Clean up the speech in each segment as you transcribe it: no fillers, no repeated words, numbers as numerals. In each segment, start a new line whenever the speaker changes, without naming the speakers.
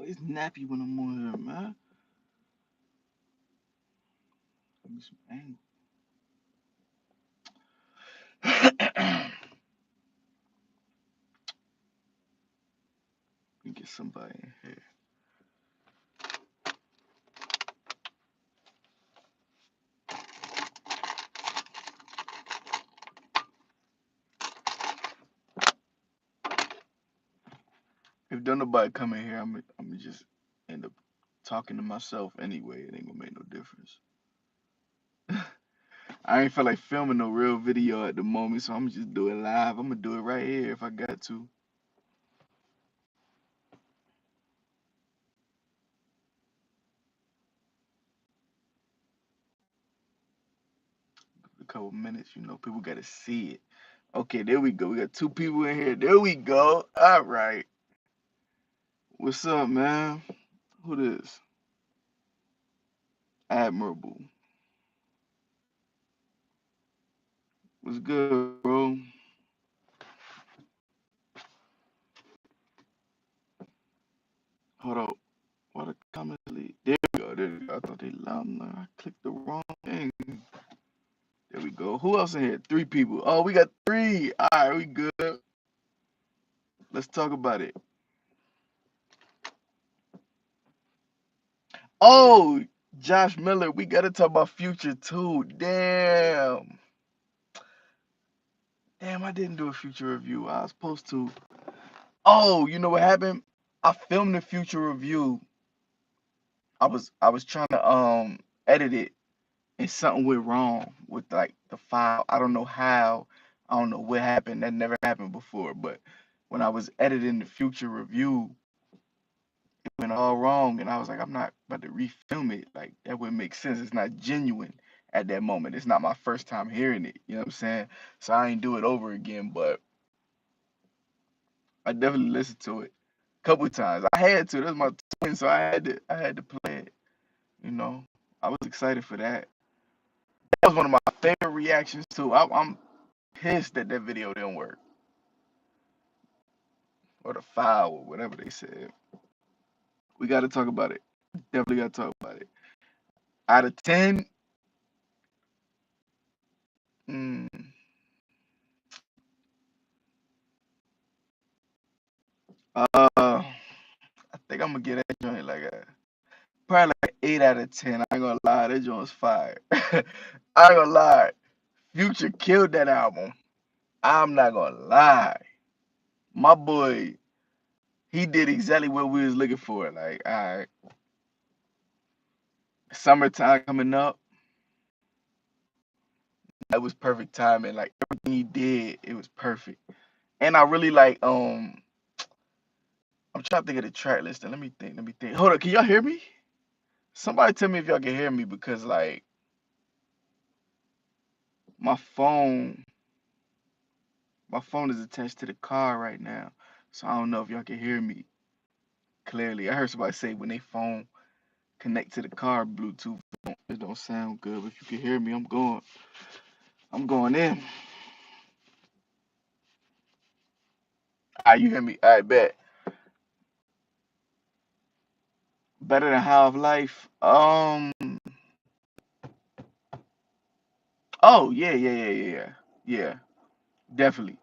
always nappy when I'm on here, man. Give me some angle. Let me get somebody in here. If don't nobody come in here, I'm just end up talking to myself anyway. It ain't gonna make no difference. I ain't feel like filming no real video at the moment, so I'm just do it live. I'm gonna do it right here if I got to. A couple minutes, people gotta see it. Okay, there we go. We got two people in here. There we go. All right. What's up, man? Who this? Admirable. What's good, bro? Hold up. Why the comments leave? There we go. There we go. I thought they loud enough. I clicked the wrong thing. There we go. Who else in here? Three people. Oh, we got three. All right, we good. Let's talk about it. Oh, Josh Miller. We gotta talk about Future too. Damn. Damn, I didn't do a Future review. I was supposed to. Oh, you know what happened? I filmed the Future review. I was trying to edit it, and something went wrong with like the file. I don't know how. I don't know what happened. That never happened before. But when I was editing the Future review, it went all wrong, and I was like, I'm not about to refilm it. Like that wouldn't make sense. It's not genuine at that moment. It's not my first time hearing it. You know what I'm saying? So I ain't do it over again. But I definitely listened to it a couple times. I had to. That's my twin, so I had to play it. You know, I was excited for that. That was one of my favorite reactions too. I'm pissed that that video didn't work, or the file, or whatever they said. We got to talk about it. Definitely got to talk about it. Out of 10, mm, I think I'm gonna get that joint like a probably like 8 out of 10. I ain't gonna lie, that joint's fire. I ain't gonna lie, Future killed that album. I'm not gonna lie, my boy, he did exactly what we was looking for. Like, all right, summertime coming up, that was perfect timing. Like everything he did, it was perfect. And I really like I'm trying to think of the track list. Let me think. Let me think. Hold on, can y'all hear me? Somebody tell me if y'all can hear me because like my phone my phone is attached to the car right now. So I don't know if y'all can hear me clearly. I heard somebody say when they phone connect to the car Bluetooth, it don't sound good. But if you can hear me, I'm going in. Ah, you hear me? I bet. Better than How of Life. Oh yeah, yeah, yeah, yeah, yeah. Yeah, definitely,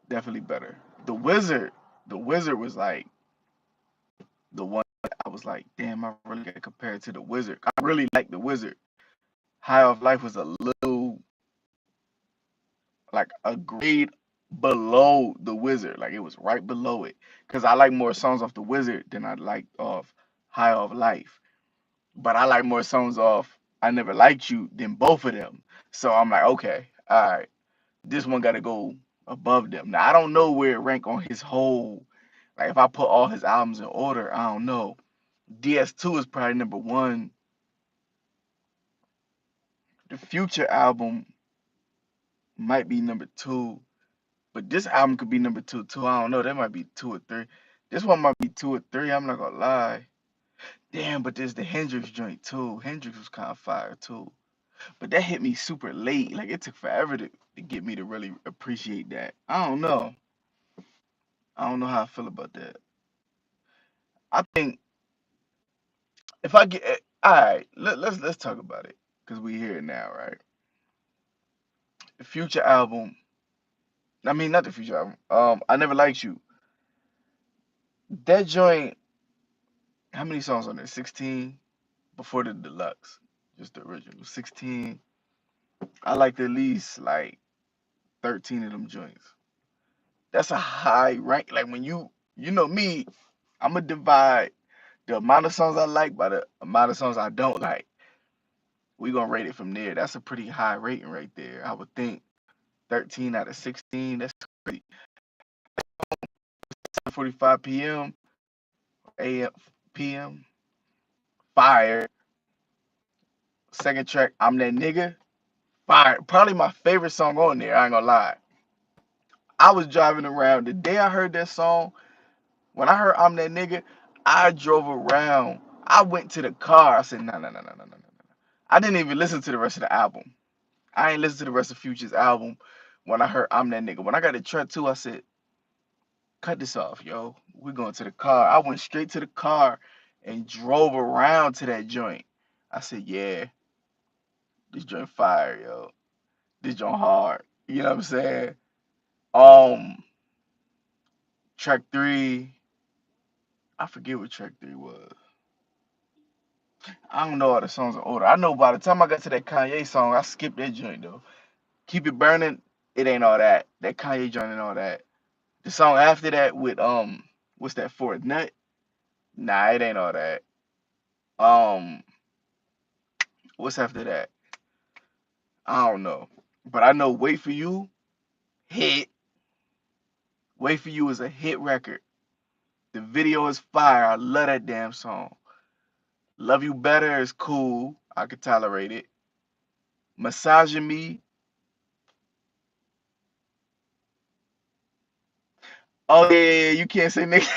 definitely better. The Wizard, the Wizard was like the one that I was like, damn, I really got to compare it to the Wizard. I really like the Wizard. High of Life was a little like a grade below the Wizard. Like it was right below it. Cause I like more songs off the Wizard than I like off High of Life. But I like more songs off I Never Liked You than both of them. So I'm like, okay, all right, this one got to go above them. Now I don't know where it rank on his whole. Like if I put all his albums in order, I don't know. DS2 is probably number one. The Future album might be number two, but this album could be number two too. I don't know. That might be two or three. This one might be two or three. I'm not gonna lie. Damn, but there's the Hendrix joint too. Hendrix was kind of fire too. But that hit me super late. Like it took forever to get me to really appreciate that. I don't know. I don't know how I feel about that. I think if I get all right, let's talk about it because we here now, right? The Future album. I mean, not the Future album. I Never Liked You. That joint. How many songs on there? 16 before the deluxe, just the original. 16. I liked at least like 13 of them joints. That's a high rank. Like when you know me, I'm gonna divide the amount of songs I like by the amount of songs I don't like. We gonna rate it from there. That's a pretty high rating right there. I would think 13 out of 16. That's crazy. 7:45 p.m. a.m. p.m. Fire. Second track, I'm That Nigga. Fire. Probably my favorite song on there. I ain't gonna lie. I was driving around the day I heard that song. When I heard I'm That Nigga, I drove around. I went to the car. I said, no, no, no, no, no, no, no. I didn't even listen to the rest of the album. I ain't listened to the rest of Future's album when I heard I'm That Nigga. When I got to track two, I said, cut this off, yo. We're going to the car. I went straight to the car and drove around to that joint. I said, yeah, this joint fire, yo. This joint hard. You know what I'm saying? Um, track three, I forget what track three was. I don't know all the songs in order. I know by the time I got to that Kanye song, I skipped that joint though. Keep It Burning, it ain't all that. That Kanye joint and all that. The song after that with what's that for a nut? Nah, it ain't all that. Um, what's after that? I don't know. But I know Wait For You, hit. Wait For You is a hit record. The video is fire. I love that damn song. Love You Better is cool. I could tolerate it. Massaging Me. Oh yeah, you can't say nigga.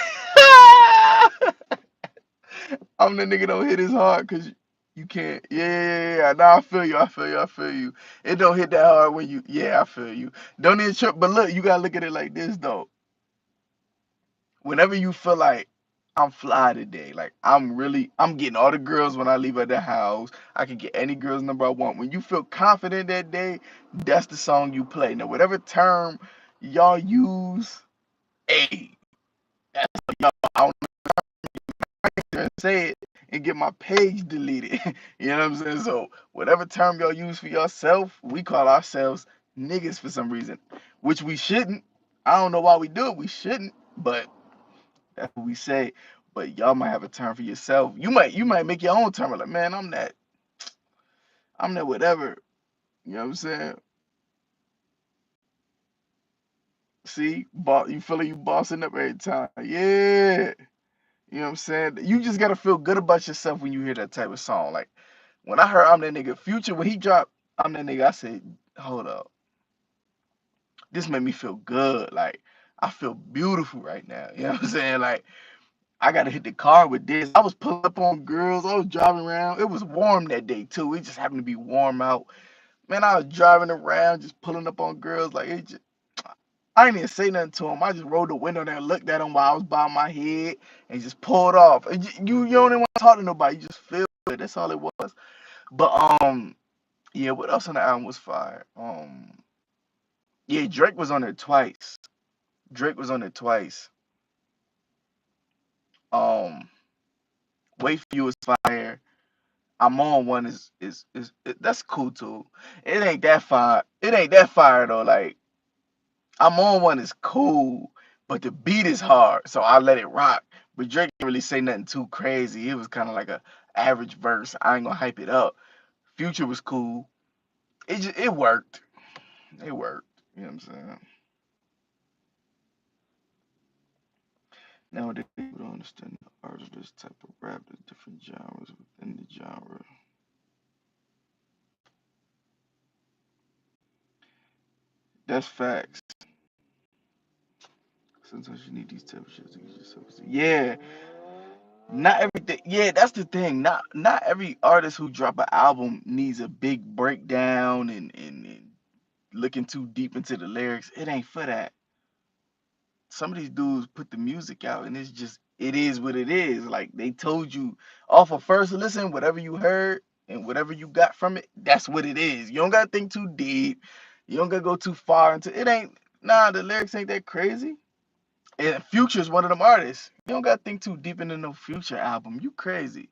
I'm the nigga don't hit as hard because you can't. Yeah, yeah, yeah, yeah. Nah, I feel you. I feel you. I feel you. It don't hit that hard when you. Yeah, I feel you. Don't even trip. But look, you gotta look at it like this though. Whenever you feel like I'm fly today, like I'm getting all the girls when I leave at the house. I can get any girl's number I want. When you feel confident that day, that's the song you play. Now, whatever term y'all use, hey, y'all, I don't know, say it and get my page deleted. You know what I'm saying? So whatever term y'all use for yourself, we call ourselves niggas for some reason, which we shouldn't. I don't know why we do it. We shouldn't, but that's what we say. But y'all might have a term for yourself. You might make your own term. Like, man, I'm that whatever. You know what I'm saying? See, you feeling you bossing up every time. Yeah. You know what I'm saying? You just gotta feel good about yourself when you hear that type of song. Like when I heard I'm That Nigga Future, when he dropped I'm That Nigga, I said, hold up. This made me feel good. Like I feel beautiful right now. You know what I'm saying? Like I gotta hit the car with this. I was pulling up on girls. I was driving around. It was warm that day too. It just happened to be warm out. Man, I was driving around, just pulling up on girls. Like it just, I didn't even say nothing to them. I just rolled the window there, looked at them while I was by my head, and just pulled off. You don't even want to talk to nobody. You just feel it. That's all it was. But yeah. What else on the album was fire? Yeah, Drake was on it twice. Drake was on it twice. Um, Wait For You is fire. I'm on one that's cool too. It ain't that fire. It ain't that fire though. Like I'm on one is cool, but the beat is hard, so I let it rock. But Drake didn't really say nothing too crazy. It was kind of like a average verse. I ain't gonna hype it up. Future was cool. It worked. It worked. You know what I'm saying? Nowadays people don't understand the art of this type of rap. There's different genres within the genre. That's facts. Sometimes you need these type of shit to get yourself. Yeah, not everything. Yeah, that's the thing. Not every artist who drop an album needs a big breakdown and looking too deep into the lyrics. It ain't for that. Some of these dudes put the music out and it's just it is what it is. Like they told you off of first listen, whatever you heard and whatever you got from it, that's what it is. You don't gotta think too deep. You don't gotta go too far into it. Ain't nah, the lyrics ain't that crazy. And Future's one of them artists. You don't gotta think too deep into no Future album. You crazy.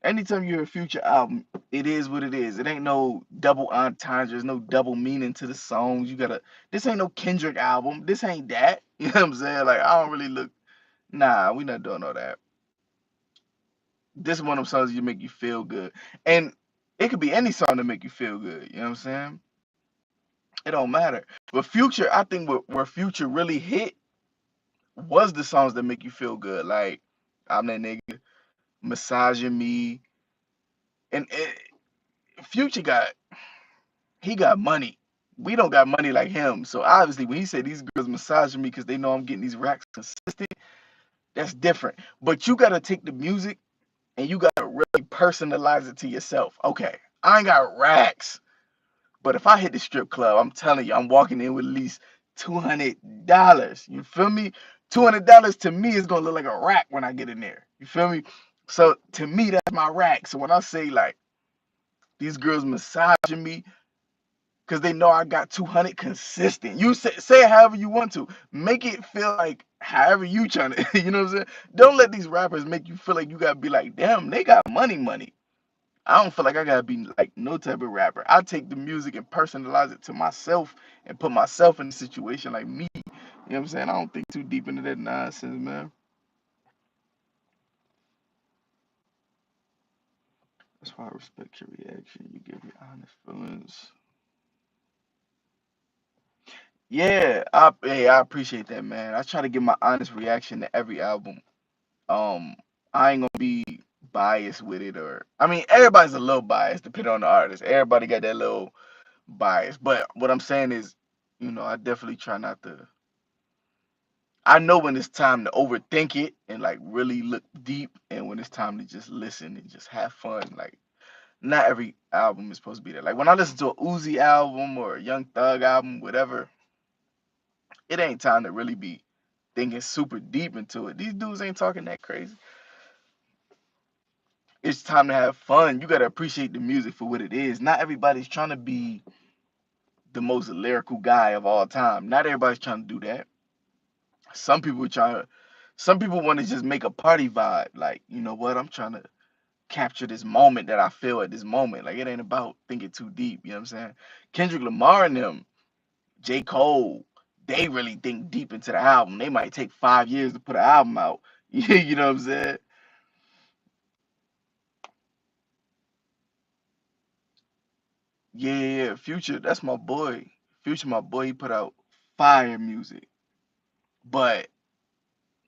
Anytime you hear a Future album, it is what it is. It ain't no double entendres, no double meaning to the songs. You gotta. This ain't no Kendrick album. This ain't that. You know what I'm saying? Like I don't really look. Nah, we not doing all that. This is one of them songs you make you feel good, and it could be any song to make you feel good. You know what I'm saying? It don't matter. But Future, I think where Future really hit was the songs that make you feel good. Like I'm that nigga, massaging me, and Future he got money. We don't got money like him. So obviously, when he said these girls massaging me because they know I'm getting these racks consistent, that's different. But you gotta take the music and you gotta really personalize it to yourself. Okay, I ain't got racks, but if I hit the strip club, I'm telling you, I'm walking in with at least $200. You feel me? $200 to me is gonna look like a rack when I get in there. You feel me? So to me, that's my rack. So when I say like these girls massaging me, because they know I got 200 consistent. You say it however you want to. Make it feel like however you trying to, you know what I'm saying? Don't let these rappers make you feel like you gotta be like, damn, they got money. I don't feel like I gotta be like no type of rapper. I take the music and personalize it to myself and put myself in a situation like me. You know what I'm saying? I don't think too deep into that nonsense, man. That's why I respect your reaction. You give your honest feelings. Yeah, I appreciate that, man. I try to give my honest reaction to every album. Um, I ain't gonna be biased with it, or I mean, everybody's a little biased depending on the artist. Everybody got that little bias, but what I'm saying is, I definitely try not to. I know when it's time to overthink it and like really look deep, and when it's time to just listen and just have fun. Like, not every album is supposed to be there. Like when I listen to a Uzi album or a Young Thug album, whatever, it ain't time to really be thinking super deep into it. These dudes ain't talking that crazy. It's time to have fun. You gotta appreciate the music for what it is. Not everybody's trying to be the most lyrical guy of all time. Not everybody's trying to do that. Some people are trying to. Some people want to just make a party vibe. Like, you know what? I'm trying to capture this moment that I feel at this moment. Like, it ain't about thinking too deep. You know what I'm saying? Kendrick Lamar and them, J. Cole, they really think deep into the album. They might take 5 years to put an album out. You know what I'm saying? Yeah, Future, that's my boy. Future, my boy, he put out fire music. But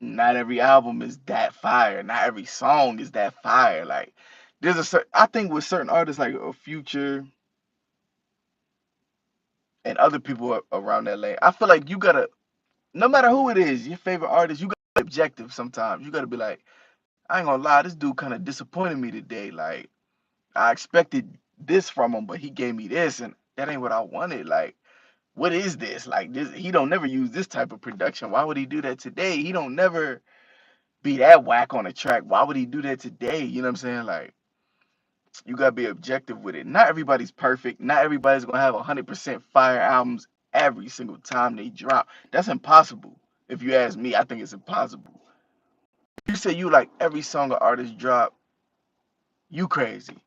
not every album is that fire. Not every song is that fire. Like there's a certain I think with certain artists like a Future and other people around that lane, I feel like you gotta no matter who it is, your favorite artist, you gotta be objective sometimes. You gotta be like, I ain't gonna lie, this dude kinda disappointed me today. Like I expected this from him, but he gave me this and that ain't what I wanted. Like what is this? Like this he don't never use this type of production. Why would he do that today? He don't never be that whack on the track. Why would he do that today? You know what I'm saying? Like you gotta be objective with it. Not everybody's perfect. Not everybody's gonna have 100% fire albums every single time they drop. That's impossible. If you ask me, I think it's impossible. You say you like every song an artist drop, you crazy.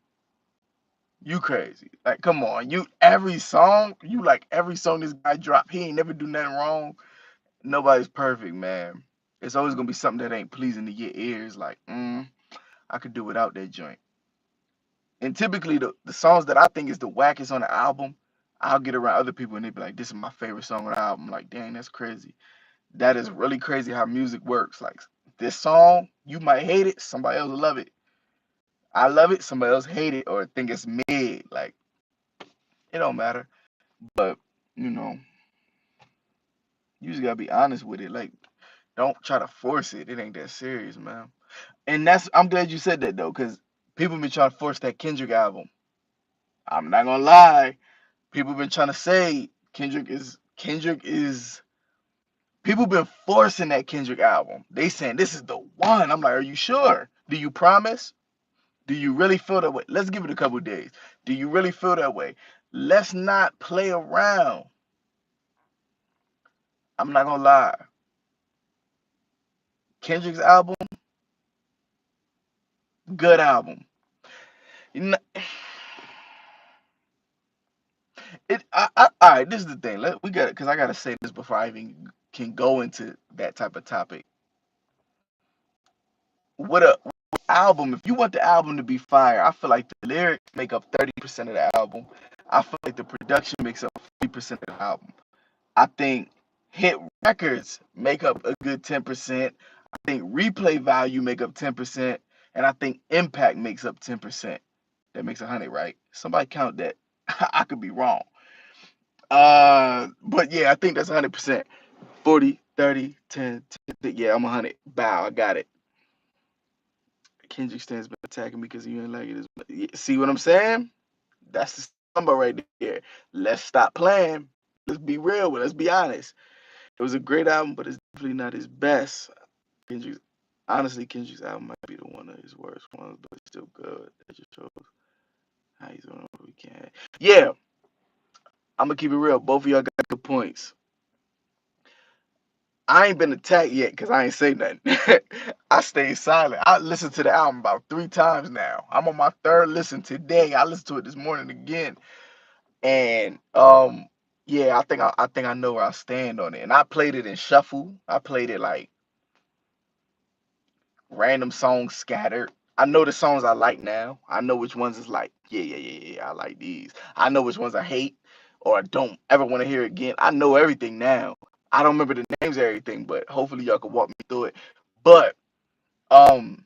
You crazy. Like, come on. You like every song this guy drop. He ain't never do nothing wrong. Nobody's perfect, man. It's always gonna be something that ain't pleasing to your ears. Like, I could do without that joint. And typically the songs that I think is the wackest on the album, I'll get around other people and they be like, this is my favorite song on the album. I'm like, dang, that's crazy. That is really crazy how music works. Like this song, you might hate it, somebody else will love it. I love it, somebody else hate it or think it's mid. Like, it don't matter. But, you know, you just gotta be honest with it. Like, don't try to force it. It ain't that serious, man. And I'm glad you said that though, because people been trying to force that Kendrick album. I'm not gonna lie. People been trying to say Kendrick is People been forcing that Kendrick album. They saying this is the one. I'm like, are you sure? Do you promise? Do you really feel that way? Let's give it a couple days. Do you really feel that way? Let's not play around. I'm not gonna lie. Kendrick's album, good album. You know, all right, this is the thing. We got it because I gotta say this before I even can go into that type of topic. What a album! If you want the album to be fire, I feel like the lyrics make up 30% of the album. I feel like the production makes up 40% of the album. I think hit records make up a good 10%. I think replay value make up 10%, and I think impact makes up 10%. That makes 100, right? Somebody count that. I could be wrong. But yeah, I think that's 100%. 40, 30, 10, 10. Yeah, I'm 100. Bow, I got it. Kendrick Stan's been attacking me because you ain't like it. See what I'm saying? That's the number right there. Let's stop playing. Let's be real. Let's be honest. It was a great album, but it's definitely not his best. Kendrick's honestly, Kendrick's album might be the one of his worst ones, but it's still good. That just shows how he's doing what we can. Yeah, I'm gonna keep it real. Both of y'all got good points. I ain't been attacked yet because I ain't say nothing. I stayed silent. I listened to the album about 3 times now. I'm on my third listen today. I listened to it this morning again, and yeah, I think I know where I stand on it. And I played it in shuffle. I played it like random songs scattered. I know the songs I like now. I know which ones is like, yeah, I like these. I know which ones I hate or I don't ever want to hear again. I know everything now. I don't remember the names of everything, but hopefully y'all can walk me through it. But um,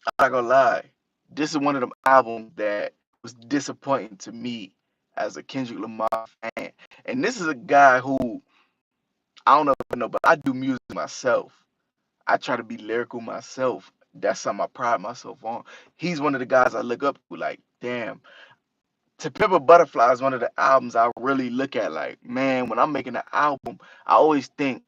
I'm not gonna lie, this is one of them albums that was disappointing to me as a Kendrick Lamar fan. And this is a guy who I don't know if you know, but I do music myself. I try to be lyrical myself. That's something I pride myself on. He's one of the guys I look up to. Like, damn, To Pimp a Butterfly is one of the albums I really look at. Like, man, when I'm making an album, I always think,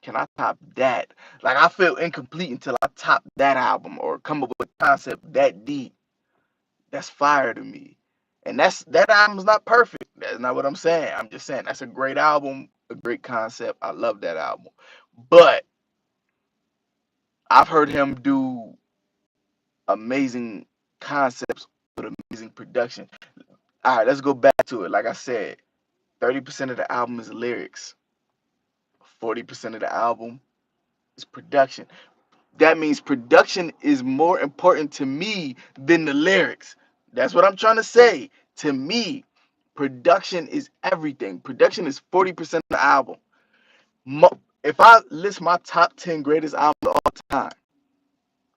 can I top that? Like, I feel incomplete until I top that album or come up with a concept that deep. That's fire to me. And that album's not perfect. That's not what I'm saying. I'm just saying that's a great album, a great concept. I love that album. But I've heard him do amazing concepts with amazing production. All right, let's go back to it. Like I said, 30% of the album is lyrics, 40% of the album is production. That means production is more important to me than the lyrics. That's what I'm trying to say. To me, production is everything. Production is 40% of the album. If I list my top 10 greatest albums of all time,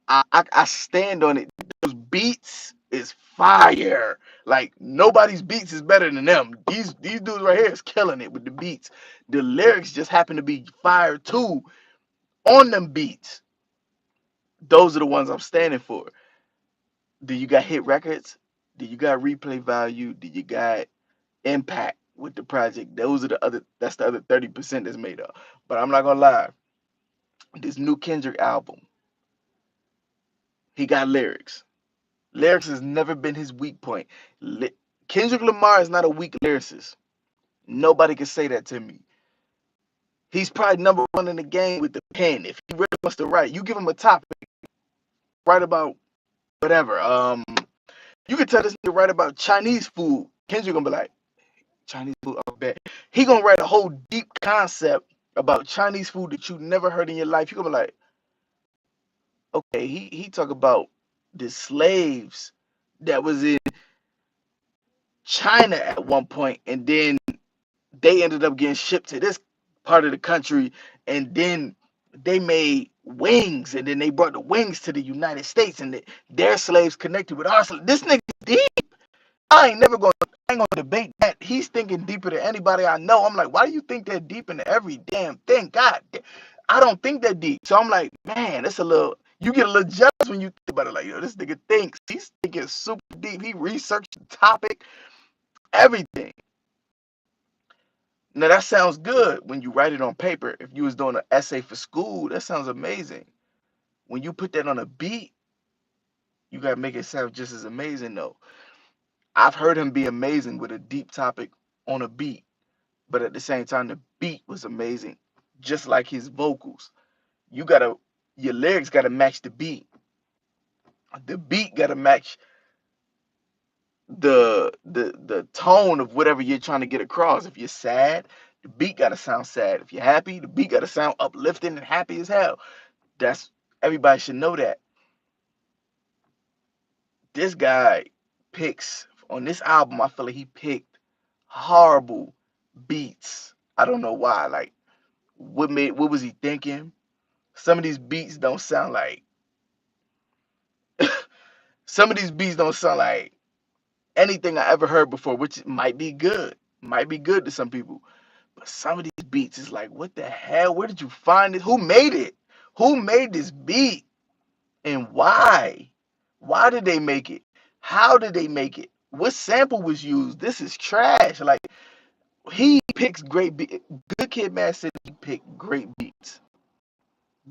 I stand on it. Those beats is fire. Like nobody's beats is better than them. These dudes right here is killing it with the beats. The lyrics just happen to be fire too on them beats. Those are the ones I'm standing for. Do you got hit records? Do you got replay value? Do you got impact with the project? Those are the other. That's the other 30% that's made up. But I'm not gonna lie. This new Kendrick album, he got lyrics. Lyrics has never been his weak point. Kendrick Lamar is not a weak lyricist. Nobody can say that to me. He's probably number one in the game with the pen. If he really wants to write, you give him a topic, write about whatever. You could tell this nigga write about Chinese food. Kendrick gonna be like, Chinese food, I bet. He gonna write a whole deep concept about Chinese food that you never heard in your life. You gonna be like, okay, he talk about the slaves that was in China at one point, and then they ended up getting shipped to this part of the country, and then they made wings, and then they brought the wings to the United States, and their slaves connected with our slaves. This nigga deep. I ain't gonna debate that. He's thinking deeper than anybody I know. I'm like, why do you think that deep into every damn thing? God, I don't think that deep. So I'm like, man, it's a little. You get a little jealous when you think about it. Like, yo, this nigga thinks. He's thinking super deep. He researched the topic, everything. Now that sounds good when you write it on paper. If you was doing an essay for school, that sounds amazing. When you put that on a beat, you gotta make it sound just as amazing though. I've heard him be amazing with a deep topic on a beat, but at the same time the beat was amazing, just like his vocals. You gotta your lyrics gotta match the beat. The beat gotta match the tone of whatever you're trying to get across. If you're sad, the beat gotta sound sad. If you're happy, the beat gotta sound uplifting and happy as hell. That's everybody should know that. This guy picks on this album, I feel like he picked horrible beats. I don't know why. Like what was he thinking? Some of these beats don't sound like some of these beats don't sound like anything I ever heard before, which might be good. Might be good to some people. But some of these beats is like, what the hell? Where did you find it? Who made it? Who made this beat? And why? Why did they make it? How did they make it? What sample was used? This is trash. Like he picks great beats. Good Kid, Mad City picked great beats.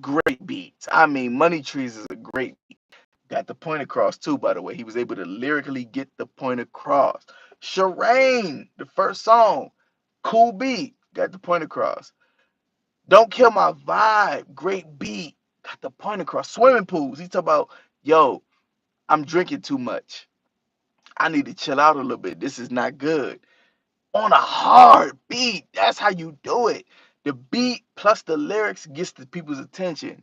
Great beats. I mean, Money Trees is a great beat. Got the point across too, by the way. He was able to lyrically get the point across. Shireen, the first song, cool beat, got the point across. Don't Kill My Vibe, great beat, got the point across. Swimming Pools, he talk about, yo, I'm drinking too much. I need to chill out a little bit. This is not good. On a hard beat, that's how you do it. The beat plus the lyrics gets the people's attention.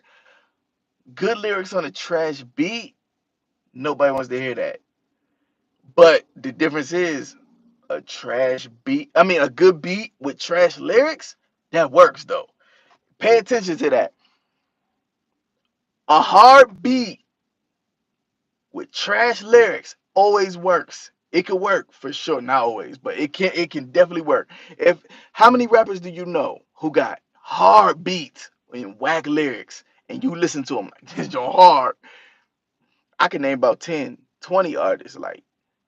Good lyrics on a trash beat, nobody wants to hear that. But the difference is a trash beat. I mean, a good beat with trash lyrics, that works though. Pay attention to that. A hard beat with trash lyrics always works. It can work for sure, not always, but it can definitely work. If how many rappers do you know who got hard beats and whack lyrics and you listen to them like this your hard? I can name about 10, 20 artists. Like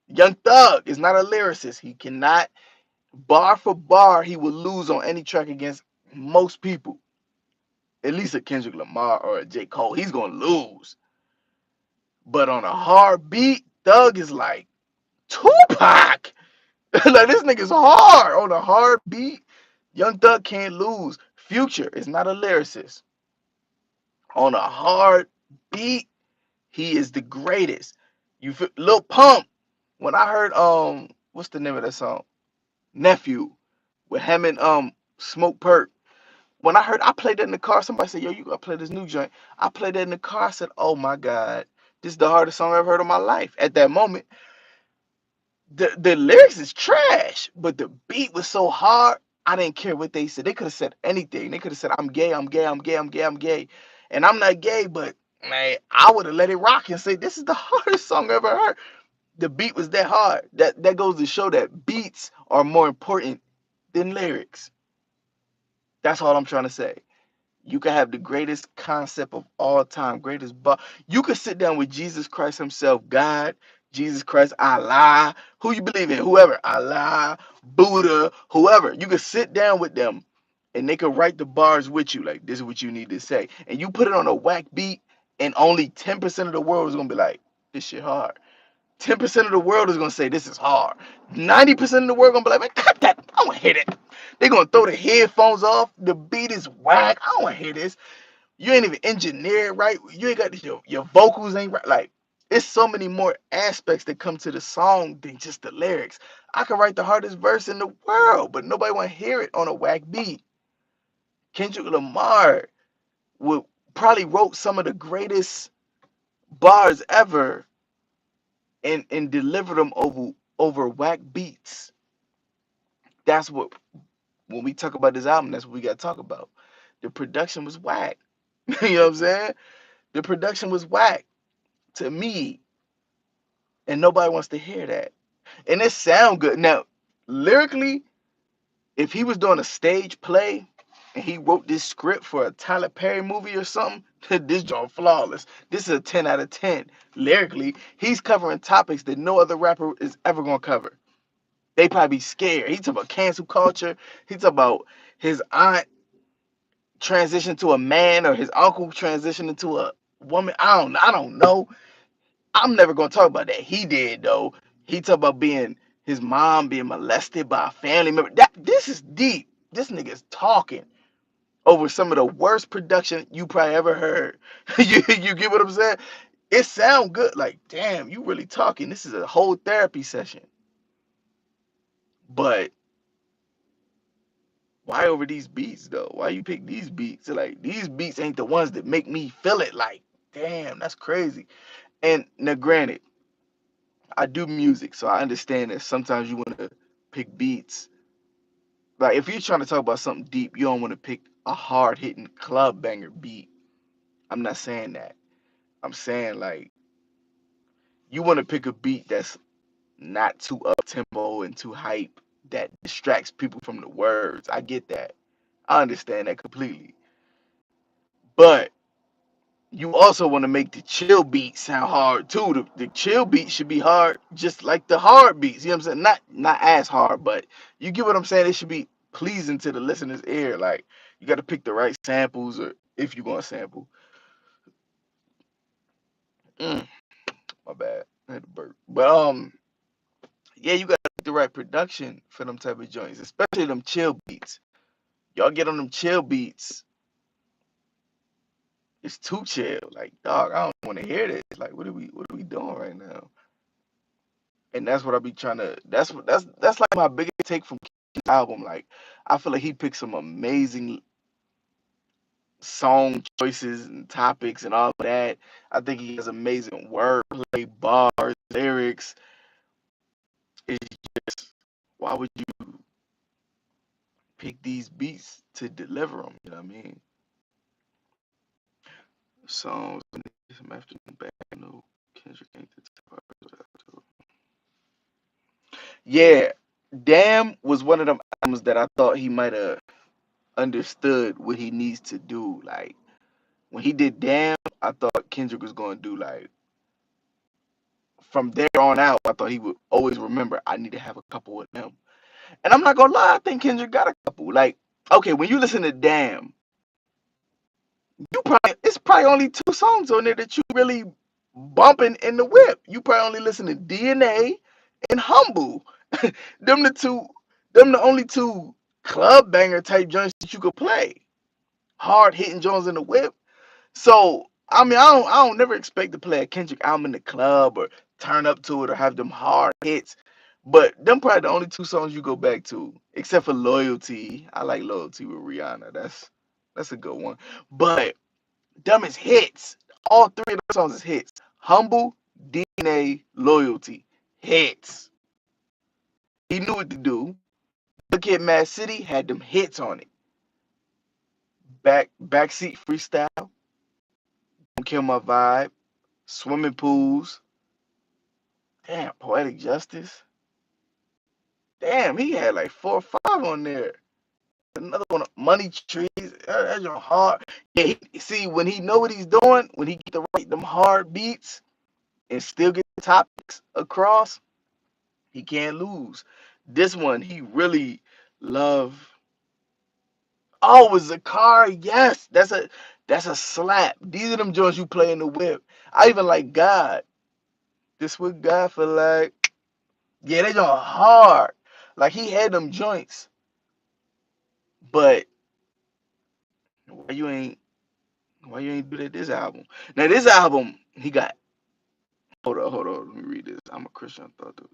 Young Thug is not a lyricist. He cannot bar for bar, he will lose on any track against most people. At least a Kendrick Lamar or a J. Cole, he's gonna lose. But on a hard beat, Thug is like Tupac. Like this nigga's hard on a hard beat. Young Thug can't lose. Future is not a lyricist. On a hard beat, he is the greatest. You feel Lil Pump. When I heard what's the name of that song? Nephew with him and Smoke Perk. When I played that in the car, somebody said, yo, you gotta play this new joint. I played that in the car. I said, oh my God, this is the hardest song I've ever heard in my life. At that moment, the lyrics is trash, but the beat was so hard, I didn't care what they said. They could have said anything. They could have said, I'm gay, I'm gay, I'm gay, I'm gay, I'm gay. And I'm not gay, but man, I would have let it rock and say, this is the hardest song I've ever heard. The beat was that hard. That goes to show that beats are more important than lyrics. That's all I'm trying to say. You can have the greatest concept of all time, greatest bar. You could sit down with Jesus Christ himself, God, Jesus Christ, Allah, who you believe in, whoever, Allah, Buddha, whoever. You could sit down with them and they could write the bars with you, like this is what you need to say. And you put it on a whack beat, and only 10% of the world is gonna be like, this shit hard. 10% of the world is gonna say this is hard. 90% of the world gonna be like, man, cut that. I don't wanna hear it. They're gonna throw the headphones off. The beat is whack. I don't wanna hear this. You ain't even engineered right. You ain't got your vocals ain't right. Like it's so many more aspects that come to the song than just the lyrics. I can write the hardest verse in the world, but nobody wanna hear it on a whack beat. Kendrick Lamar would probably wrote some of the greatest bars ever and delivered them over whack beats. That's what when we talk about this album, that's what we gotta talk about. The production was whack. You know what I'm saying? The production was whack to me, and nobody wants to hear that. And it sound good. Now, lyrically, if he was doing a stage play and he wrote this script for a Tyler Perry movie or something, this joint flawless. This is a 10 out of 10. Lyrically, he's covering topics that no other rapper is ever gonna cover. They probably be scared. He talk about cancel culture. He talk about his aunt transition to a man or his uncle transition into a woman. I don't know. I'm never gonna talk about that. He did though. He talk about being his mom being molested by a family member. This is deep. This nigga's talking over some of the worst production you probably ever heard. You get what I'm saying? It sound good. Like, damn, you really talking. This is a whole therapy session. But why over these beats though? Why you pick these beats? Like these beats ain't the ones that make me feel it. Like, damn, that's crazy. And now, granted, I do music, so I understand that sometimes you want to pick beats. Like if you're trying to talk about something deep, you don't want to pick a hard hitting club banger beat. I'm not saying that. I'm saying like you want to pick a beat that's not too up tempo and too hype that distracts people from the words. I get that. I understand that completely. But you also want to make the chill beat sound hard too. The chill beat should be hard, just like the hard beats. You know what I'm saying? Not as hard, but you get what I'm saying. It should be pleasing to the listener's ear. Like you got to pick the right samples, or if you're gonna sample. Mm, my bad, I had to burp. But yeah, you got to pick the right production for them type of joints, especially them chill beats. Y'all get on them chill beats. It's too chill. Like, dog, I don't want to hear this. Like, what are we doing right now? And that's what I be trying to. That's like my biggest take from Kendrick's album. Like, I feel like he picked some amazing song choices and topics and all of that. I think he has amazing wordplay, bars, lyrics. It's just why would you pick these beats to deliver them? You know what I mean? Songs, some afternoon back. No, Kendrick ain't the type of- Yeah, Damn was one of them albums that I thought he might have understood what he needs to do. Like when he did Damn, I thought Kendrick was gonna do like from there on out. I thought he would always remember I need to have a couple with him. And I'm not gonna lie, I think Kendrick got a couple. Like okay, when you listen to Damn, it's probably only two songs on there that you really bumping in the whip. You probably only listen to DNA and Humble. them the two, them the only two club banger type joints that you could play. Hard hitting joints in the whip. So I mean, I don't never expect to play a Kendrick album in the club or turn up to it or have them hard hits. But them probably the only two songs you go back to, except for Loyalty. I like Loyalty with Rihanna. That's a good one. But them is hits. All three of those songs is hits. Humble, DNA, Loyalty, hits. He knew what to do. Look at Mad City had them hits on it. Backseat freestyle, Don't Kill My Vibe, Swimming Pools. Damn, Poetic Justice. Damn, he had like 4 or 5 on there. Another one, Money Trees. That's your hard. Yeah, see when he know what he's doing, when he get the right them hard beats and still get the topics across, he can't lose. This one he really love. Oh, it's a car. Yes, that's a slap. These are them joints you play in the whip. I even like God. This what God feel like. Yeah, they joint hard. Like he had them joints, but why you ain't why you ain't do that this album? Now this album he got. Hold on. Let me read this. I'm a Christian. I thought that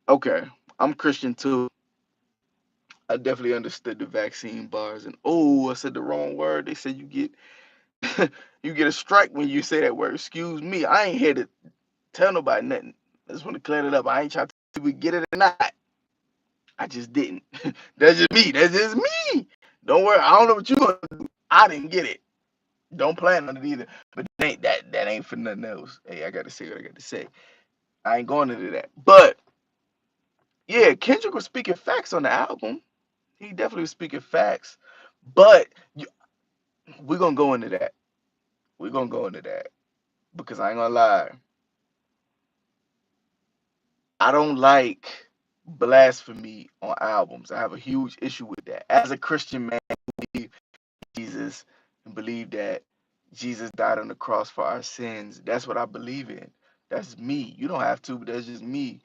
okay. I'm Christian too. I definitely understood the vaccine bars and oh, I said the wrong word. They said you get you get a strike when you say that word. Excuse me. I ain't here to tell nobody nothing. I just want to clear it up. I ain't trying to see if we get it or not. I just didn't. That's just me. That's just me. Don't worry. I don't know what you gonna do. I didn't get it. Don't plan on it either. But that ain't for nothing else. Hey, I gotta say what I got to say. I ain't going into that. But yeah, Kendrick was speaking facts on the album. He definitely was speaking facts. But we're gonna go into that. We're gonna go into that. because I ain't gonna lie, I don't like blasphemy on albums. I have a huge issue with that. As a Christian man, I believe Jesus and believe that Jesus died on the cross for our sins. That's what I believe in. That's me. You don't have to, but that's just me.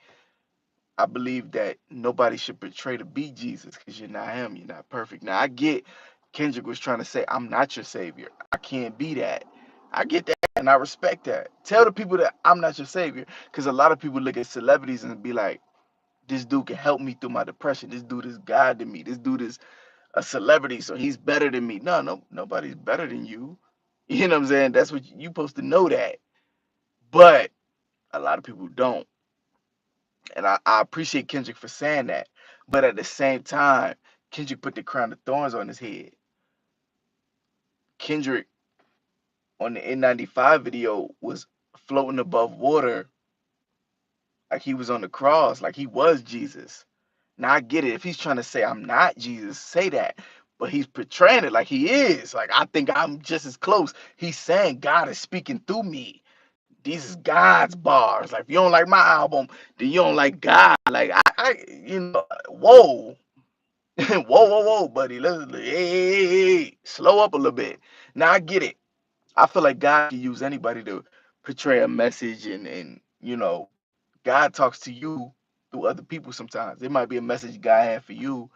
I believe that nobody should portray to be Jesus because you're not him. You're not perfect. Now I get Kendrick was trying to say, I'm not your savior. I can't be that. I get that and I respect that. Tell the people that I'm not your savior. Because a lot of people look at celebrities and be like, this dude can help me through my depression. This dude is God to me. This dude is a celebrity, so he's better than me. No, nobody's better than you. You know what I'm saying? That's what you supposed to know that. But a lot of people don't. And I appreciate Kendrick for saying that. But at the same time, Kendrick put the crown of thorns on his head. Kendrick on the N95 video was floating above water like he was on the cross, like he was Jesus. Now I get it. If he's trying to say I'm not Jesus, say that. But he's portraying it like he is. Like I think I'm just as close. He's saying God is speaking through me. These is God's bars. Like if you don't like my album, then you don't like God. Like whoa. Whoa, buddy. Hey, slow up a little bit. Now I get it. I feel like God can use anybody to portray a message and God talks to you through other people sometimes. It might be a message God had for you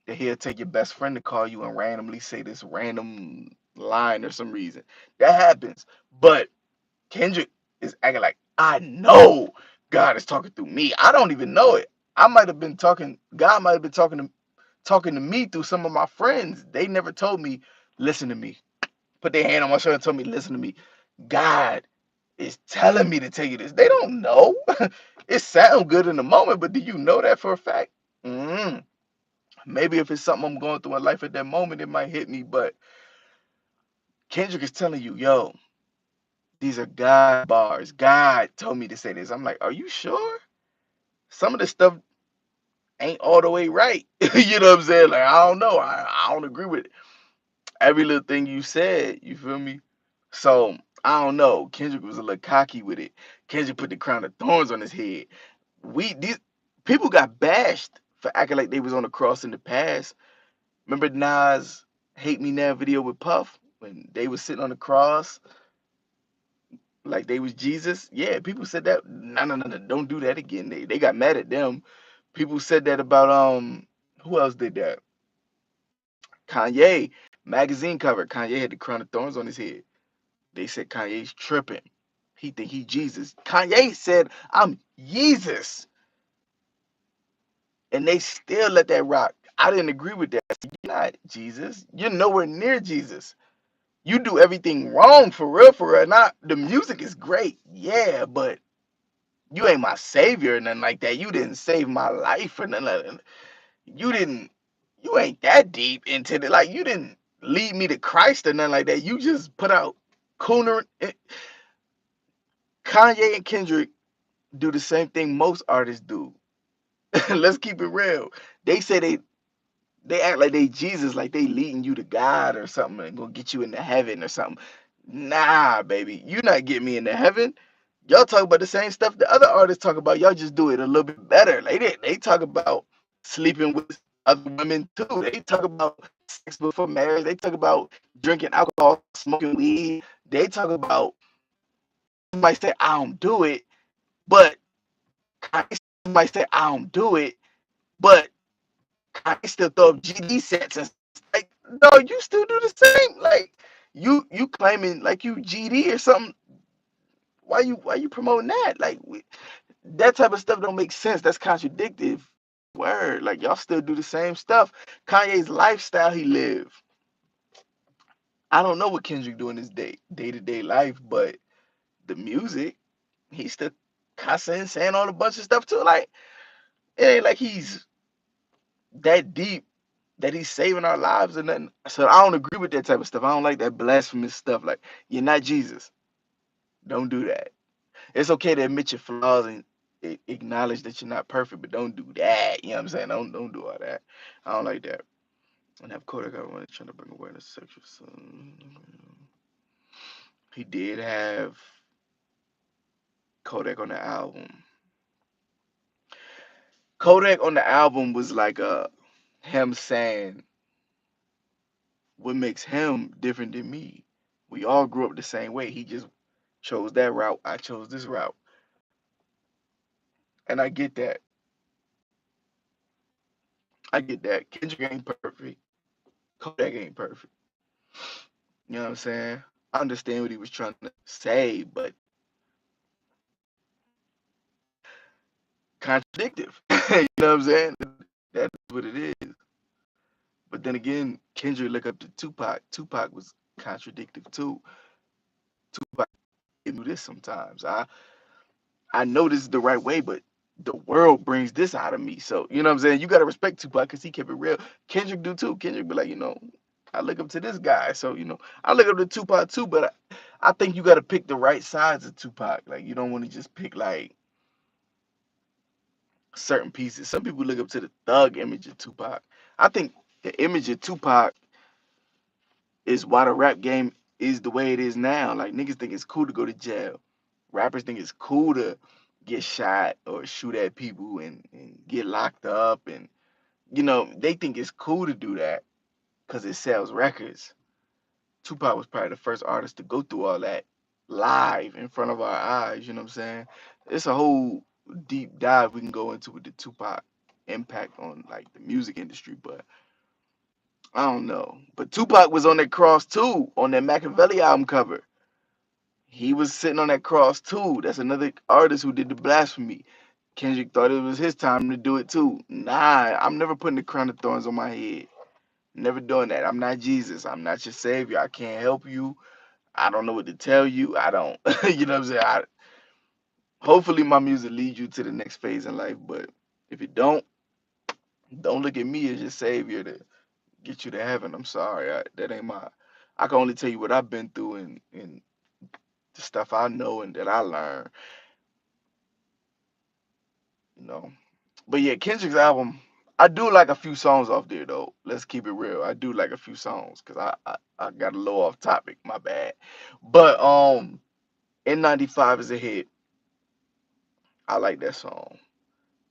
that he'll take your best friend to call you and randomly say this random line or some reason. That happens. But Kendrick is acting like I know God is talking through me. I don't even know it. I might have been talking, God might have been talking to me through some of my friends. They never told me, listen to me. Put their hand on my shoulder and told me, listen to me. God is telling me to tell you this. They don't know. It sounds good in the moment, but do you know that for a fact? Mm. Maybe if it's something I'm going through in life at that moment, it might hit me. But Kendrick is telling you, yo, these are God bars. God told me to say this. I'm like, are you sure? Some of this stuff ain't all the way right. You know what I'm saying? Like, I don't know. I don't agree with every little thing you said. You feel me? So I don't know. Kendrick was a little cocky with it. Kendrick put the crown of thorns on his head. These people got bashed for acting like they was on the cross in the past. Remember Nas "Hate Me Now" video with Puff when they was sitting on the cross like they was Jesus? Yeah, people said that. No, don't do that again. They got mad at them. People said that about who else did that? Kanye magazine cover. Kanye had the crown of thorns on his head. They said Kanye's tripping. He think he Jesus. Kanye said I'm Jesus, and they still let that rock. I didn't agree with that. You're not Jesus. You're nowhere near Jesus. You do everything wrong for real, for real. Not the music is great, yeah, but you ain't my savior or nothing like that. You didn't save my life or nothing. You didn't. You ain't that deep into the like. You didn't lead me to Christ or nothing like that. You just put out cooner. Kanye and Kendrick do the same thing most artists do. Let's keep it real. They say they act like they Jesus, like they leading you to God or something and gonna get you into heaven or something. Nah, baby, you not getting me into heaven. Y'all talk about the same stuff the other artists talk about. Y'all just do it a little bit better. Like they talk about sleeping with other women too. They talk about sex before marriage. They talk about drinking alcohol, smoking weed. They talk about somebody say I don't do it, but somebody say I don't do it, but I still throw up GD sets and like, no, you still do the same. Like you claiming like you GD or something. Why you promoting that? Like that type of stuff don't make sense. That's contradictive. Word, like y'all still do the same stuff. Kanye's lifestyle he live. I don't know what Kendrick do in his day to day life, but the music, he still cussing, saying all a bunch of stuff too. Like it ain't like he's that deep that he's saving our lives and nothing. So I don't agree with that type of stuff. I don't like that blasphemous stuff. Like you're not Jesus. Don't do that. It's okay to admit your flaws and acknowledge that you're not perfect, but don't do that. You know what I'm saying? Don't do all that. I don't like that. And have Kodak I wanted trying to bring awareness to sexual. He did have. Kodak on the album. Kodak on the album was like him saying what makes him different than me. We all grew up the same way. He just chose that route. I chose this route. And I get that. I get that. Kendrick ain't perfect. Kodak ain't perfect. You know what I'm saying? I understand what he was trying to say, but contradictive. You know what I'm saying? That's what it is. But then again, Kendrick look up to Tupac. Tupac was contradictive too. Tupac can do this sometimes. I know this is the right way, but the world brings this out of me. So you know what I'm saying? You gotta respect Tupac because he kept it real. Kendrick do too. Kendrick be like, I look up to this guy. So I look up to Tupac too, but I think you gotta pick the right sides of Tupac. Like you don't want to just pick like certain pieces. Some people look up to the thug image of Tupac. I think the image of Tupac is why the rap game is the way it is now. Like niggas think it's cool to go to jail. Rappers think it's cool to get shot or shoot at people and get locked up and they think it's cool to do that because it sells records. Tupac was probably the first artist to go through all that live in front of our eyes, you know what I'm saying? It's a whole deep dive we can go into with the Tupac impact on like the music industry, but I don't know. But Tupac was on that cross too, on that Machiavelli album cover. He was sitting on that cross too. That's another artist who did the blasphemy. Kendrick thought it was his time to do it too. Nah, I'm never putting the crown of thorns on my head. Never doing that. I'm not Jesus. I'm not your savior. I can't help you. I don't know what to tell you. I don't. You know what I'm saying? Hopefully my music leads you to the next phase in life. But if it don't look at me as your savior to get you to heaven. I'm sorry. That ain't my. I can only tell you what I've been through and the stuff I know and that I learned. You know. But yeah, Kendrick's album, I do like a few songs off there though. Let's keep it real. I do like a few songs because I got a little off topic. My bad. But N95 is a hit. I like that song.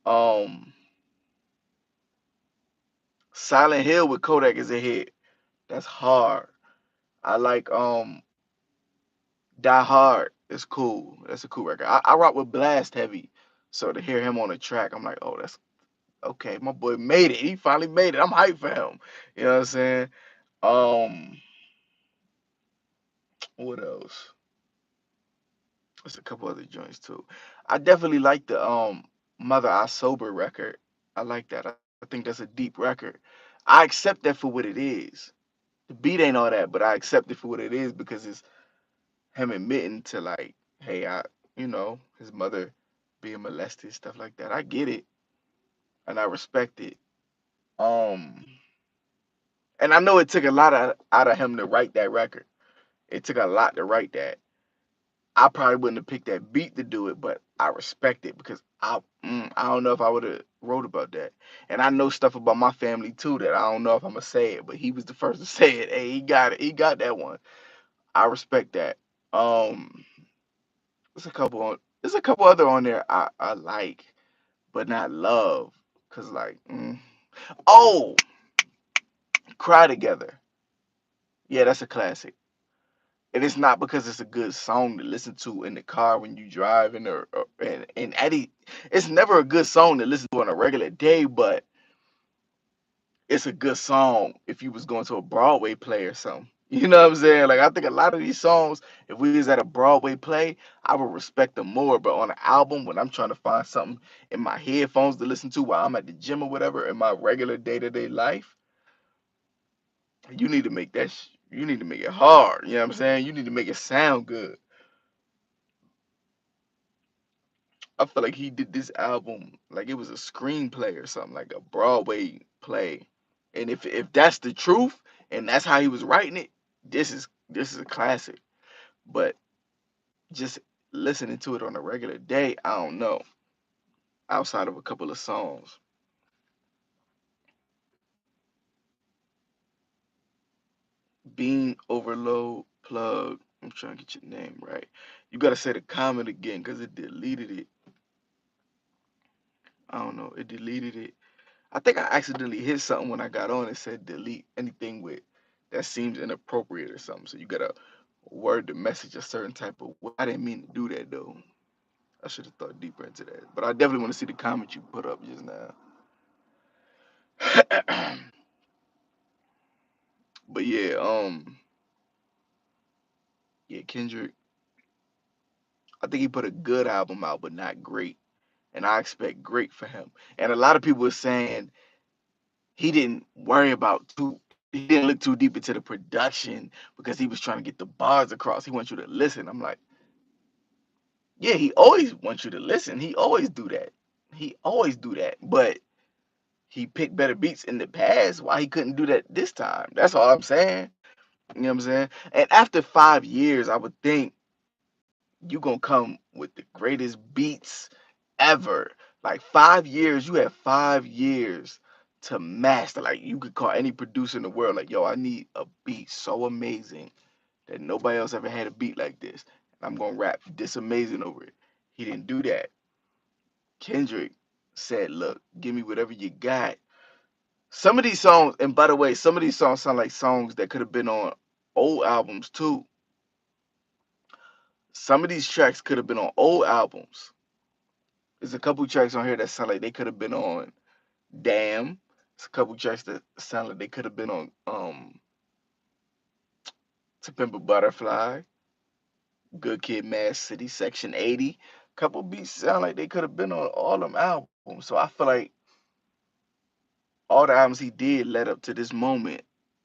Um, Silent Hill with Kodak is a hit. That's hard. I like Die Hard. It's cool. That's a cool record. I rock with Blast Heavy. So to hear him on the track, I'm like, oh, that's okay. My boy made it. He finally made it. I'm hyped for him. You know what I'm saying? Um, what else? There's a couple other joints too. I definitely like the Mother I Sober record. I like that. I think that's a deep record. I accept that for what it is. The beat ain't all that, but I accept it for what it is because it's him admitting to like, hey, his mother being molested, stuff like that. I get it and I respect it. Um, and I know it took a lot out of him to write that record. It took a lot to write that. I probably wouldn't have picked that beat to do it, but I respect it because I don't know if I would have wrote about that. And I know stuff about my family too that I don't know if I'm gonna say it, but he was the first to say it. Hey, he got it. He got that one. I respect that. Um, there's a couple other on there I like, but not love, cause like, oh, Cry Together. Yeah, that's a classic. And it's not because it's a good song to listen to in the car when you driving and Eddie. It's never a good song to listen to on a regular day, but it's a good song if you was going to a Broadway play or something. You know what I'm saying? Like I think a lot of these songs, if we was at a Broadway play, I would respect them more. But on an album, when I'm trying to find something in my headphones to listen to while I'm at the gym or whatever in my regular day-to-day life, you need to make you need to make it hard. You know what I'm saying? You need to make it sound good. I feel like he did this album like it was a screenplay or something, like a Broadway play. And if that's the truth and that's how he was writing it, this is a classic. But just listening to it on a regular day, I don't know. Outside of a couple of songs, Bean Overload Plug. I'm trying to get your name right. You gotta say the comment again because it deleted it. I don't know. It deleted it. I think I accidentally hit something when I got on. It said delete anything with that seems inappropriate or something. So you gotta word the message a certain type of way. I didn't mean to do that though. I should have thought deeper into that. But I definitely want to see the comment you put up just now. But yeah, yeah, Kendrick. I think he put a good album out, but not great. And I expect great for him. And a lot of people are saying he didn't worry about too. He didn't look too deep into the production because he was trying to get the bars across. He wants you to listen. I'm like, yeah, he always wants you to listen. He always do that. He always do that. But he picked better beats in the past. Why he couldn't do that this time? That's all I'm saying. You know what I'm saying? And after 5 years, I would think you gonna come with the greatest beats ever. Like 5 years, you have 5 years to master. Like you could call any producer in the world, like, yo, I need a beat so amazing that nobody else ever had a beat like this. And I'm gonna rap this amazing over it. He didn't do that. Kendrick said, look, give me whatever you got. Some of these songs, and by the way, some of these songs sound like songs that could have been on old albums too. Some of these tracks could have been on old albums. There's a couple tracks on here that sound like they could have been on Damn. There's a couple tracks that sound like they could have been on To Pimp a Butterfly, Good Kid, Mad City, Section 80. Couple beats sound like they could have been on all them albums. So I feel like all the albums he did led up to this moment,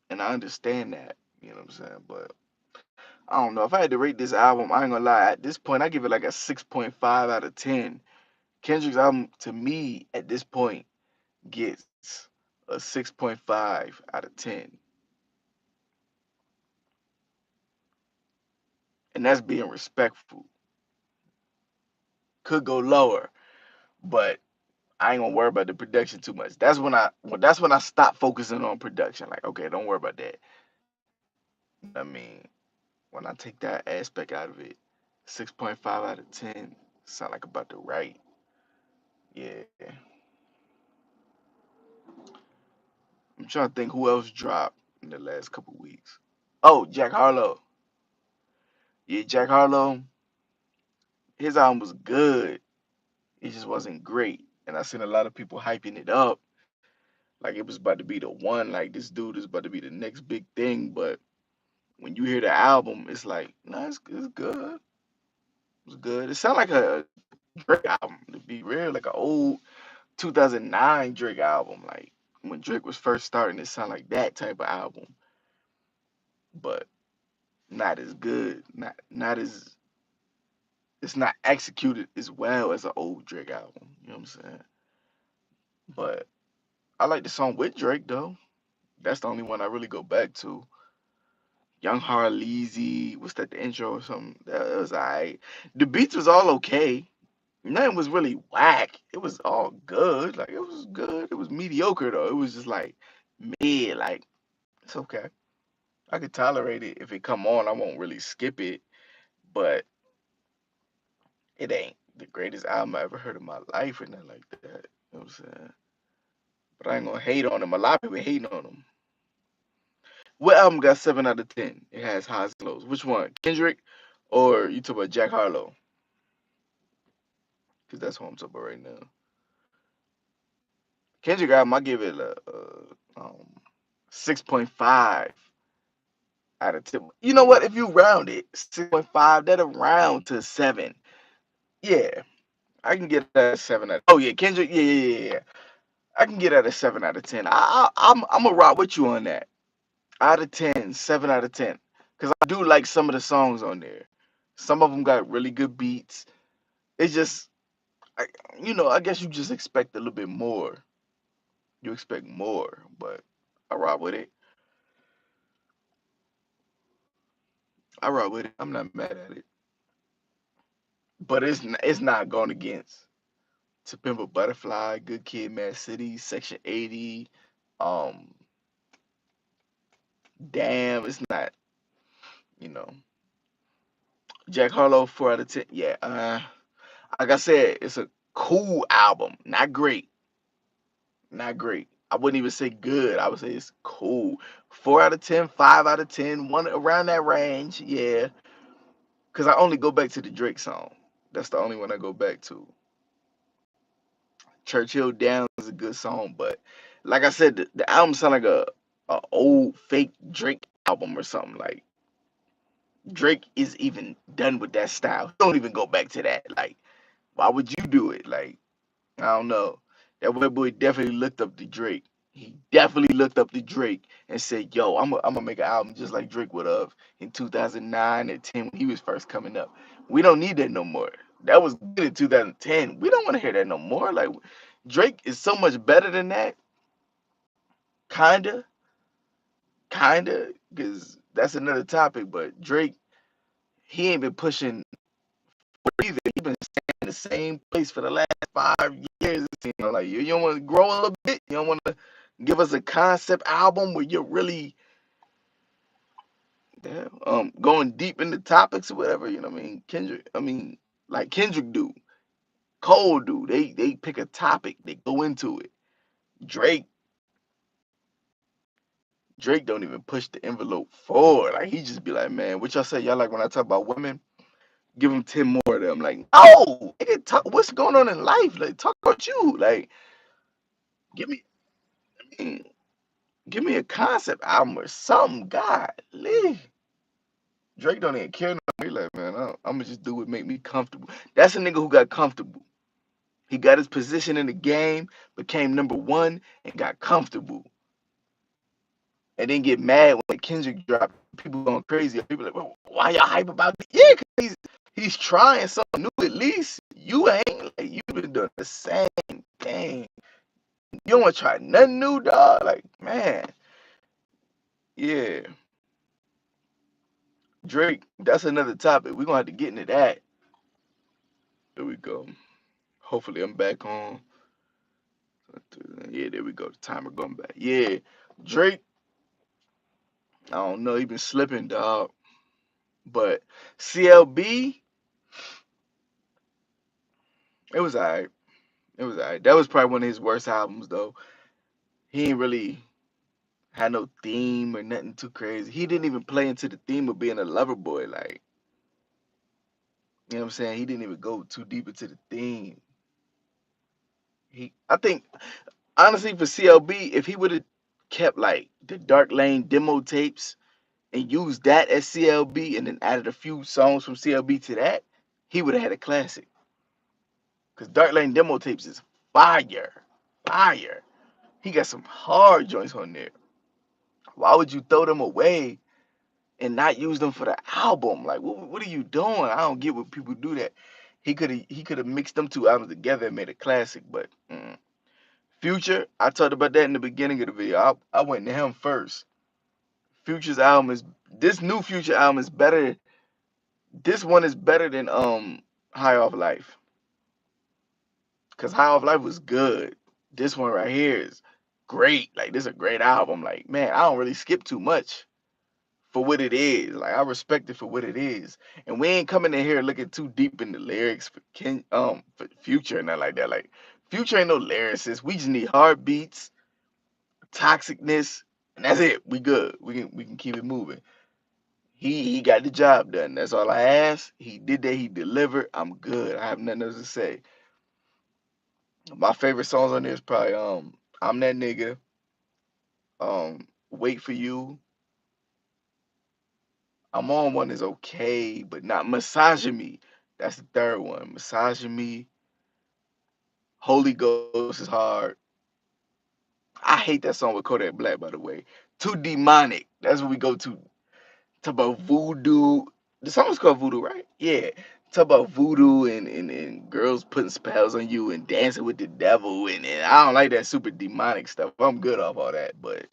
and I understand that. You know what I'm saying? But I don't know. If I had to rate this album, I ain't gonna lie. At this point, I give it like a 6.5 out of 10. Kendrick's album, to me, at this point, gets a 6.5 out of 10. And that's being respectful. Could go lower, but I ain't gonna worry about the production too much. That's when I stop focusing on production. Like, okay, don't worry about that. I mean, when I take that aspect out of it, 6.5 out of 10 sound like about the right. Yeah. I'm trying to think who else dropped in the last couple weeks. Oh, Jack Harlow. Yeah, Jack Harlow. His album was good. It just wasn't great. And I seen a lot of people hyping it up like it was about to be the one. Like this dude is about to be the next big thing. But when you hear the album, it's like, no, it's good. It's good. It sounds like a Drake album, to be real, like an old 2009 Drake album. Like when Drake was first starting, it sounded like that type of album. But not as good. Not as it's not executed as well as an old Drake album. You know what I'm saying? But I like the song with Drake though. That's the only one I really go back to. Young Harleasy, what's that? The intro or something? That was alright. The beats was all okay. Nothing was really whack. It was all good. Like it was good. It was mediocre though. It was just like mid. Like it's okay. I could tolerate it if it come on. I won't really skip it, but it ain't the greatest album I ever heard in my life or nothing like that. You know what I'm saying? But I ain't gonna hate on him. A lot of people hating on him. What album got 7 out of 10? It has highs and lows. Which one? Kendrick or you talk about Jack Harlow? Because that's what I'm talking about right now. Kendrick album, I give it a 6.5 out of 10. You know what? If you round it, 6.5, that'll round to 7. Yeah, I can get that 7 out. Oh yeah, Kendrick. Yeah, yeah, yeah, yeah. I can get that a 7 out of 10. I'm gonna rock with you on that. Out of 10, 7 out of 10. Because I do like some of the songs on there. Some of them got really good beats. It's just, I, I guess you just expect a little bit more. You expect more, but I rock with it. I rock with it. I'm not mad at it. But it's not going against To Pimp a Butterfly, Good Kid, Mad City, Section 80, um, Damn. It's not, you know. Jack Harlow, 4 out of 10. Yeah, like I said, it's a cool album. Not great. Not great. I wouldn't even say good. I would say it's cool. 4 out of 10, 5 out of 10, one around that range. Yeah, because I only go back to the Drake song. That's the only one I go back to. Churchill Downs is a good song, but like I said, the album sound like a old fake Drake album or something. Like Drake is even done with that style. Don't even go back to that. Like, why would you do it? Like, I don't know. That white boy definitely looked up to Drake. He definitely looked up to Drake and said, "Yo, I'm gonna make an album just like Drake would have in 2009 and 10 when he was first coming up." We don't need that no more. That was good in 2010. We don't want to hear that no more. Like Drake is so much better than that. Kinda, kinda, because that's another topic. But Drake, he ain't been pushing either. He been staying in the same place for the last 5 years. You know, like you don't want to grow a little bit. You don't want to give us a concept album where you're really going deep into topics or whatever. You know what I mean? Kendrick. I mean, like Kendrick do, Cole do. They pick a topic. They go into it. Drake. Drake don't even push the envelope forward. Like he just be like, man, what y'all say? Y'all like when I talk about women? Give them 10 more of them. Like, no, nigga, talk, what's going on in life? Like, talk about you. Like, give me, I mean, give me a concept album or something. God, leave. Drake don't even care no more. He like, man, I'm gonna just do what make me comfortable. That's a nigga who got comfortable. He got his position in the game, became number one, and got comfortable. And then get mad when Kendrick dropped. People going crazy. People like, well, why y'all hype about it? Yeah, cause he's trying something new. At least you ain't. Like you've been doing the same thing. You don't want to try nothing new, dog. Like man, yeah. Drake, that's another topic. We're gonna have to get into that. There we go. Hopefully I'm back on. Yeah, there we go. The timer going back. Yeah. Drake, I don't know, he been slipping, dog. But CLB, it was alright. It was alright. That was probably one of his worst albums though. He ain't really had no theme or nothing too crazy. He didn't even play into the theme of being a lover boy. Like, you know what I'm saying? He didn't even go too deep into the theme. I think honestly for CLB, if he would have kept like the Dark Lane demo tapes and used that as CLB and then added a few songs from CLB to that, he would have had a classic. Cause Dark Lane demo tapes is fire, fire. He got some hard joints on there. Why would you throw them away and not use them for the album? Like, what are you doing? I don't get what people do that. He could have mixed them two albums together and made a classic. But Future, I talked about that in the beginning of the video. I went to him first. Future's album is this new Future album is better. This one is better than High Off Life. Cause High Off Life was good. This one right here is great. Like this is a great album. Like man, I don't really skip too much for what it is. Like I respect it for what it is. And we ain't coming in here looking too deep in the lyrics for Future and nothing like that. Like Future ain't no lyricist. We just need hard beats, toxicness, and that's it. We good. We can keep it moving. He got the job done. That's all I asked. He did that. He delivered. I'm good. I have nothing else to say. My favorite songs on there is probably I'm That Nigga, Wait for You. I'm on one is okay, but not Massaging Me. That's the third one. Massaging Me. Holy Ghost is hard. I hate that song with Kodak Black, by the way. Too demonic. That's what we go to. Talk about voodoo. The song's called Voodoo, right? Yeah. Talk about voodoo and girls putting spells on you and dancing with the devil and I don't like that super demonic stuff. I'm good off all that, but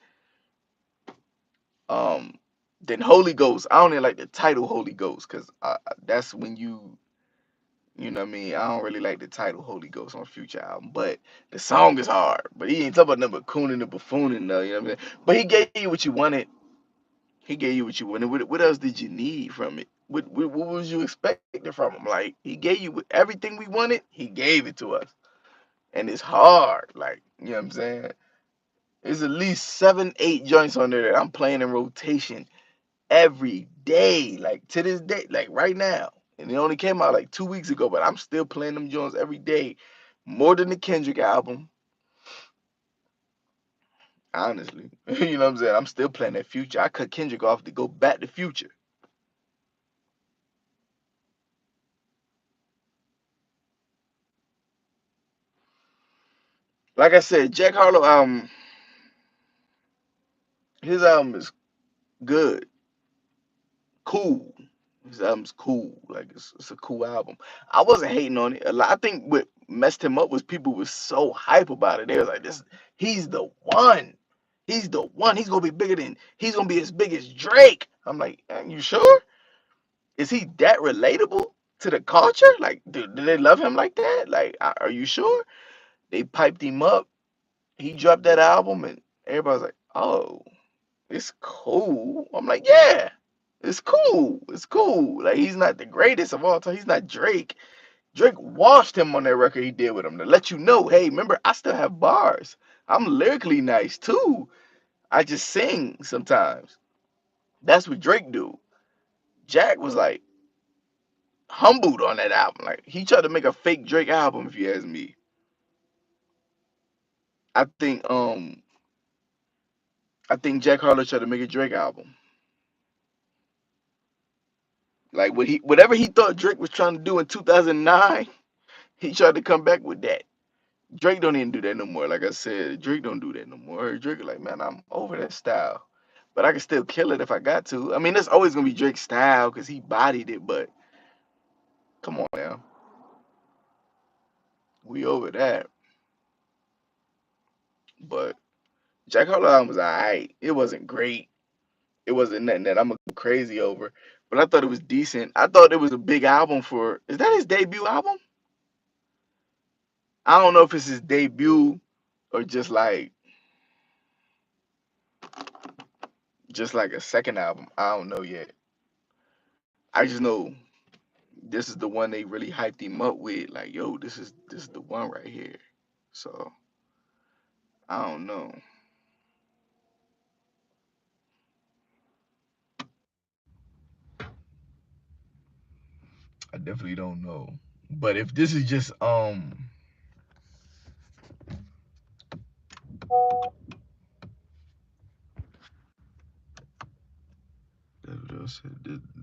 um then Holy Ghost. I don't even like the title Holy Ghost because that's when you know what I mean. I don't really like the title Holy Ghost on Future album, but the song is hard. But he ain't talking about nothing but cooning and buffooning though. You know what I'm saying? But he gave you what you wanted. He gave you what you wanted. What else did you need from it? What was you expecting from him? Like he gave you everything we wanted. He gave it to us, and it's hard. Like you know what I'm saying? There's at least 7, 8 joints on there that I'm playing in rotation every day. Like to this day, like right now. And it only came out like 2 weeks ago, but I'm still playing them joints every day, more than the Kendrick album. Honestly, you know what I'm saying? I'm still playing that Future. I cut Kendrick off to go back to Future. Like I said, Jack Harlow his album is good, cool. His album's cool. Like it's a cool album. I wasn't hating on it. I think what messed him up was people was so hype about it. They was like, "This, he's the one. He's the one. He's gonna be bigger than. He's gonna be as big as Drake." I'm like, "Are you sure? Is he that relatable to the culture? Like, do they love him like that? Like, are you sure?" They piped him up. He dropped that album, and everybody's like, "Oh, it's cool." I'm like, "Yeah, it's cool. It's cool." Like, he's not the greatest of all time. He's not Drake. Drake washed him on that record he did with him to let you know, hey, remember, I still have bars. I'm lyrically nice too. I just sing sometimes. That's what Drake do. Jack was like humbled on that album. Like he tried to make a fake Drake album, if you ask me. I think um I think Jack Harlow tried to make a Drake album. Like whatever he thought Drake was trying to do in 2009, he tried to come back with that. Drake don't even do that no more. Like I said, Drake don't do that no more. Drake like, man, I'm over that style. But I can still kill it if I got to. I mean, there's always gonna be Drake's style because he bodied it, but come on now. We over that. But Jack Harlow album was alright. It wasn't great. It wasn't nothing that I'm crazy over. But I thought it was decent. I thought it was a big album for, is that his debut album? I don't know if it's his debut or just like a second album. I don't know yet. I just know this is the one they really hyped him up with. Like, yo, this is the one right here. So I don't know. I definitely don't know. But if this is just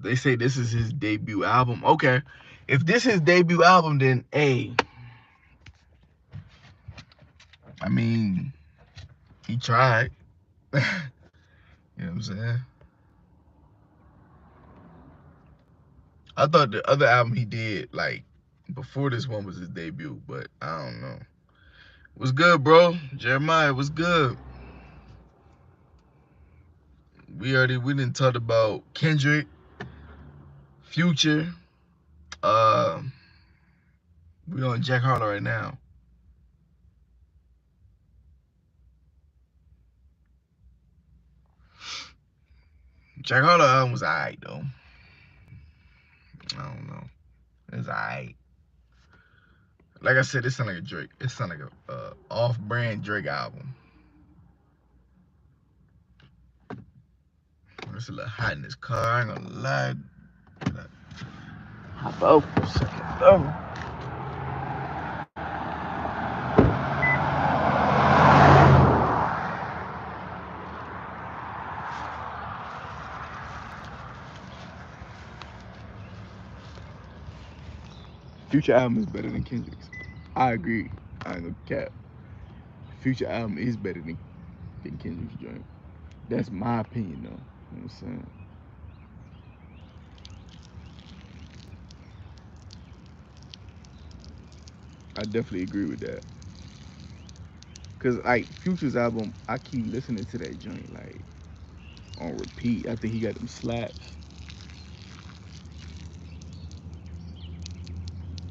they say this is his debut album. Okay. If this is his debut album, then hey, I mean, he tried. You know what I'm saying? I thought the other album he did, like, before this one was his debut, but I don't know. What's good, bro? Jeremiah, what's good? We didn't talk about Kendrick, Future. Uh, we on Jack Harlow right now. Jack Harlow album was alright though. I don't know. It's alright. Like I said, it sound like a Drake. It sound like a off-brand Drake album. It's a little hot in this car. I ain't gonna lie. Hop out for a second. Future album is better than Kendrick's. I agree. I ain't gonna cap. Future album is better than Kendrick's joint. That's my opinion though. You know what I'm saying? I definitely agree with that. Cause like Future's album, I keep listening to that joint like on repeat. I think he got them slaps.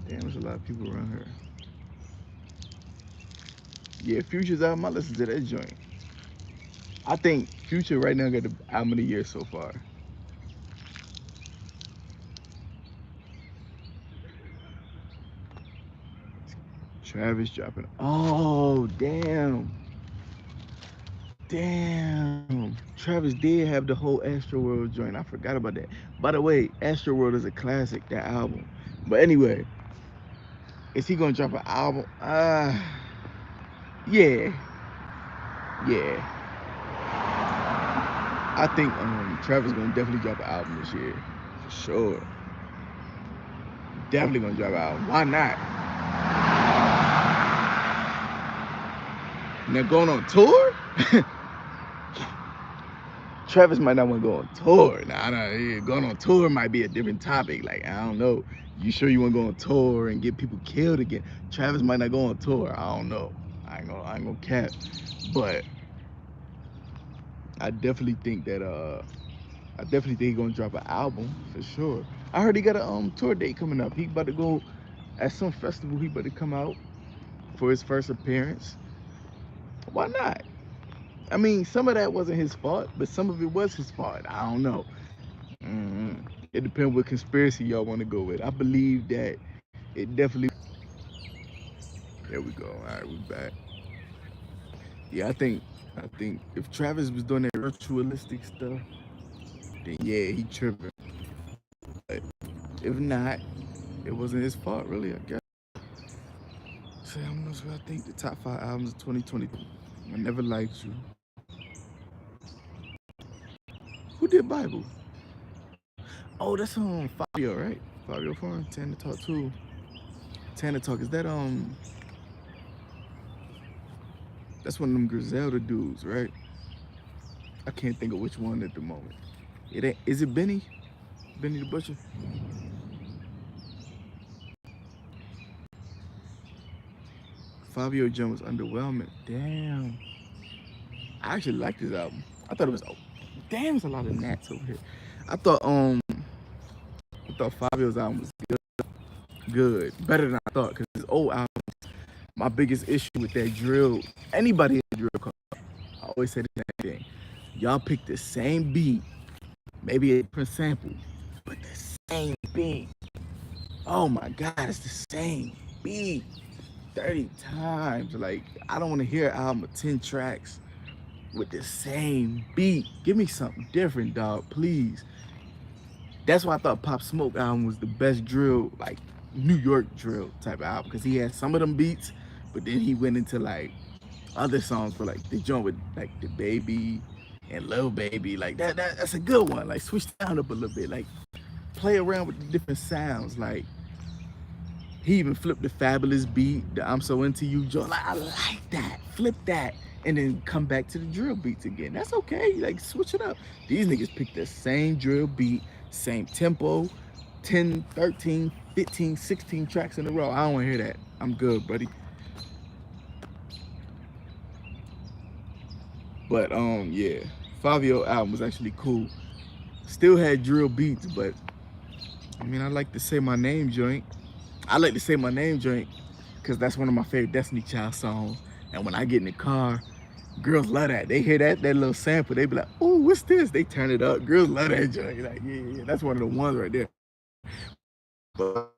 Damn, there's a lot of people around here. Yeah, Future's album, I listen to that joint. I think Future right now got the album of the year so far. Travis dropping. Oh, damn. Damn. Travis did have the whole Astroworld joint. I forgot about that. By the way, Astroworld is a classic, that album. But anyway, is he gonna drop an album? Yeah. Yeah. I think Travis gonna definitely drop an album this year. For sure. Definitely gonna drop an album. Why not? Now going on tour? Travis might not want to go on tour. Nah, going on tour might be a different topic. Like, I don't know. You sure you want to go on tour and get people killed again? Travis might not go on tour. I don't know. I ain't gonna cap. But I definitely think that he's gonna drop an album for sure. I heard he got a tour date coming up. He about to go at some festival. He about to come out for his first appearance. Why not? I mean, some of that wasn't his fault, but some of it was his fault. I don't know. It depends what conspiracy y'all want to go with. I believe that it definitely. There we go. All right, we back. Yeah, I think if Travis was doing that ritualistic stuff, then yeah, he tripping. But if not, it wasn't his fault, really. I guess. So I'm not sure. I think the top 5 albums of 2022. I Never Liked You. Who did Bible? Oh, that's Fabio, right? Fabio Foreign, Tana Talk 2. Tana Talk, is that that's one of them Griselda dudes, right? I can't think of which one at the moment. It ain't, is it Benny? Benny the Butcher? Fabio Jones Underwhelming. Damn. I actually liked this album. I thought it was damn, there's a lot of gnats over here. I thought Fabio's album was good. Better than I thought, because his old album, my biggest issue with that drill, anybody in the drill club, I always say the same thing. Y'all pick the same beat, maybe a different sample, but the same beat. Oh my God, it's the same beat 30 times. Like, I don't want to hear an album of 10 tracks with the same beat. Give me something different, dog, please. That's why I thought Pop Smoke album was the best drill, like New York drill type of album, because he had some of them beats, but then he went into like other songs for like the joint with like the Baby and Lil Baby, like that's a good one. Like switch the sound up a little bit, like play around with the different sounds. Like he even flipped the Fabulous beat, the I'm So Into You joint. Like, I like that. Flip that. And then come back to the drill beats again. That's okay. Like, switch it up. These niggas pick the same drill beat, same tempo, 10, 13, 15, 16 tracks in a row. I don't want to hear that. I'm good, buddy. But, yeah. Fabio album was actually cool. Still had drill beats, but, I mean, I like to Say My Name joint. I like to Say My Name joint because that's one of my favorite Destiny Child songs. And when I get in the car, girls love that. They hear that little sample, they be like, "Oh, what's this?" They turn it up. Girls love that joint. Like, yeah, that's one of the ones right there. But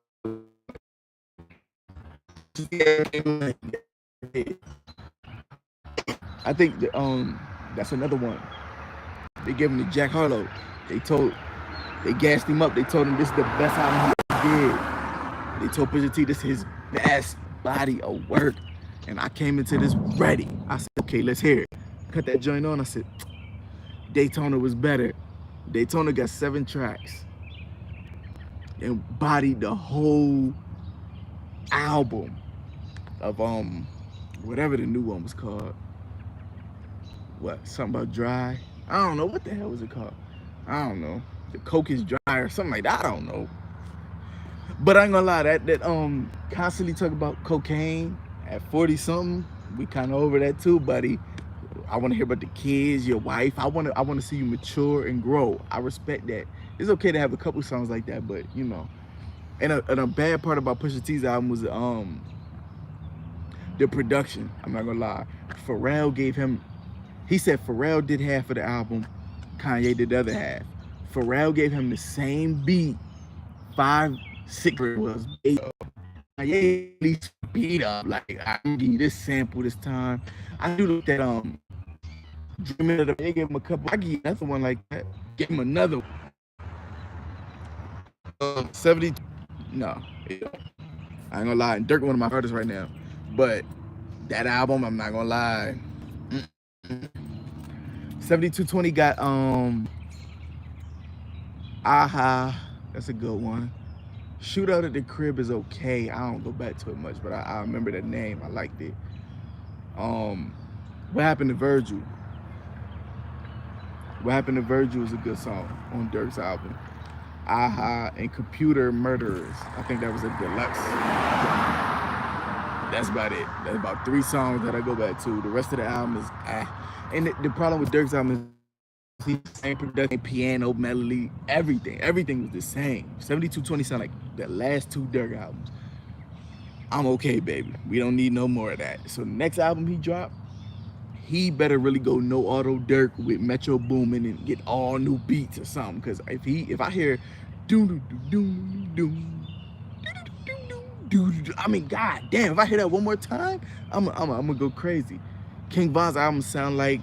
I think that's another one. They gave him to Jack Harlow. They gassed him up. They told him this is the best album he did. They told Pusha T this is his best body of work. And I came into this ready. I said, okay, let's hear it. Cut that joint on. I said, Daytona was better. Daytona got 7 tracks and bodied the whole album of whatever the new one was called. What? Something about Dry? I don't know. What the hell was it called? I don't know. The Coke is Dry or something like that. I don't know. But I ain't gonna lie, that constantly talk about cocaine at 40 something, we kind of over that too, buddy. I want to hear about the kids, your wife. I want to see you mature and grow. I respect that. It's okay to have a couple songs like that, but you know. And a bad part about Pusha T's album was the production. I'm not gonna lie. Pharrell gave him. He said Pharrell did half of the album, Kanye did the other half. Pharrell gave him the same beat. 5, 6 was 8. Kanye beat up. Like, I'm gonna give you this sample this time. I do like that Dreaming of the They gave him a couple. I give you another one like that. Give him another one. 70. No, I ain't gonna lie. Dirk one of my artists right now. But that album, I'm not gonna lie. 7220 got Aha. That's a good one. Shootout at the Crib is okay. I don't go back to it much, but I remember the name. I liked it. What Happened to Virgil? What Happened to Virgil is a good song on Dirk's album. Aha and Computer Murderers. I think that was a deluxe. That's about it. That's about 3 songs that I go back to. The rest of the album is And the problem with Dirk's album is the same production, piano, melody, everything. Everything was the same. 7220 sound like the last 2 Dirk albums. I'm okay, baby. We don't need no more of that. So the next album he dropped, he better really go no auto Dirk with Metro Boomin and get all new beats or something. Cause if I hear doom doom doom doom, I mean, god damn, if I hear that one more time, I'm gonna go crazy. King Von's album sound like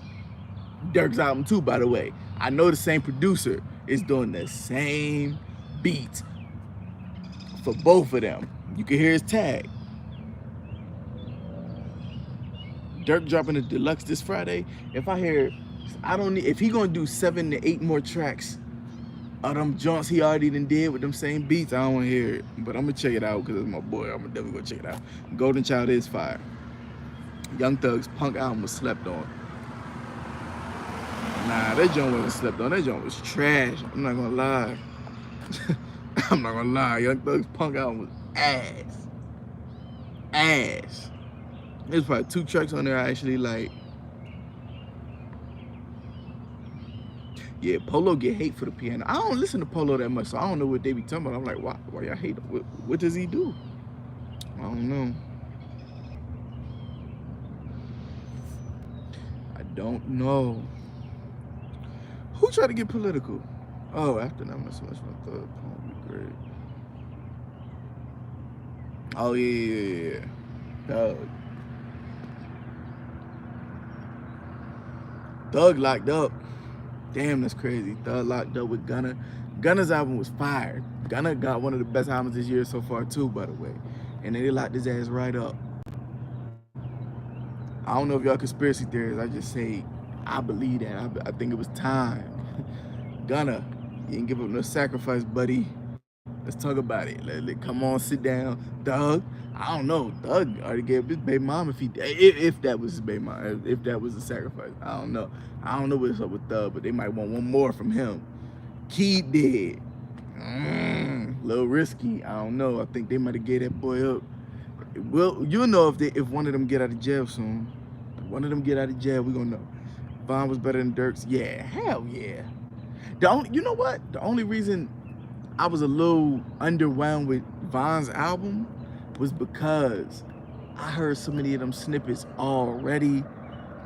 Dirk's album too, by the way. I know the same producer is doing the same beats for both of them. You can hear his tag. Dirk dropping a deluxe this Friday. If I hear, if he gonna do 7 to 8 more tracks of them joints he already done did with them same beats, I don't wanna hear it. But I'm gonna check it out because it's my boy. I'm definitely gonna check it out. Golden Child is fire. Young Thug's Punk album was slept on. Nah, that joint wasn't slept on. That joint was trash. I'm not gonna lie. I'm not gonna lie. Young Thug's Punk album was ass. Ass. There's probably 2 tracks on there I actually like. Yeah, Polo get hate for the piano. I don't listen to Polo that much, so I don't know what they be talking about. I'm like, why y'all hate him? What does he do? I don't know. I don't know. Who tried to get political? Oh, after that, so much my thug would be great. Oh yeah. Thug locked up. Damn, that's crazy. Thug locked up with Gunna. Gunna's album was fire. Gunna got one of the best albums this year so far too, by the way. And then they locked his ass right up. I don't know if y'all conspiracy theorists. I just say I believe that. I think it was time. Gunna, you didn't give up no sacrifice, buddy. Let's talk about it. Come on, sit down. Thug, I don't know. Thug already gave his baby mom if that was his baby mom, if that was a sacrifice. I don't know. I don't know what's up with Thug, but they might want one more from him. Keith did. Little risky. I don't know. I think they might have gave that boy up. Well, you'll know if one of them get out of jail soon. If one of them get out of jail, we're gonna know. Von was better than Dirk's. Yeah, hell yeah. You know what? The only reason I was a little underwhelmed with Von's album was because I heard so many of them snippets already,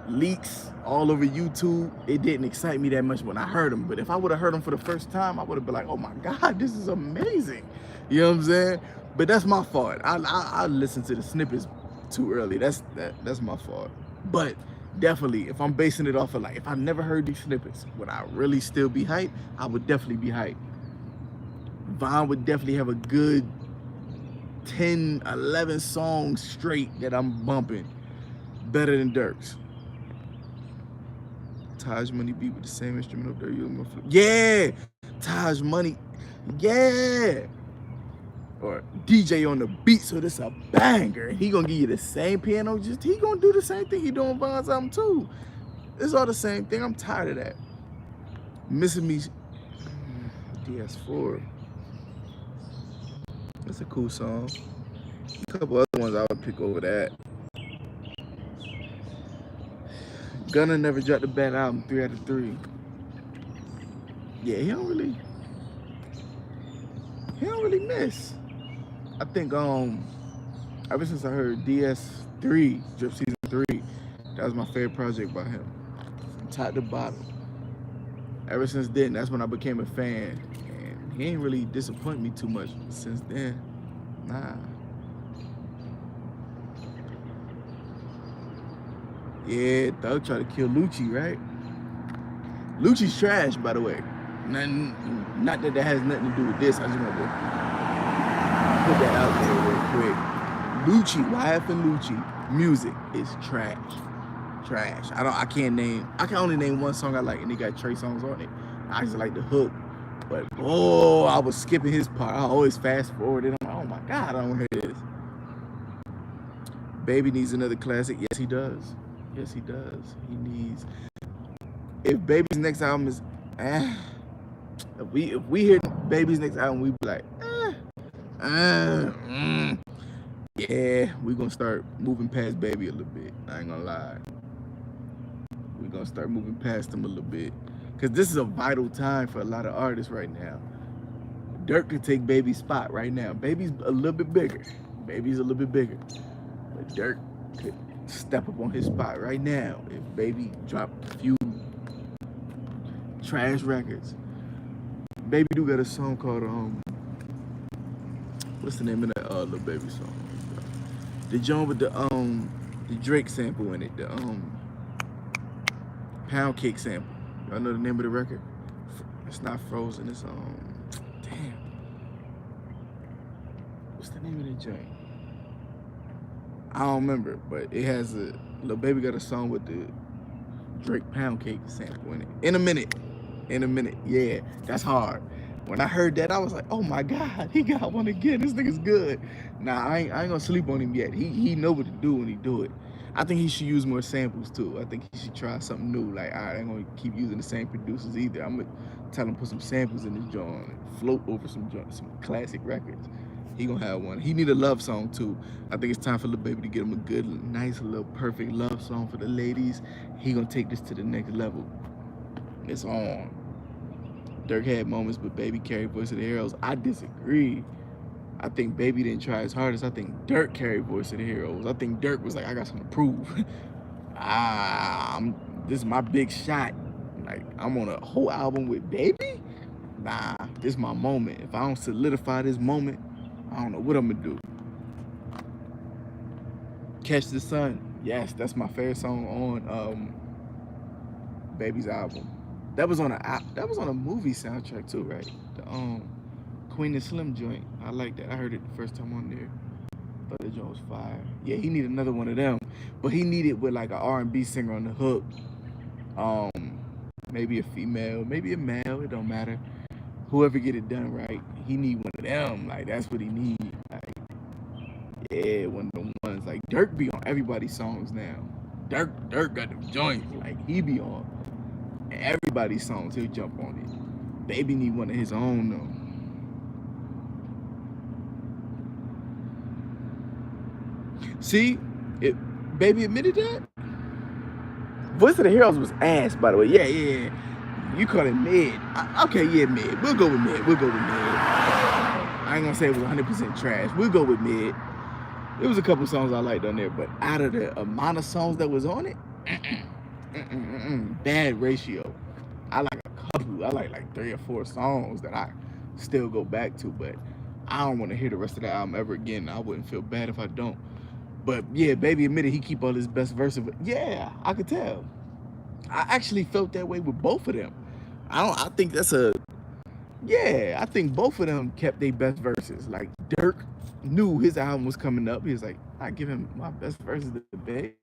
leaks all over YouTube. It didn't excite me that much when I heard them. But if I would have heard them for the first time, I would have been like, oh my God, this is amazing. You know what I'm saying? But that's my fault. I listened to the snippets too early. That's my fault. But definitely, if I'm basing it off of if I never heard these snippets, would I really still be hyped? I would definitely be hyped. Von would definitely have a good 10, 11 songs straight that I'm bumping. Better than Dirk's. Taj Money beat with the same instrumental Dirk. Yeah! Taj Money. Yeah! Or DJ on the beat, so this a banger. He gonna give you the same piano, he gonna do the same thing he doing Von's album too. It's all the same thing. I'm tired of that. Missing Me, DS4. That's a cool song. A couple other ones I would pick over that. Gunna never dropped a bad album, 3 out of 3. Yeah, he don't really miss. I think ever since I heard DS3, Drip Season 3, that was my favorite project by him. From top to bottom. Ever since then, that's when I became a fan. And he ain't really disappointed me too much since then. Nah. Yeah, Thug tried to kill Lucci, right? Lucci's trash, by the way. Not that has nothing to do with this. I just want to put that out there real quick. Lucci, YF and Lucci, music is trash. Trash. I can only name one song I like, and they got Trey songs on it. I just like the hook. But oh, I was skipping his part. I always fast forward it. I'm like, oh my God, I don't hear this. Baby needs another classic. Yes, he does. Yes, he does. He needs. If Baby's next album is, if we hear Baby's next album, we be like, yeah, we gonna start moving past Baby a little bit. I ain't gonna lie. We gonna start moving past him a little bit, cause this is a vital time for a lot of artists right now. Dirk could take Baby's spot right now. Baby's a little bit bigger. Baby's a little bit bigger, but Dirk could step up on his spot right now if Baby dropped a few trash records. Baby do got a song called what's the name of that Lil Baby song? The joint with the Drake sample in it, the Pound Cake sample. Y'all know the name of the record? It's not Frozen. It's damn. What's the name of the joint? I don't remember, but it has Lil Baby got a song with the Drake Pound Cake sample in it. In a minute, yeah, that's hard. When I heard that, I was like, oh my God, he got one again. This nigga's good. Nah, I ain't gonna sleep on him yet. He know what to do when he do it. I think he should use more samples too. I think he should try something new. Like, I ain't gonna keep using the same producers either. I'm gonna tell him put some samples in his joint, float over some classic records. He gonna have one. He need a love song too. I think it's time for Lil Baby to get him a good, nice, little perfect love song for the ladies. He gonna take this to the next level. It's on. Dirk had moments, but Baby carried Voice of the Heroes. I disagree. I think Baby didn't try his hardest. I think Dirk carried Voice of the Heroes. I think Dirk was like, I got something to prove. This is my big shot. Like, I'm on a whole album with Baby? Nah, this is my moment. If I don't solidify this moment, I don't know what I'm gonna do. Catch the Sun. Yes, that's my favorite song on Baby's album. That was on a movie soundtrack too, right? The Queen and Slim joint. I like that. I heard it the first time on there. Thought that joint was fire. Yeah, he needed another one of them, but he needed with like an R&B singer on the hook. Maybe a female, maybe a male. It don't matter. Whoever get it done right, he need one of them. Like, that's what he need. Like, yeah, one of the ones. Like, Dirk be on everybody's songs now. Dirk got them joints. Like, he be on everybody's songs. He'll jump on it. Baby need one of his own though. See, Baby admitted that. Voice of the Heroes was ass, by the way. Yeah. You call it mid. Okay, yeah, mid. We'll go with mid. I ain't gonna say it was 100% trash. We'll go with mid. There was a couple songs I liked on there, but out of the amount of songs that was on it, bad ratio. I like a couple. I like 3 or 4 songs that I still go back to, but I don't want to hear the rest of the album ever again. I wouldn't feel bad if I don't. But yeah, Baby admitted he keep all his best verses. Yeah, I could tell. I actually felt that way with both of them. I think that's I think both of them kept their best verses. Like, Dirk knew his album was coming up. He was like, I give him my best verses to Baby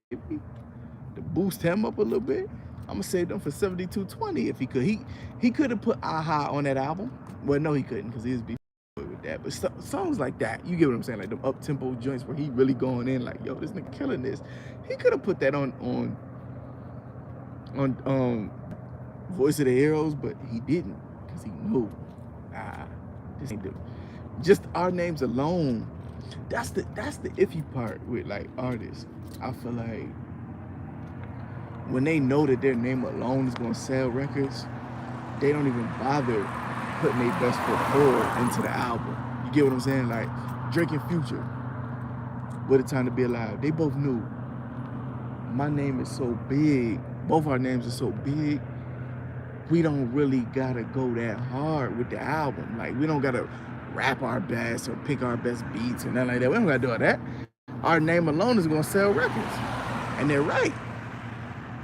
to boost him up a little bit. I'm gonna save them for 7220 if he could. He could have put Aha on that album. Well, no, he couldn't, because he was beefing with that. But songs like that, you get what I'm saying? Like them up-tempo joints where he really going in, like, yo, this nigga killing this. He could have put that on Voice of the Heroes, but he didn't, because he knew, this ain't just our names alone. That's the iffy part with like artists. I feel like when they know that their name alone is gonna sell records, they don't even bother putting their best foot forward into the album. You get what I'm saying? Like Drake and Future, What a Time to Be Alive. They both knew my name is so big. Both our names are so big. We don't really gotta go that hard with the album. Like, we don't gotta rap our best or pick our best beats or nothing like that. We don't gotta do all that. Our name alone is gonna sell records. And they're right.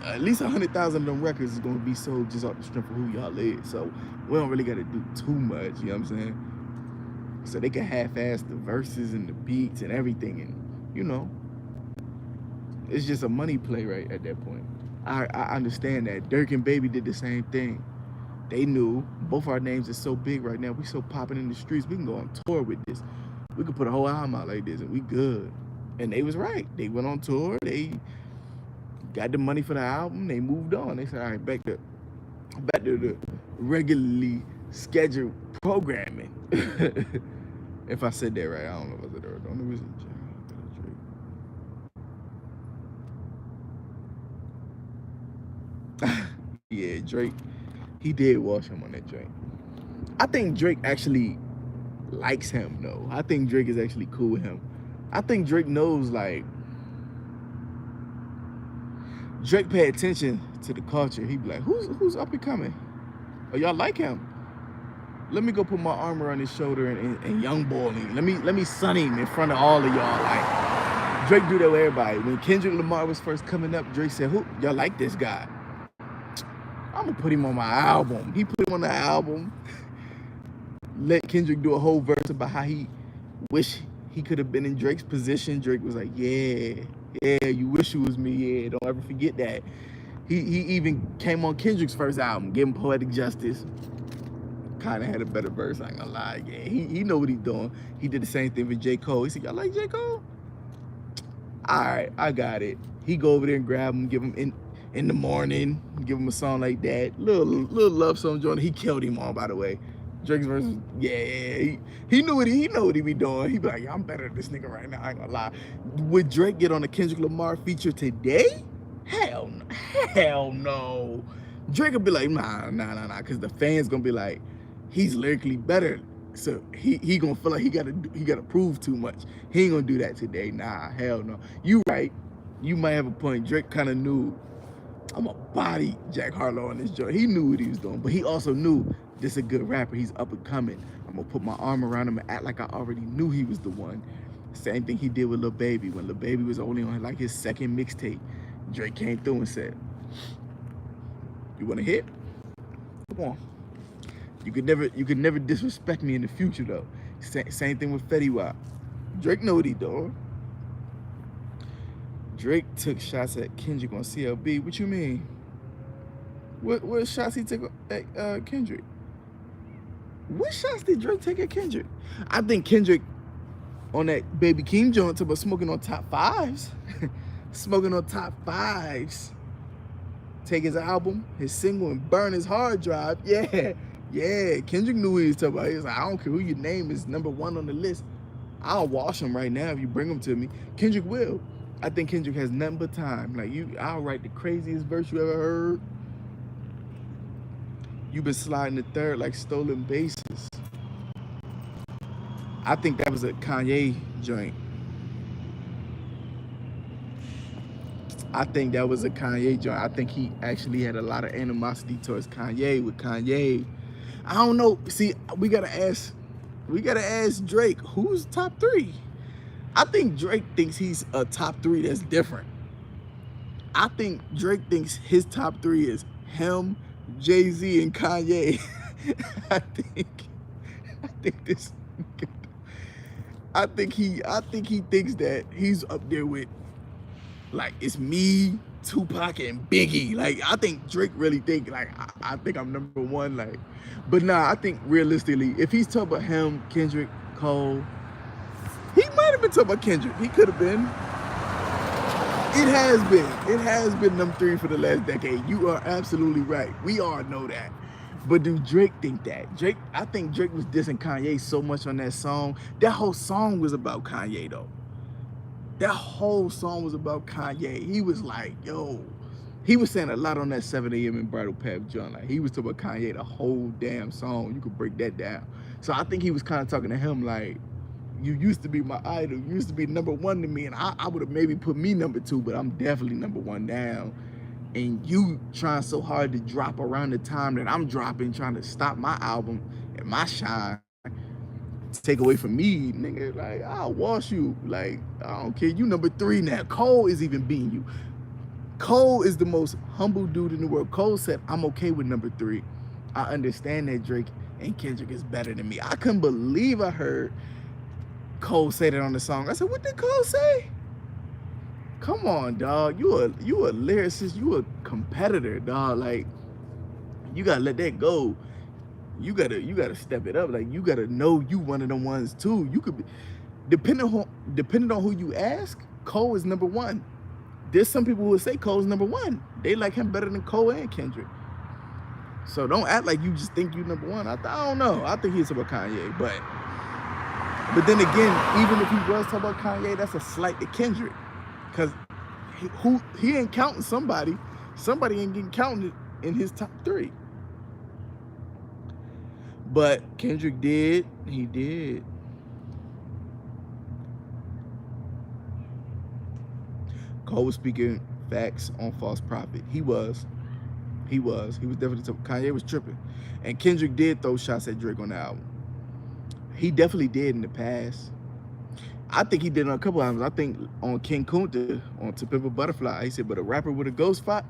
at least 100,000 of them records is gonna be sold just off the strength of who y'all is. So we don't really gotta do too much, you know what I'm saying? So they can half-ass the verses and the beats and everything, and you know, it's just a money play right at that point. I understand that. Dirk and Baby did the same thing. They knew both our names are so big right now. We so popping in the streets. We can go on tour with this. We could put a whole album out like this, and we good. And they was right. They went on tour. They got the money for the album. They moved on. They said, all right, back to the regularly scheduled programming. If I said that right, I don't know if I said that right. Don't listen. Yeah, Drake, he did wash him on that joint. I think Drake actually likes him though. I think Drake is actually cool with him. I think Drake knows, like, Drake pay attention to the culture. He be like, who's up and coming? Oh, y'all like him? Let me go put my arm around his shoulder and young ball him. Let me sun him in front of all of y'all. Like, Drake do that with everybody. When Kendrick Lamar was first coming up, Drake said, who y'all like this guy? I'm gonna put him on my album. He put him on the album. Let Kendrick do a whole verse about how he wish he could have been in Drake's position. Drake was like, yeah, you wish it was me. Yeah, don't ever forget that. He even came on Kendrick's first album, gave him Poetic Justice. Kind of had a better verse, I ain't gonna lie. Yeah, he know what he's doing. He did the same thing with J. Cole. He said, y'all like J. Cole? All right, I got it. He go over there and grab him, give him in the morning, give him a song like that. Little love song joint. He killed him on, by the way. Drake's verse, yeah, he knew what he be doing. He be like, yeah, I'm better than this nigga right now. I ain't gonna lie. Would Drake get on a Kendrick Lamar feature today? Hell no. Drake would be like, nah, because the fans gonna be like, he's lyrically better. So he gonna feel like he gotta prove too much. He ain't gonna do that today. Nah, hell no. You right. You might have a point. Drake kind of knew, I'm gonna body Jack Harlow on this joint. He knew what he was doing, but he also knew this is a good rapper. He's up and coming. I'm gonna put my arm around him and act like I already knew he was the one. Same thing he did with Lil Baby. When Lil Baby was only on like his second mixtape, Drake came through and said, you want to hit? Come on. You could never disrespect me in the future though. Same thing with Fetty Wap. Drake know what he doing. Drake took shots at Kendrick on CLB. What you mean? What shots he took at Kendrick? What shots did Drake take at Kendrick? I think Kendrick on that Baby Keem joint about smoking on top fives. Smoking on top fives. Take his album, his single, and burn his hard drive. Yeah. Kendrick knew what he was talking about. He was like, I don't care who your name is #1 on the list. I'll wash him right now if you bring him to me. Kendrick will. I think Kendrick has nothing but time. Like, I'll write the craziest verse you ever heard. You've been sliding the third like stolen bases. I think that was a Kanye joint. I think that was a Kanye joint. I think he actually had a lot of animosity towards Kanye with Kanye. I don't know. See, we gotta ask Drake, who's top 3? I think Drake thinks he's a top 3 that's different. I think Drake thinks his top 3 is him, Jay-Z, and Kanye. I think he thinks that he's up there with, like, it's me, Tupac, and Biggie. Like, I think Drake really think, like, I think I'm #1, like, but nah, I think realistically, if he's talking about him, Kendrick, Cole, he might have been talking about Kendrick. He could have been. It has been them 3 for the last decade. You are absolutely right. We all know that. But do Drake think that? I think Drake was dissing Kanye so much on that song. That whole song was about Kanye though. That whole song was about Kanye. He was like, yo, he was saying a lot on that 7 a.m. in Bridal Path John. Like, he was talking about Kanye the whole damn song. You could break that down. So I think he was kind of talking to him like, you used to be my idol. You used to be #1 to me, and I would have maybe put me #2, but I'm definitely #1 now. And you trying so hard to drop around the time that I'm dropping, trying to stop my album and my shine, take away from me, nigga. Like, I'll wash you. Like, I don't care. You #3 now. Cole is even beating you. Cole is the most humble dude in the world. Cole said, I'm okay with number 3. I understand that Drake and Kendrick is better than me. I couldn't believe I heard Cole say that on the song. I said, what did Cole say? Come on, dog. You a lyricist. You a competitor, dog. Like, you gotta let that go. You gotta step it up. Like, you gotta know you one of them ones too. You could be depending on who you ask, Cole is number 1. There's some people who would say Cole's number 1. They like him better than Cole and Kendrick. So don't act like you just think you number 1. I don't know. I think he's about Kanye, but then again, even if he was talking about Kanye, that's a slight to Kendrick, because he ain't counting somebody. Somebody ain't getting counted in his top 3. But Kendrick did. He did. Cole was speaking facts on False Prophet. He was definitely tough. Kanye was tripping. And Kendrick did throw shots at Drake on the album. He definitely did in the past. I think he did on a couple albums. I think on King Kunta, on To Pimp a Butterfly, he said, but a rapper with a ghostwriter,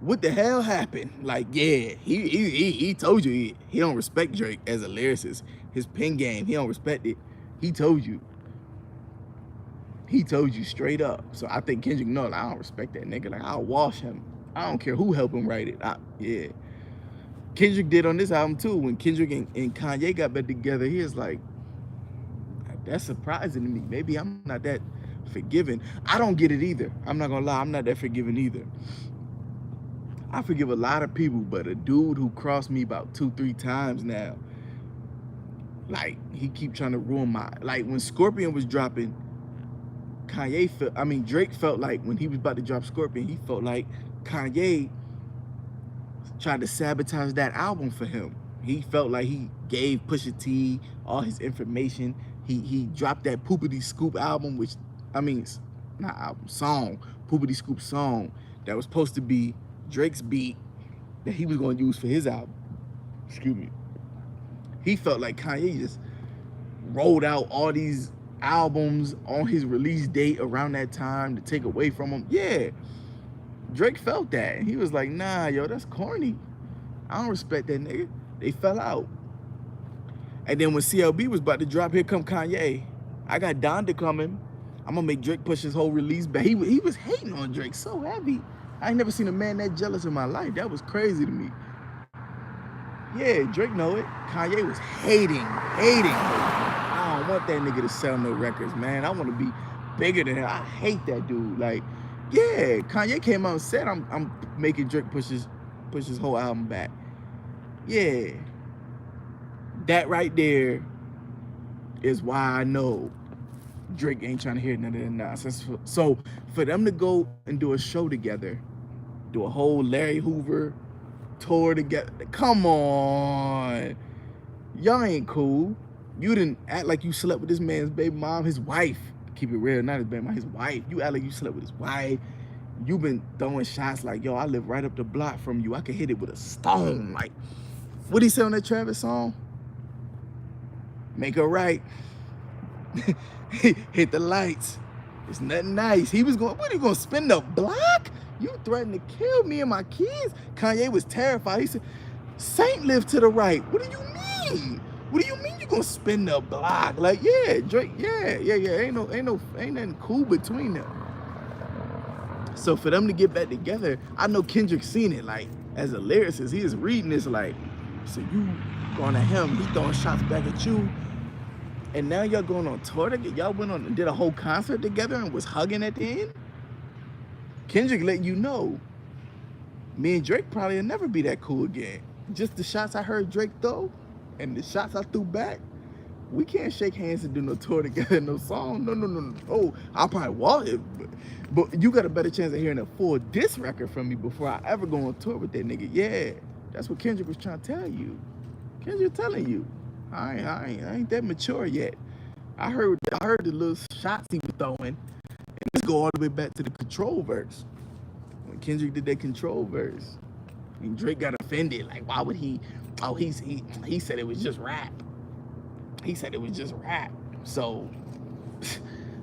what the hell happened? Like, yeah, he told you he don't respect Drake as a lyricist. His pen game, he don't respect it. He told you. He told you straight up. So I think Kendrick, no, I don't respect that nigga. Like, I'll wash him. I don't care who helped him write it. Yeah. Kendrick did on this album too. When Kendrick and Kanye got back together, he was like, that's surprising to me. Maybe I'm not that forgiving. I don't get it either. I'm not gonna lie, I'm not that forgiving either. I forgive a lot of people, but a dude who crossed me about 2-3 times now, like, he keep trying to ruin my, like, when Scorpion was dropping, Drake felt like when he was about to drop Scorpion, he felt like Kanye tried to sabotage that album for him. He felt like he gave Pusha T all his information. He dropped that Poopity Scoop album, which, not album, song, Poopity Scoop song, that was supposed to be Drake's beat that he was going to use for his album. Excuse me. He felt like Kanye just rolled out all these albums on his release date around that time to take away from him. Yeah, Drake felt that. He was like, nah, yo, that's corny. I don't respect that nigga. They fell out. And then when CLB was about to drop, here come Kanye. I got Donda coming. I'm gonna make Drake push his whole release back. He was hating on Drake so heavy. I ain't never seen a man that jealous in my life. That was crazy to me. Yeah, Drake know it. Kanye was hating. I don't want that nigga to sell no records, man. I want to be bigger than him. I hate that dude. Like, yeah, Kanye came out and said, I'm making Drake push his whole album back. Yeah. That right there is why I know Drake ain't trying to hear none of that nonsense. So for them to go and do a show together, do a whole Larry Hoover tour together, come on. Y'all ain't cool. You didn't act like you slept with this man's baby mom, his wife. Keep it real, not his baby mom, his wife. You act like you slept with his wife. You been throwing shots like, yo, I live right up the block from you. I could hit it with a stone. Like, what'd he say on that Travis song? Make her right. Hit the lights. It's nothing nice. He was going, what are you going to spin the block? You threatened to kill me and my kids? Kanye was terrified. He said, Saint lived to the right. What do you mean? What do you mean you gonna spin the block? Like, yeah, Drake, yeah. Ain't nothing cool between them. So for them to get back together, I know Kendrick seen it, like, as a lyricist, he is reading this like, so you going at him, he throwing shots back at you, and now y'all going on tour together? Y'all went on and did a whole concert together and was hugging at the end? Kendrick let you know, me and Drake probably will never be that cool again. Just the shots I heard Drake throw, and the shots I threw back, we can't shake hands and do no tour together, no song. No. Oh, I'll probably walk it, but you got a better chance of hearing a full diss record from me before I ever go on tour with that nigga. Yeah, that's what Kendrick was trying to tell you. Kendrick telling you, I ain't that mature yet. I heard the little shots he was throwing, and let's go all the way back to the Control verse. When Kendrick did that Control verse, and Drake got offended, like, why would he? Oh, he said it was just rap. He said it was just rap. So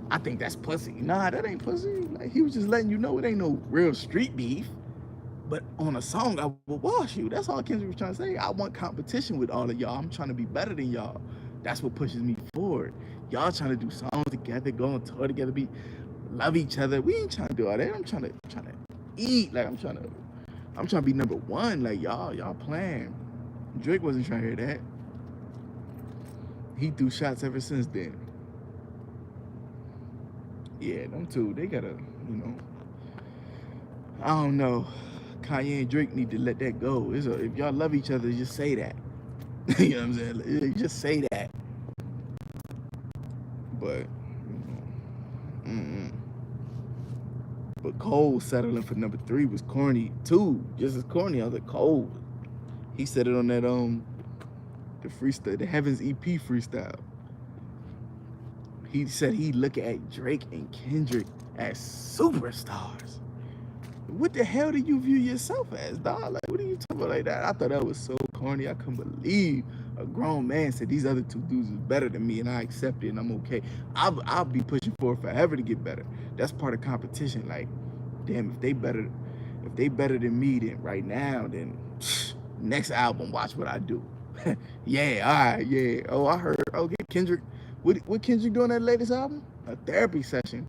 I think that's pussy. Nah, that ain't pussy. Like, he was just letting you know it ain't no real street beef. But on a song, I will wash you. That's all Kendrick was trying to say. I want competition with all of y'all. I'm trying to be better than y'all. That's what pushes me forward. Y'all trying to do songs together, go on tour together, be love each other. We ain't trying to do all that. I'm trying to eat. Like I'm trying to be number one. Like y'all playing. Drake wasn't trying to hear that. He threw shots ever since then. Yeah, them two, they gotta, you know. I don't know. Kanye and Drake need to let that go. If y'all love each other, just say that. You know what I'm saying? Just say that. But, you know, but Cole settling for number 3 was corny too. Just as corny. I was like, Cole. He said it on that the freestyle, the Heavens EP freestyle. He said he look at Drake and Kendrick as superstars. What the hell do you view yourself as, dog? Like, what are you talking about like that? I thought that was so corny. I couldn't believe a grown man said these other two dudes is better than me, and I accept it, and I'm okay. I'll be pushing for it forever to get better. That's part of competition. Like, damn, if they better than me, then right now, then next album, watch what I do. Yeah, all right, yeah. Oh, I heard. Okay, Kendrick. What Kendrick doing that latest album? A therapy session.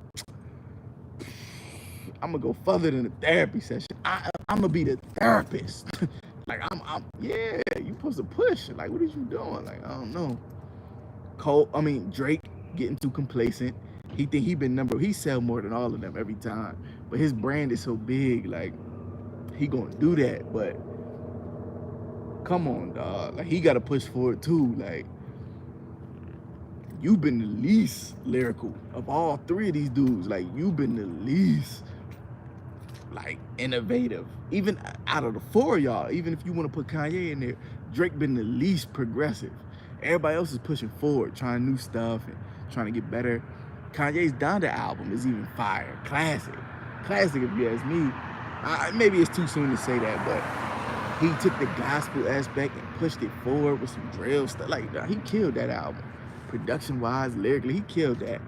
I'm gonna go further than a therapy session. I'm gonna be the therapist. Like yeah, you supposed to push. Like, what are you doing? Like, I don't know. Drake getting too complacent. He think he sell more than all of them every time. But his brand is so big, like, he gonna do that. But come on, dog. Like, he gotta push forward too. Like, you've been the least lyrical of all 3 of these dudes. Like, you've been the least, like, innovative. Even out of the 4 of y'all, even if you want to put Kanye in there, Drake been the least progressive. Everybody else is pushing forward, trying new stuff and trying to get better. Kanye's Donda album is even fire. Classic if you ask me. Maybe it's too soon to say that, but he took the gospel aspect and pushed it forward with some drill stuff. Like, he killed that album. Production-wise, lyrically, he killed that.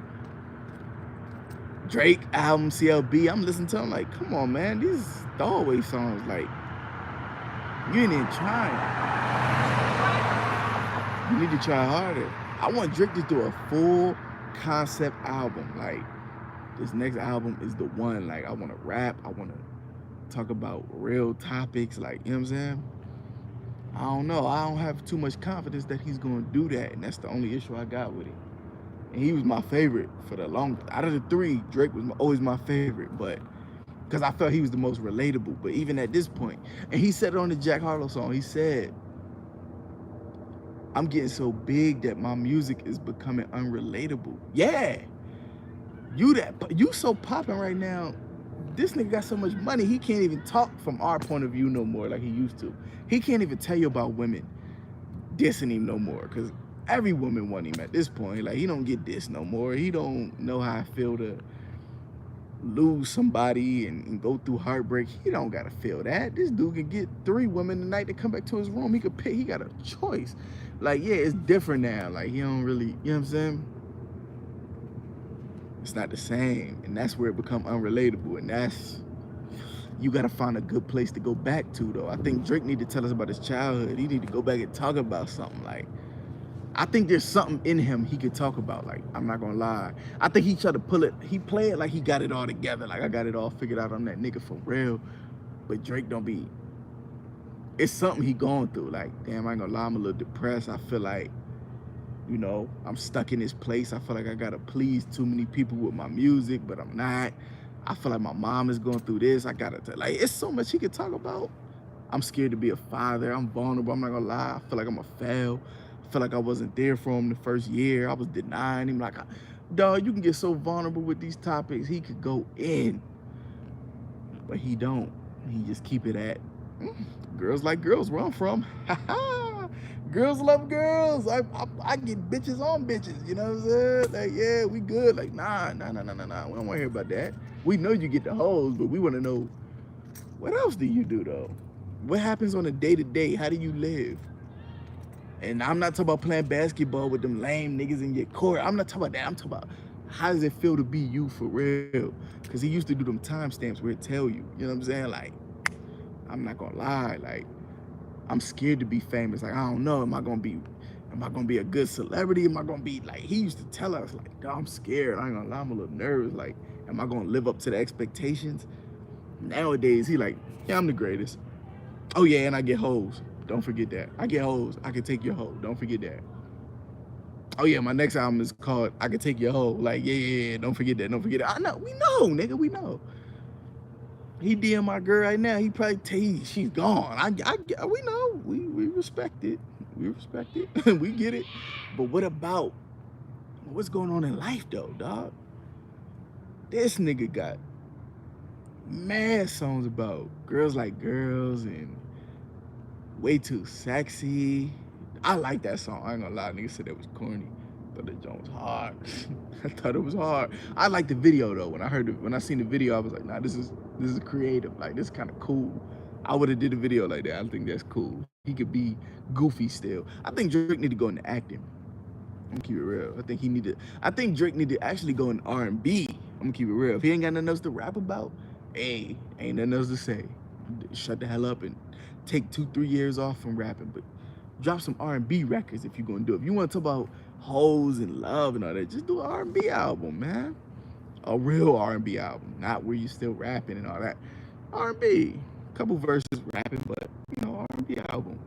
Drake album, CLB, I'm listening to him like, come on, man, these throwaway songs, like, you ain't even trying. You need to try harder. I want Drake to do a full concept album. Like, this next album is the one. Like, I want to rap. I want to talk about real topics. Like, you know what I'm saying? I don't know. I don't have too much confidence that he's going to do that. And that's the only issue I got with it. And he was my favorite for the longest. Out of the 3, Drake was always my favorite. But because I felt he was the most relatable. But even at this point, and he said it on the Jack Harlow song, he said, I'm getting so big that my music is becoming unrelatable. Yeah. You so popping right now. This nigga got so much money, he can't even talk from our point of view no more like he used to. He can't even tell you about women dissing him no more, because every woman want him at this point. Like, he don't get dissed no more. He don't know how I feel to lose somebody and go through heartbreak. He don't gotta feel that. This dude can get 3 women tonight to come back to his room. He could pick. He got a choice. Like, yeah, it's different now. Like, he don't really, you know what I'm saying? It's not the same. And that's where it become unrelatable. And that's, you gotta find a good place to go back to, though. I think Drake need to tell us about his childhood. He need to go back and talk about something. Like, I think there's something in him he could talk about. Like, I'm not gonna lie. I think he tried to pull it. He play it like he got it all together. Like, I got it all figured out. I'm that nigga for real. But Drake don't be. It's something he going through. Like, damn, I ain't gonna lie. I'm a little depressed. I feel like, you know, I'm stuck in this place. I feel like I gotta please too many people with my music, but I'm not. I feel like my mom is going through this. I gotta like, it's so much he could talk about. I'm scared to be a father. I'm vulnerable. I'm not gonna lie. I feel like I'm a fail. I feel like I wasn't there for him the first year. I was denying him. Like, dog, you can get so vulnerable with these topics. He could go in, but he don't. He just keep it at girls like girls where I'm from. Girls love girls. I get bitches on bitches. You know what I'm saying? Like, yeah, we good. Like, nah. We don't want to hear about that. We know you get the hoes, but we want to know, what else do you do, though? What happens on a day-to-day? How do you live? And I'm not talking about playing basketball with them lame niggas in your court. I'm not talking about that. I'm talking about, how does it feel to be you for real? Because he used to do them timestamps where it tell you, you know what I'm saying? Like, I'm not gonna lie, like, I'm scared to be famous. Like, I don't know, am I gonna be a good celebrity? Am I gonna be like, he used to tell us, like, I'm scared. I ain't gonna lie, I'm a little nervous. Like, am I gonna live up to the expectations? Nowadays, he like, yeah, I'm the greatest. Oh yeah, and I get hoes. Don't forget that. I get hoes. I can take your hoe. Don't forget that. Oh yeah, my next album is called I Can Take Your Hoe. Like, yeah, don't forget that. Don't forget that. I know, we know, nigga, we know. He DM my girl right now. He probably tell you she's gone. We know. We respect it. We respect it. We get it. But what about what's going on in life though, dog? This nigga got mad songs about girls like girls and way too sexy. I like that song. I ain't gonna lie, nigga said that was corny. Thought that joint was hard. I thought it was hard. I like the video though. When I seen the video, I was like, nah, this is creative. Like, this is kind of cool. I would have did a video like that. I think that's cool. He could be goofy still. I think Drake need to go into acting. I'm gonna keep it real. I think Drake need to actually go in R&B. I'm gonna keep it real. If he ain't got nothing else to rap about, hey, ain't nothing else to say. Shut the hell up and take 2-3 years off from rapping. But drop some R&B records if you're gonna do it. If you want to talk about hoes and love and all that, just do an R&B album, man. A real R&B album, not where you still rapping and all that. R&B, couple verses rapping, but you know, R&B album.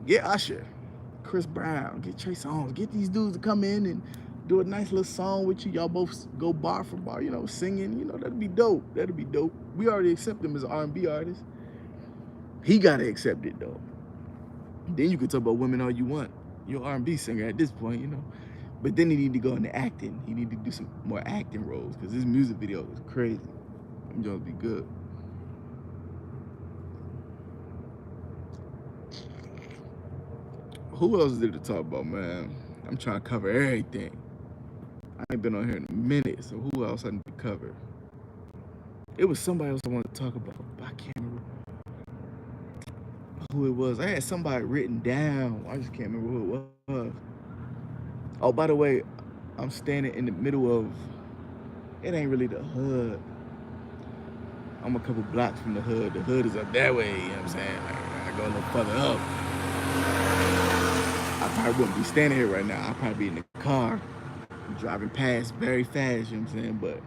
Get Usher, Chris Brown, get Trey Songz, get these dudes to come in and do a nice little song with you. Y'all both go bar for bar, you know, singing. You know, that'd be dope. That'd be dope. We already accept him as an R&B artist. He gotta accept it though. Then you can talk about women all you want. You're an R&B singer at this point, you know. But then he need to go into acting. He need to do some more acting roles because his music video is crazy. I'm gonna be good. Who else did to talk about, man? I'm trying to cover everything. I ain't been on here in a minute, so who else I need to cover? It was somebody else I wanted to talk about, but I can't remember who it was. I had somebody written down. I just can't remember who it was. Oh, by the way, I'm standing in the middle of, it ain't really the hood. I'm a couple blocks from the hood. The hood is up that way, you know what I'm saying? Like, I go a little further up. I probably wouldn't be standing here right now. I'd probably be in the car, driving past very fast, you know what I'm saying? But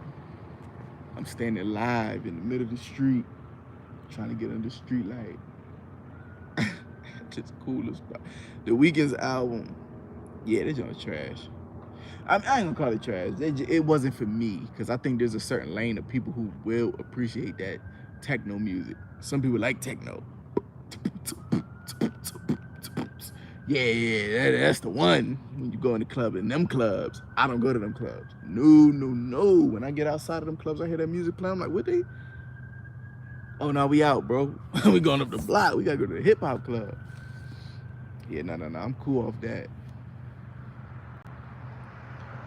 I'm standing live in the middle of the street, trying to get under the street light. Just cool as fuck. The Weeknd's album, yeah, that joint's trash. I ain't gonna call it trash. It wasn't for me, because I think there's a certain lane of people who will appreciate that techno music. Some people like techno. Yeah, that's the one. When you go in the club, in them clubs, I don't go to them clubs. No. When I get outside of them clubs, I hear that music playing. I'm like, what they? Oh, no, we out, bro. We going up the block. We gotta go to the hip hop club. Yeah, no. I'm cool off that.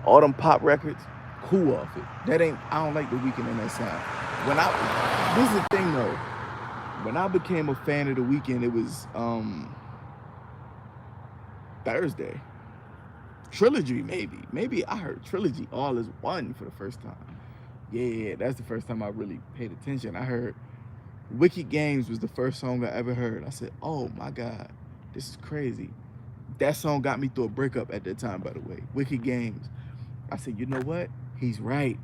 All them pop records, cool off it. That ain't, I don't like the Weeknd in that sound. This is the thing though. When I became a fan of the Weeknd, it was Thursday. Trilogy, maybe. Maybe I heard Trilogy All Is One for the first time. Yeah, that's the first time I really paid attention. I heard Wicked Games was the first song I ever heard. I said, oh my God, this is crazy. That song got me through a breakup at that time, by the way. Wicked Games. I said, you know what? He's right.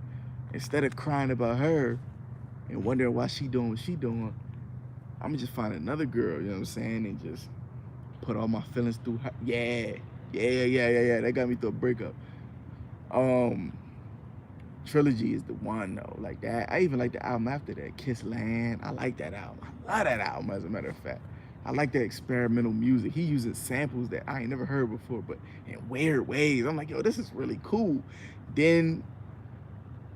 Instead of crying about her and wondering why she doing what she doing, I'm gonna just find another girl, you know what I'm saying, and just put all my feelings through her. Yeah. That got me through a breakup. Trilogy is the one though. Like that. I even like the album after that, Kiss Land. I like that album. I love that album, as a matter of fact. I like that experimental music. He uses samples that I ain't never heard before, but in weird ways. I'm like, yo, this is really cool. Then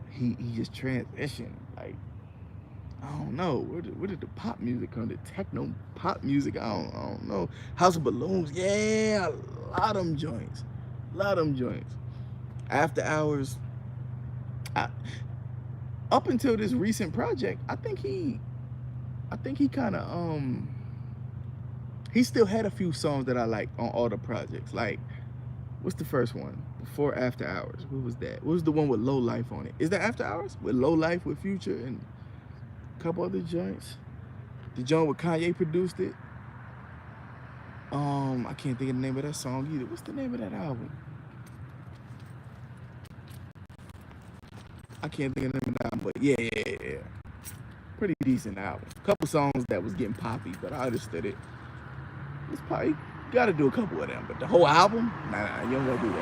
he just transitioned. Like, I don't know. Where did the pop music come? The techno pop music? I don't know. House of Balloons. Yeah, a lot of them joints. After Hours. Up until this recent project, I think he kind of he still had a few songs that I like on all the projects. Like What's the first one? Before After Hours. What was that? What was the one with Low Life on it? Is that After Hours? With Low Life with Future and a couple other joints? The joint with Kanye produced it. I can't think of the name of that song either. What's the name of that album? I can't think of the name of the album, but yeah. Pretty decent album. Couple songs that was getting poppy, but I understood it. It's probably gotta do a couple of them, but the whole album, nah, you don't gotta do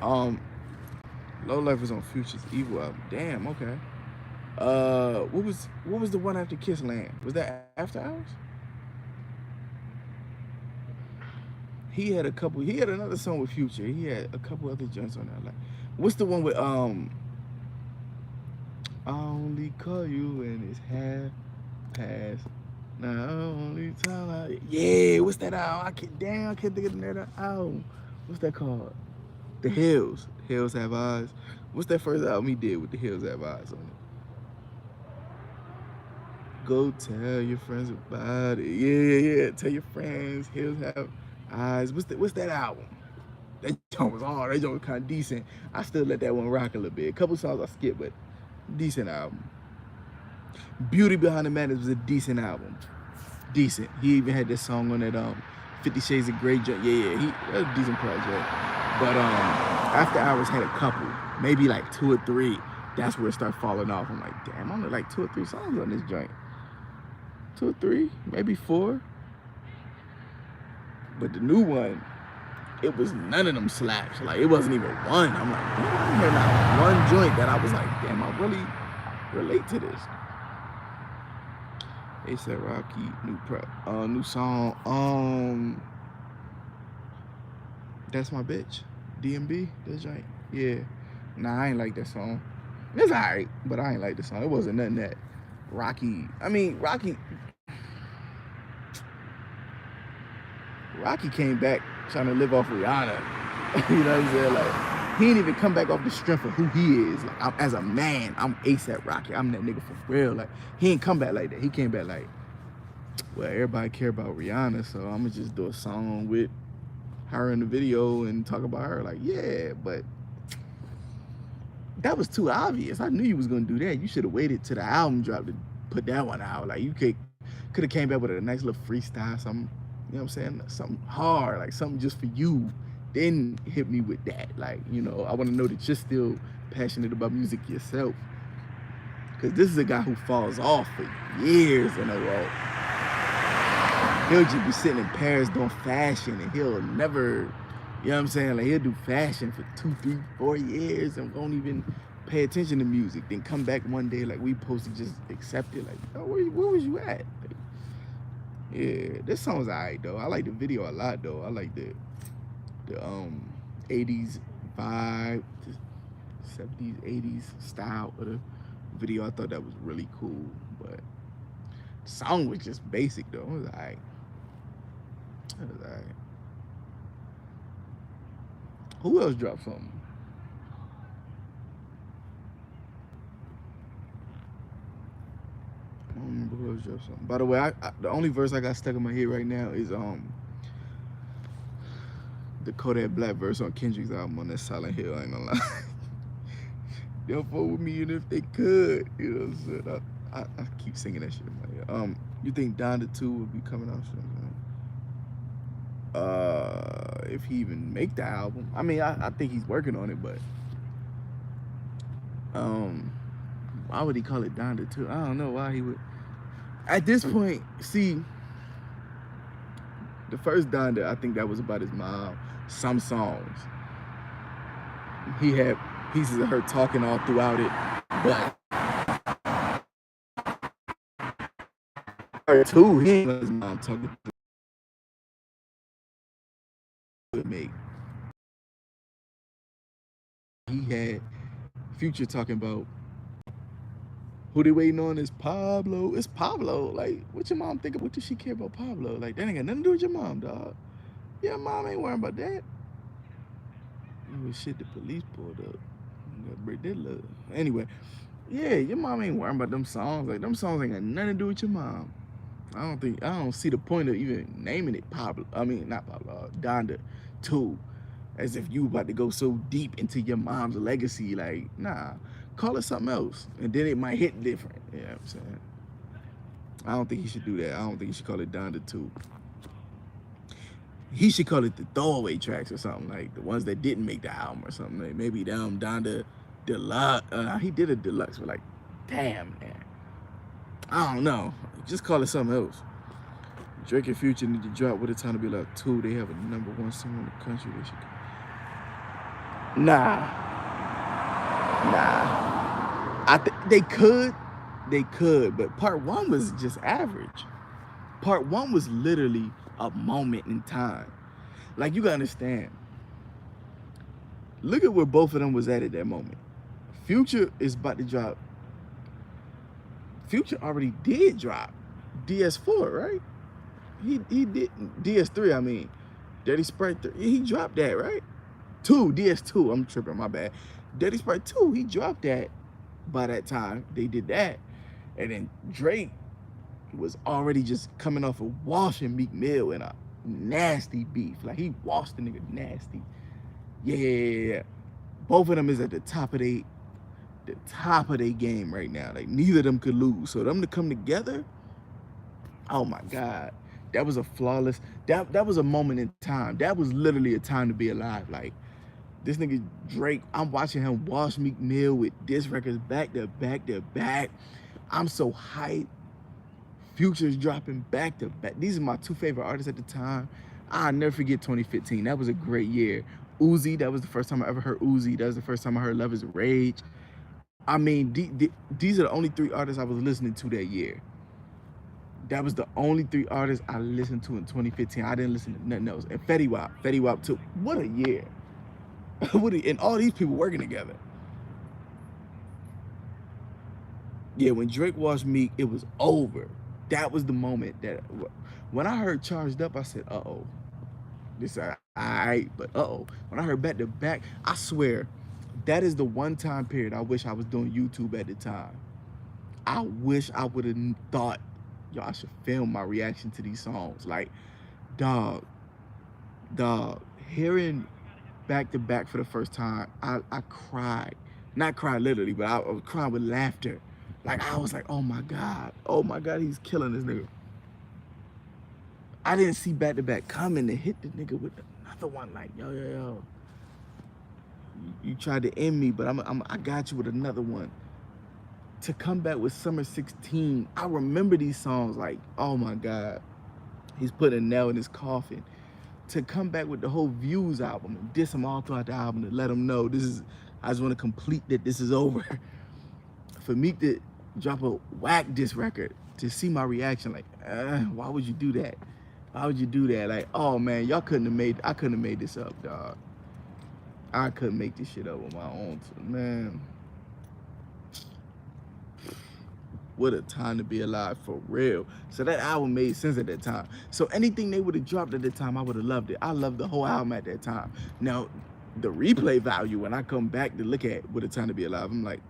that. Low Life was on Future's Evil album. Damn, okay. What was the one after Kiss Land? Was that After Hours? He had another song with Future. He had a couple other joints on that. Like, what's the one with I only call you when it's half past. Now only time what's that album? I can't think of the name of that album. What's that called? The Hills. Hills Have Eyes. What's that first album he did with The Hills Have Eyes on it? Go tell your friends about it. Yeah. Tell your friends. Hills Have Eyes. What's that album? That joint was hard. That joint was kind of decent. I still let that one rock a little bit. A couple songs I skipped, but decent album. Beauty Behind the Madness was a decent album. Decent. He even had this song on that 50 Shades of Grey joint. That was a decent project. But After Hours had a couple, maybe like 2 or 3. That's where it started falling off. I'm like, damn, only like 2 or 3 songs on this joint. 2 or 3, maybe 4. But the new one, it was none of them slaps. Like, it wasn't even one. I'm like, damn, I heard not one joint that I was like, damn, I really relate to this. A$AP Rocky, new song. That's My Bitch. DMB, that joint. Yeah. Nah, I ain't like that song. It's alright, but I ain't like the song. It wasn't nothing that Rocky came back trying to live off Rihanna. You know what I'm saying? Like, he ain't even come back off the strength of who he is. Like, as a man, I'm A$AP Rocky. I'm that nigga for real. Like, he ain't come back like that. He came back like, well, everybody care about Rihanna, so I'm gonna just do a song with her in the video and talk about her. Like, yeah, but that was too obvious. I knew you was gonna do that. You should have waited till the album dropped to put that one out. Like, you could have came back with a nice little freestyle, something, you know what I'm saying? Something hard, like something just for you. Then hit me with that. Like, you know, I want to know that you're still passionate about music yourself. Because this is a guy who falls off for years in a row. He'll just be sitting in Paris doing fashion and he'll never, you know what I'm saying? Like, he'll do fashion for 2, 3, 4 years and won't even pay attention to music. Then come back one day like we supposed to just accept it. Like, oh, where was you at? Like, yeah, this song's alright though. I like the video a lot though. I like the 80s vibe, the 70s, 80s style of the video. I thought that was really cool, but the song was just basic though. It was alright. Who else dropped something? I don't remember who else dropped something. By the way, the only verse I got stuck in my head right now is the Kodak Black verse on Kendrick's album on that Silent Hill. I ain't gonna lie. They'll fuck with me, and if they could, you know what I'm saying? I keep singing that shit in my head. You think Donda 2 will be coming out soon? If he even make the album. I mean, I think he's working on it, but why would he call it Donda 2? I don't know why he would. At this point, see, the first Donda, I think that was about his mom. Some songs. He had pieces of her talking all throughout it, but part 2, he ain't let his mom talking to me. He had Future talking about who they waiting on is Pablo. It's Pablo. Like, what your mom think of? What does she care about Pablo? Like, that ain't got nothing to do with your mom, dog. Your mom ain't worrying about that. Oh shit, the police pulled up. Gotta break that love. Anyway, yeah, your mom ain't worrying about them songs. Like, them songs ain't got nothing to do with your mom. I don't see the point of even naming it Pablo. I mean, not Pablo, Donda 2, as if you about to go so deep into your mom's legacy. Like, nah, call it something else, and then it might hit different. You know what I'm saying? I don't think he should do that. I don't think he should call it Donda 2. He should call it the throwaway tracks or something, like the ones that didn't make the album or something. Like maybe Donda Deluxe. He did a deluxe, but like, damn, man. I don't know. Just call it something else. Drake and Future need to drop What a Time to Be Alive 2. They have a #1 song in the country. They should. Nah. They could, but part 1 was just average. Part 1 was literally a moment in time. Like, you gotta understand. Look at where both of them was at that moment. Future is about to drop. Future already did drop DS4, right? He did DS3. I mean, Dirty Sprite 3. He dropped that, right? DS2. I'm tripping. My bad. Dirty Sprite 2. He dropped that. By that time, they did that, and then Drake was already just coming off of washing Meek Mill in a nasty beef. Like, he washed the nigga nasty. Yeah. Both of them is at the top of their game right now. Like, neither of them could lose. So them to come together, oh my God, that was a flawless. That was a moment in time. That was literally a time to be alive. Like, this nigga Drake, I'm watching him wash Meek Mill with diss records back to back to back. I'm so hyped. Future's dropping back to back. These are my 2 favorite artists at the time. I'll never forget 2015. That was a great year. Uzi, that was the first time I ever heard Uzi. That was the first time I heard Love is Rage. I mean, these are the only 3 artists I was listening to that year. That was the only 3 artists I listened to in 2015. I didn't listen to nothing else. And Fetty Wap too. What a year. And all these people working together. Yeah, when Drake washed Meek, it was over. That was the moment that, when I heard Charged Up, I said, uh-oh. This all right, but uh-oh. When I heard back to back, I swear, that is the one time period I wish I was doing YouTube at the time. I wish I would have thought, yo, I should film my reaction to these songs. Like, dog, hearing back to back for the first time, I cried. Not cried literally, but I was crying with laughter. Like, I was like, oh my God, he's killing this nigga. I didn't see back to back coming to hit the nigga with another one. Like, yo. You tried to end me, but I got you with another one. To come back with Summer 16, I remember these songs like, oh my God, he's putting a nail in his coffin. To come back with the whole Views album and diss him all throughout the album to let him know I just want to complete that this is over. For Meek to drop a whack diss record, to see my reaction, like, why would you do that? Why would you do that? Like, oh man, I couldn't have made this up, dog. I couldn't make this shit up on my own, man. What a time to be alive, for real. So that album made sense at that time. So anything they would have dropped at that time, I would have loved it. I loved the whole album at that time. Now, the replay value, when I come back to look at What a Time to Be Alive, I'm like,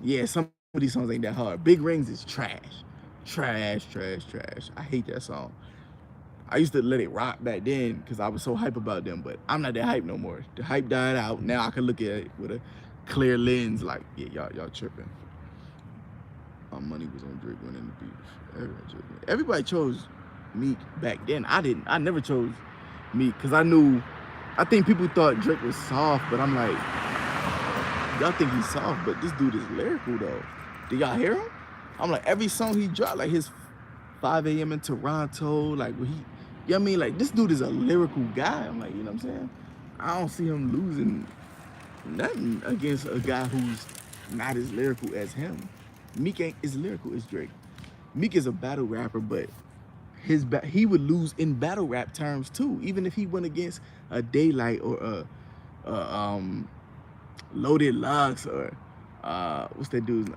yeah, some of these songs ain't that hard. Big Rings is trash. Trash. I hate that song. I used to let it rock back then because I was so hype about them, but I'm not that hype no more. The hype died out. Now I can look at it with a clear lens, like, yeah, y'all tripping. My money was on Drake winning the beef. Everybody chose Meek back then. I didn't. I never chose Meek because I think people thought Drake was soft, but I'm like, y'all think he's soft, but this dude is lyrical though. Did y'all hear him? I'm like, every song he dropped, like his 5 a.m. in Toronto, like when he, you know what I mean? Like, this dude is a lyrical guy. I'm like, you know what I'm saying? I don't see him losing nothing against a guy who's not as lyrical as him. Meek ain't as lyrical as Drake. Meek is a battle rapper, but he would lose in battle rap terms too, even if he went against a Daylight or a Loaded Lux or what's that dude's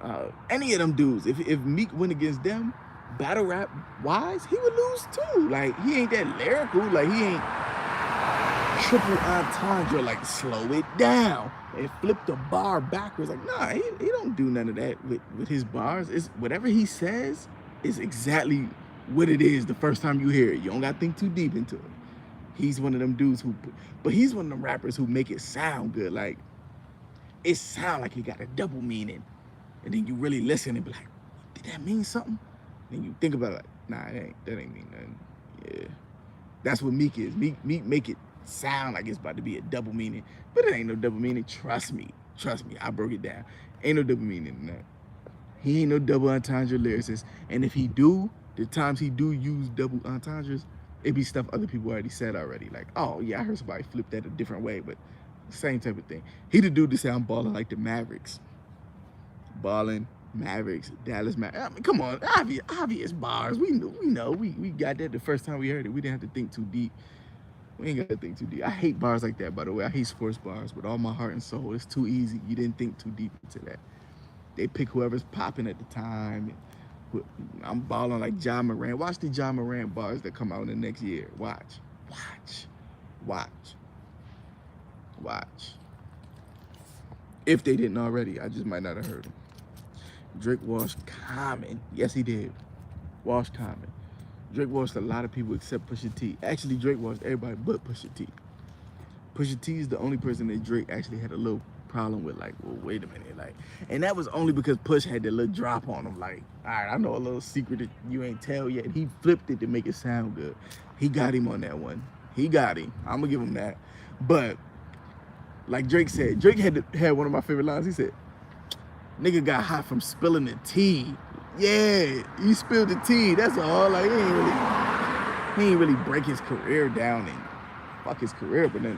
any of them dudes. If Meek went against them, battle rap wise, he would lose too. Like, he ain't that lyrical. Like, he ain't triple entendre, like slow it down and flip the bar backwards. Like, nah, he don't do none of that with his bars. It's whatever he says is exactly what it is the first time you hear it. You don't gotta think too deep into it. He's one of them dudes but he's one of them rappers who make it sound good. Like, it sound like it got a double meaning. And then you really listen and be like, did that mean something? And you think about it like, nah, that ain't mean nothing. Yeah. That's what Meek is. Meek make it sound like it's about to be a double meaning, but it ain't no double meaning. Trust me, I broke it down. Ain't no double meaning in that. He ain't no double entendre lyricist. And if he do, the times he do use double entendres, it be stuff other people already said already. Like, oh yeah, I heard somebody flip that a different way, but same type of thing. He the dude to say I'm balling like the Mavericks. Balling, Mavericks, Dallas Mavericks. I mean, come on, obvious bars. We know. We got that the first time we heard it. We didn't have to think too deep. We ain't got to think too deep. I hate bars like that, by the way. I hate sports bars with all my heart and soul. It's too easy. You didn't think too deep into that. They pick whoever's popping at the time. I'm balling like Ja Morant. Watch the Ja Morant bars that come out in the next year. Watch. If they didn't already, I just might not have heard them. Drake washed Common. Yes, he did. Washed Common. Drake washed a lot of people except Pusha T. Actually, Drake washed everybody but Pusha T. Pusha T is the only person that Drake actually had a little problem with. Like, well, wait a minute. Like, and that was only because Push had that little drop on him. Like, all right, I know a little secret that you ain't tell yet. He flipped it to make it sound good. He got him on that one. He got him. I'm gonna give him that. But like Drake said, Drake had one of my favorite lines. He said, "Nigga got hot from spilling the tea." Yeah, he spilled the tea. That's all. Like, he ain't really break his career down and fuck his career. But then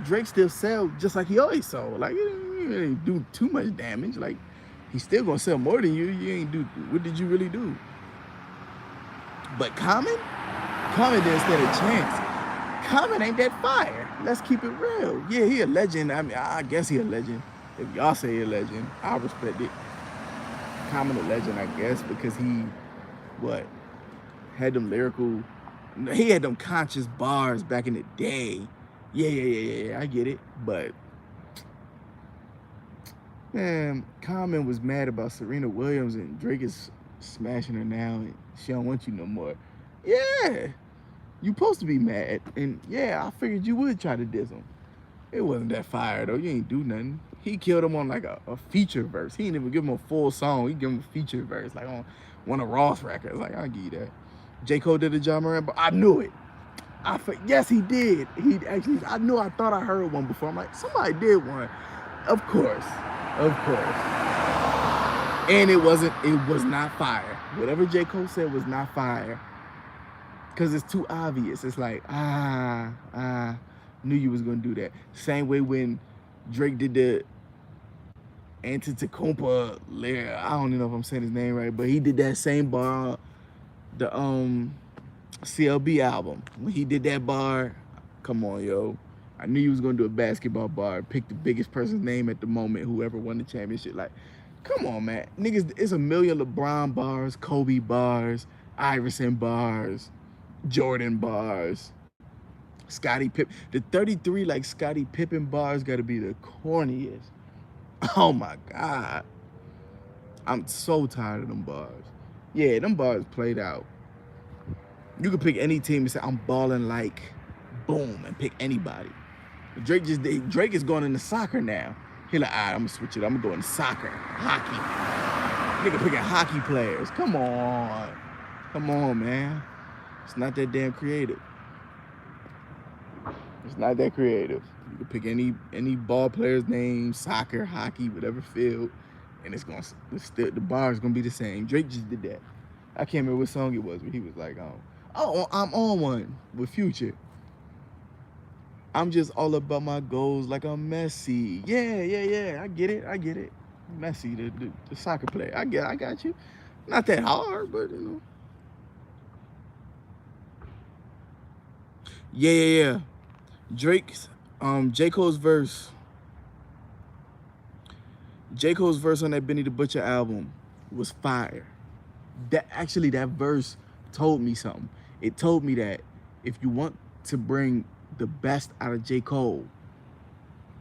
Drake still sell just like he always sold. Like, he didn't do too much damage. Like, he's still gonna sell more than you. You ain't do. What did you really do? But Common didn't stand a chance. Common ain't that fire. Let's keep it real. Yeah, he a legend. I mean, I guess he a legend. If y'all say he a legend, I respect it. Common a legend, I guess, because he, had them lyrical, he had them conscious bars back in the day. Yeah, I get it. But, man, Common was mad about Serena Williams and Drake is smashing her now and she don't want you no more. Yeah, you supposed to be mad. And yeah, I figured you would try to diss him. It wasn't that fire though. You ain't do nothing. He killed him on like a feature verse. He didn't even give him a full song. He gave him a feature verse, like on one of Ross records. Like, I'll give you that. J. Cole did a Ja Morant, but I knew it. Yes, he did. He actually, I thought I heard one before. I'm like, somebody did one. Of course. And it was not fire. Whatever J. Cole said was not fire. Because it's too obvious. It's like, knew you was gonna do that. Same way when Drake did the Antetokounmpo lyric. I don't even know if I'm saying his name right, but he did that same bar, the CLB album. When he did that bar, come on, yo. I knew you was gonna do a basketball bar. Pick the biggest person's name at the moment, whoever won the championship. Like, come on, man. Niggas, it's a million LeBron bars, Kobe bars, Iverson bars, Jordan bars, Scottie Pippen. The 33 like Scottie Pippen bars gotta be the corniest. Oh my God. I'm so tired of them bars. Yeah, them bars played out. You could pick any team and say, I'm balling like boom, and pick anybody. Drake is going into soccer now. He like, all right, I'm gonna switch it. I'm gonna go into soccer, hockey. Nigga picking hockey players. Come on, man. It's not that damn creative. It's not that creative. You can pick any ball player's name, soccer, hockey, whatever field, and the bar is gonna be the same. Drake just did that. I can't remember what song it was, but he was like, oh, I'm on one with Future. I'm just all about my goals like I'm Messi. Yeah. I get it. Messi, the soccer player. I got you. Not that hard, but you know. Yeah. Drake's, J. Cole's verse on that Benny the Butcher album was fire. That verse told me something. It told me that if you want to bring the best out of J. Cole,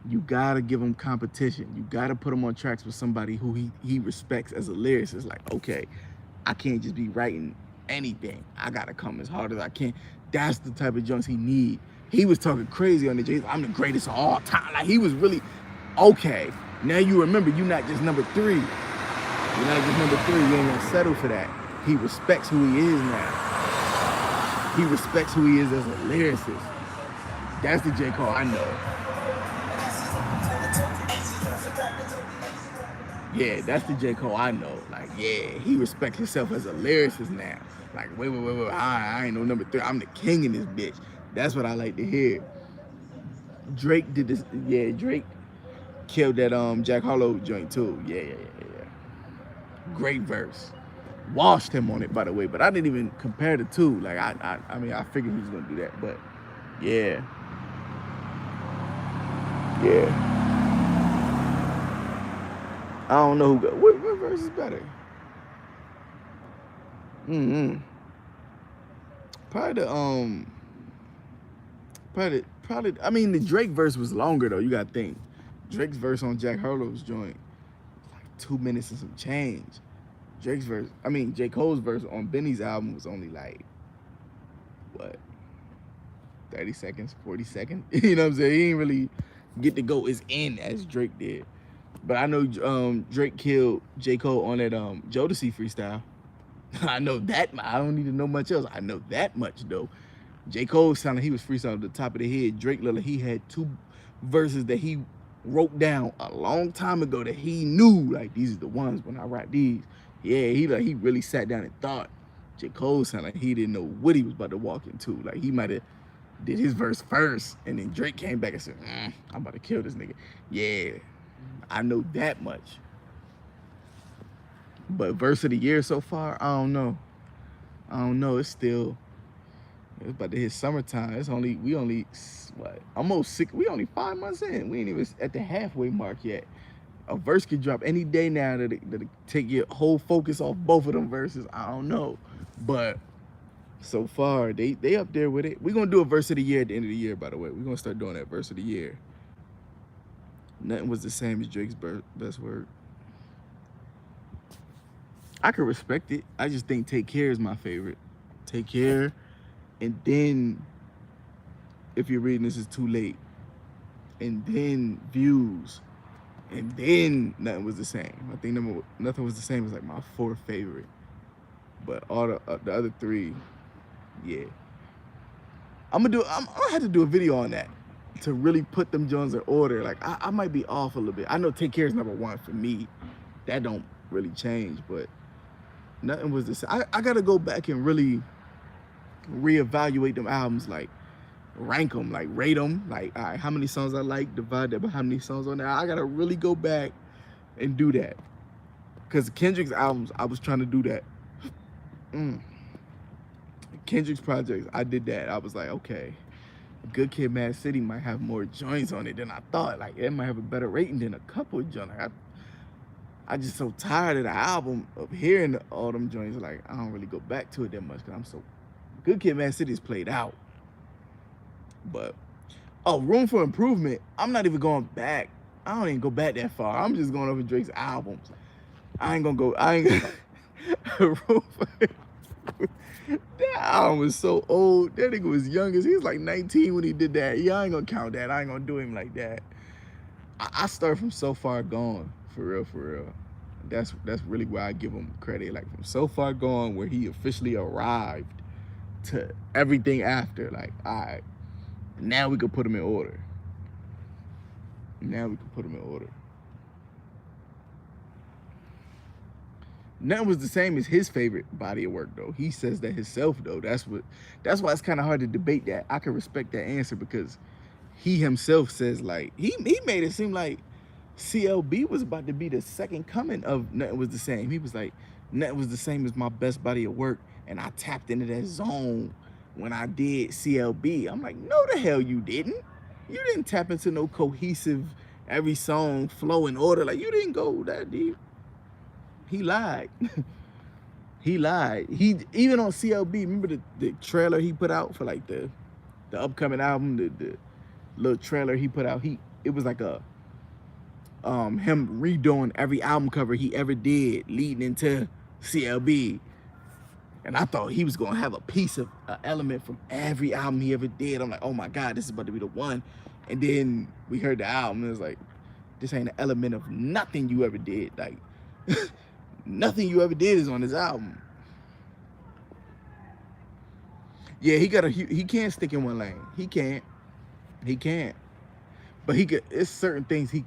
you gotta give him competition. You gotta put him on tracks with somebody who he respects as a lyricist. Like, okay, I can't just be writing anything. I gotta come as hard as I can. That's the type of joints he need. He was talking crazy on the J's. I'm the greatest of all time. Like he was really okay. Now you remember you not just number 3. You're not just number 3. You ain't gonna settle for that. He respects who he is now. He respects who he is as a lyricist. That's the J. Cole I know. Yeah, that's the J. Cole I know. Like, yeah, he respects himself as a lyricist now. Like, wait, I ain't no number 3. I'm the king in this bitch. That's what I like to hear. Drake did this. Yeah, Drake killed that Jack Harlow joint too. Yeah. Great verse. Washed him on it, by the way. But I didn't even compare the two. Like, I mean, I figured he was gonna do that. But yeah. I don't know who. What verse is better? Probably. I mean, the Drake verse was longer though. You gotta think. Drake's verse on Jack Harlow's joint was like 2 minutes and some change. J. Cole's verse on Benny's album was only like what, 30 seconds, 40 seconds. You know what I'm saying? He didn't really get to go as in as Drake did. But I know Drake killed J. Cole on that Jodeci freestyle. I know that. I don't need to know much else. I know that much though. J. Cole sounded like he was freestyling at the top of the head. Drake looked like he had 2 verses that he wrote down a long time ago that he knew, like, these are the ones when I write these. Yeah, he really sat down and thought. J. Cole sounded like he didn't know what he was about to walk into. Like, he might have did his verse first, and then Drake came back and said, I'm about to kill this nigga. Yeah, I know that much. But verse of the year so far, I don't know. It's about to hit summertime. We only almost 6. We only 5 months in. We ain't even at the halfway mark yet. A verse could drop any day now that'll take your whole focus off both of them verses. I don't know, but so far they up there with it. We're gonna do a verse of the year at the end of the year. By the way, we're gonna start doing that verse of the year. Nothing was the same as Drake's best word. I could respect it. I just think Take Care is my favorite. Take Care. And then, if you're reading this, is too late. And then Views. And then Nothing Was the Same. I think Nothing Was the Same is like my 4th favorite. But all the other 3, yeah. I'm gonna have to do a video on that to really put them Jones in order. Like I might be off a little bit. I know Take Care is number 1 for me. That don't really change, but Nothing Was the Same. I gotta go back and really reevaluate them albums, like rank them, like rate them, like, all right, how many songs I like, divide that by how many songs on there. I gotta really go back and do that, because Kendrick's albums, I was trying to do that. Kendrick's projects, I did that. I was like, okay, Good Kid, Mad City might have more joints on it than I thought. Like, it might have a better rating than a couple of joints. Like, I just so tired of the album, of hearing all them joints. Like, I don't really go back to it that much because I'm so. Good Kid, Mad City is played out. But, Room for Improvement, I'm not even going back. I don't even go back that far. I'm just going over Drake's albums. Room for That album was so old. That nigga was young as he was like 19 when he did that. Yeah, I ain't gonna count that. I ain't gonna do him like that. I start from So Far Gone, for real. That's really where I give him credit. Like, from So Far Gone, where he officially arrived, to everything after. Like, all right, now we can put him in order. Nothing Was the Same as his favorite body of work, though. He says that himself, though. That's why it's kind of hard to debate that. I can respect that answer because he himself says, like, he made it seem like CLB was about to be the second coming of Nothing Was the Same. He was like, Nothing Was the Same as my best body of work, and I tapped into that zone when I did CLB. I'm like, no, the hell you didn't. You didn't tap into no cohesive, every song flow in order. Like, you didn't go that deep. He lied. He lied. He even on CLB. Remember the trailer he put out for like the upcoming album. The little trailer he put out. It was like a him redoing every album cover he ever did leading into CLB. And I thought he was gonna have a piece of element from every album he ever did. I'm like, oh my God, this is about to be the one. And then we heard the album, and it was like, this ain't an element of nothing you ever did. Like, nothing you ever did is on this album. Yeah, he can't stick in one lane. He can't. But he could. It's certain things he.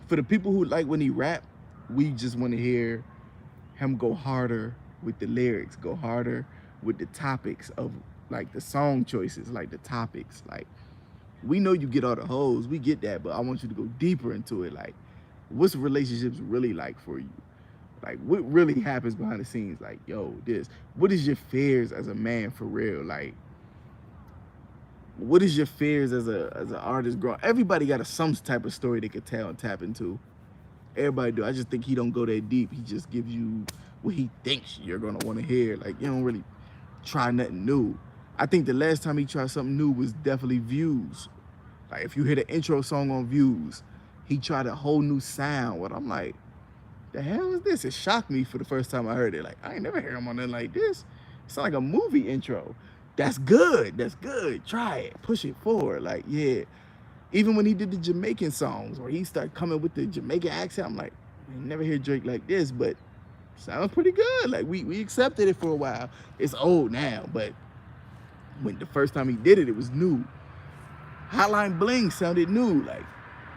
For the people who like when he rap, we just want to hear him go harder with the lyrics, go harder with the topics of like the song choices, like the topics. Like, we know you get all the hoes, we get that, but I want you to go deeper into it. Like, what's relationships really like for you? Like, what really happens behind the scenes? Like, yo, this. What is your fears as a man for real? Like, what is your fears as an artist growing? Everybody got some type of story they could tell and tap into. Everybody do. I just think he don't go that deep. He just gives you what he thinks you're gonna want to hear. Like, you don't really try nothing new. I think the last time he tried something new was definitely Views. Like, if you hear the intro song on Views, he tried a whole new sound. What I'm like, the hell is this? It shocked me for the first time I heard it. Like, I ain't never heard him on nothing like this. It's like a movie intro. That's good. That's good. Try it. Push it forward. Like, yeah. Even when he did the Jamaican songs, where he started coming with the Jamaican accent, I'm like, I never hear Drake like this, but sounds pretty good. Like, we accepted it for a while. It's old now, but when the first time he did it, it was new. Hotline Bling sounded new. Like,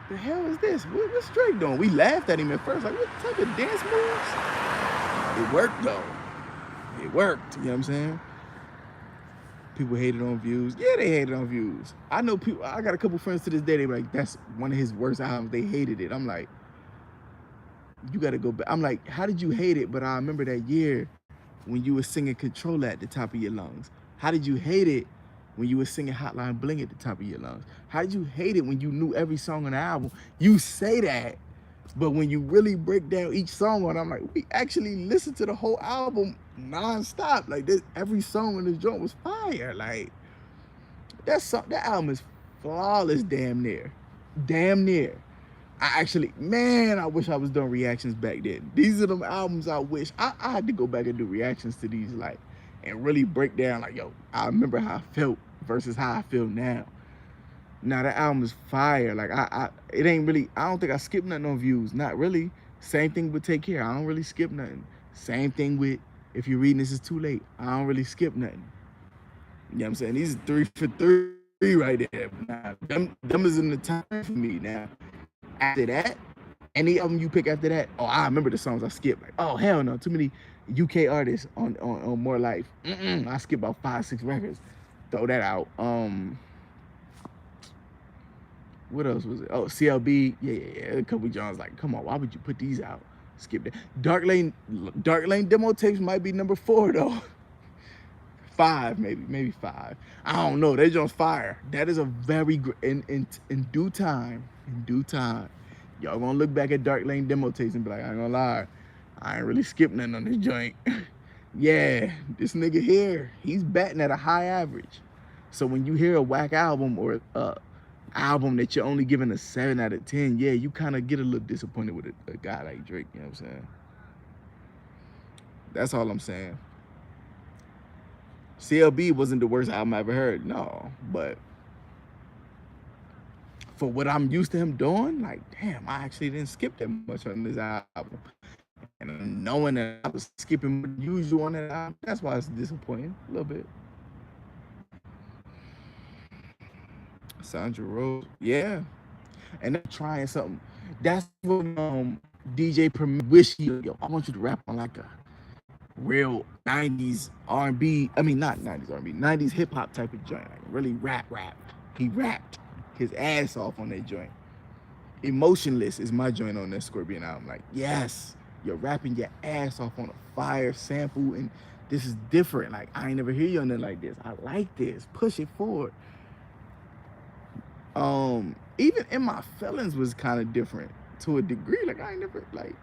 the hell is this? What's Drake doing? We laughed at him at first. Like, what type of dance moves? It worked, though. It worked. You know what I'm saying? People hated on Views. Yeah, they hated on Views. I know people. I got a couple friends to this day. They were like, that's one of his worst albums. They hated it. I'm like, you got to go back. I'm like, how did you hate it? But I remember that year when you were singing Control at the top of your lungs. How did you hate it when you were singing Hotline Bling at the top of your lungs? How did you hate it when you knew every song on the album? You say that, but when you really break down each song on, I'm like, we actually listened to the whole album non-stop. Like, this, every song on this joint was fire. Like, that album is flawless, damn near. Damn near. I actually, man, I wish I was doing reactions back then. These are them albums I wish I had to go back and do reactions to these, like, and really break down, like, yo, I remember how I felt versus how I feel now. Now, that album is fire. Like, it ain't really, I don't think I skipped nothing on Views. Not really. Same thing with Take Care. I don't really skip nothing. Same thing with If You're Reading This Is Too Late. I don't really skip nothing. You know what I'm saying? These are 3 for 3 right there. Now, them is in the time for me now. After that, any album you pick after that, oh, I remember the songs I skipped. Like, oh, hell no, too many UK artists on More Life. I skipped about 5-6 records. Throw that out. What else was it? Oh, CLB. Yeah. A couple Johns like, come on, why would you put these out? Skip that. Dark Lane demo tapes might be number 4 though. 5, maybe 5. I don't know. They just fire. That is a very in due time. In due time, y'all gonna look back at Dark Lane demo tapes and be like, I ain't gonna lie, I ain't really skipped nothing on this joint. Yeah, this nigga here, he's batting at a high average. So when you hear a whack album or album that you're only giving a 7 out of 10, yeah, you kind of get a little disappointed with a guy like Drake. You know what I'm saying? That's all I'm saying. CLB wasn't the worst album I ever heard, no, but for what I'm used to him doing, like, damn, I actually didn't skip that much on this album. And knowing that I was skipping what usual on that album, that's why it's disappointing a little bit. Sandra Rose, yeah. And they're trying something. That's what DJ Premier wish he, yo, I want you to rap on like a real 90s R&B, I mean, not 90s R&B, 90s hip-hop type of joint, like really rap. He rapped his ass off on that joint. Emotionless is my joint on that Scorpion album. Like, yes, you're rapping your ass off on a fire sample, and this is different. Like, I ain't never hear you on that like this. I like this. Push it forward. Even In My Feelings was kind of different to a degree. Like, I ain't never, like,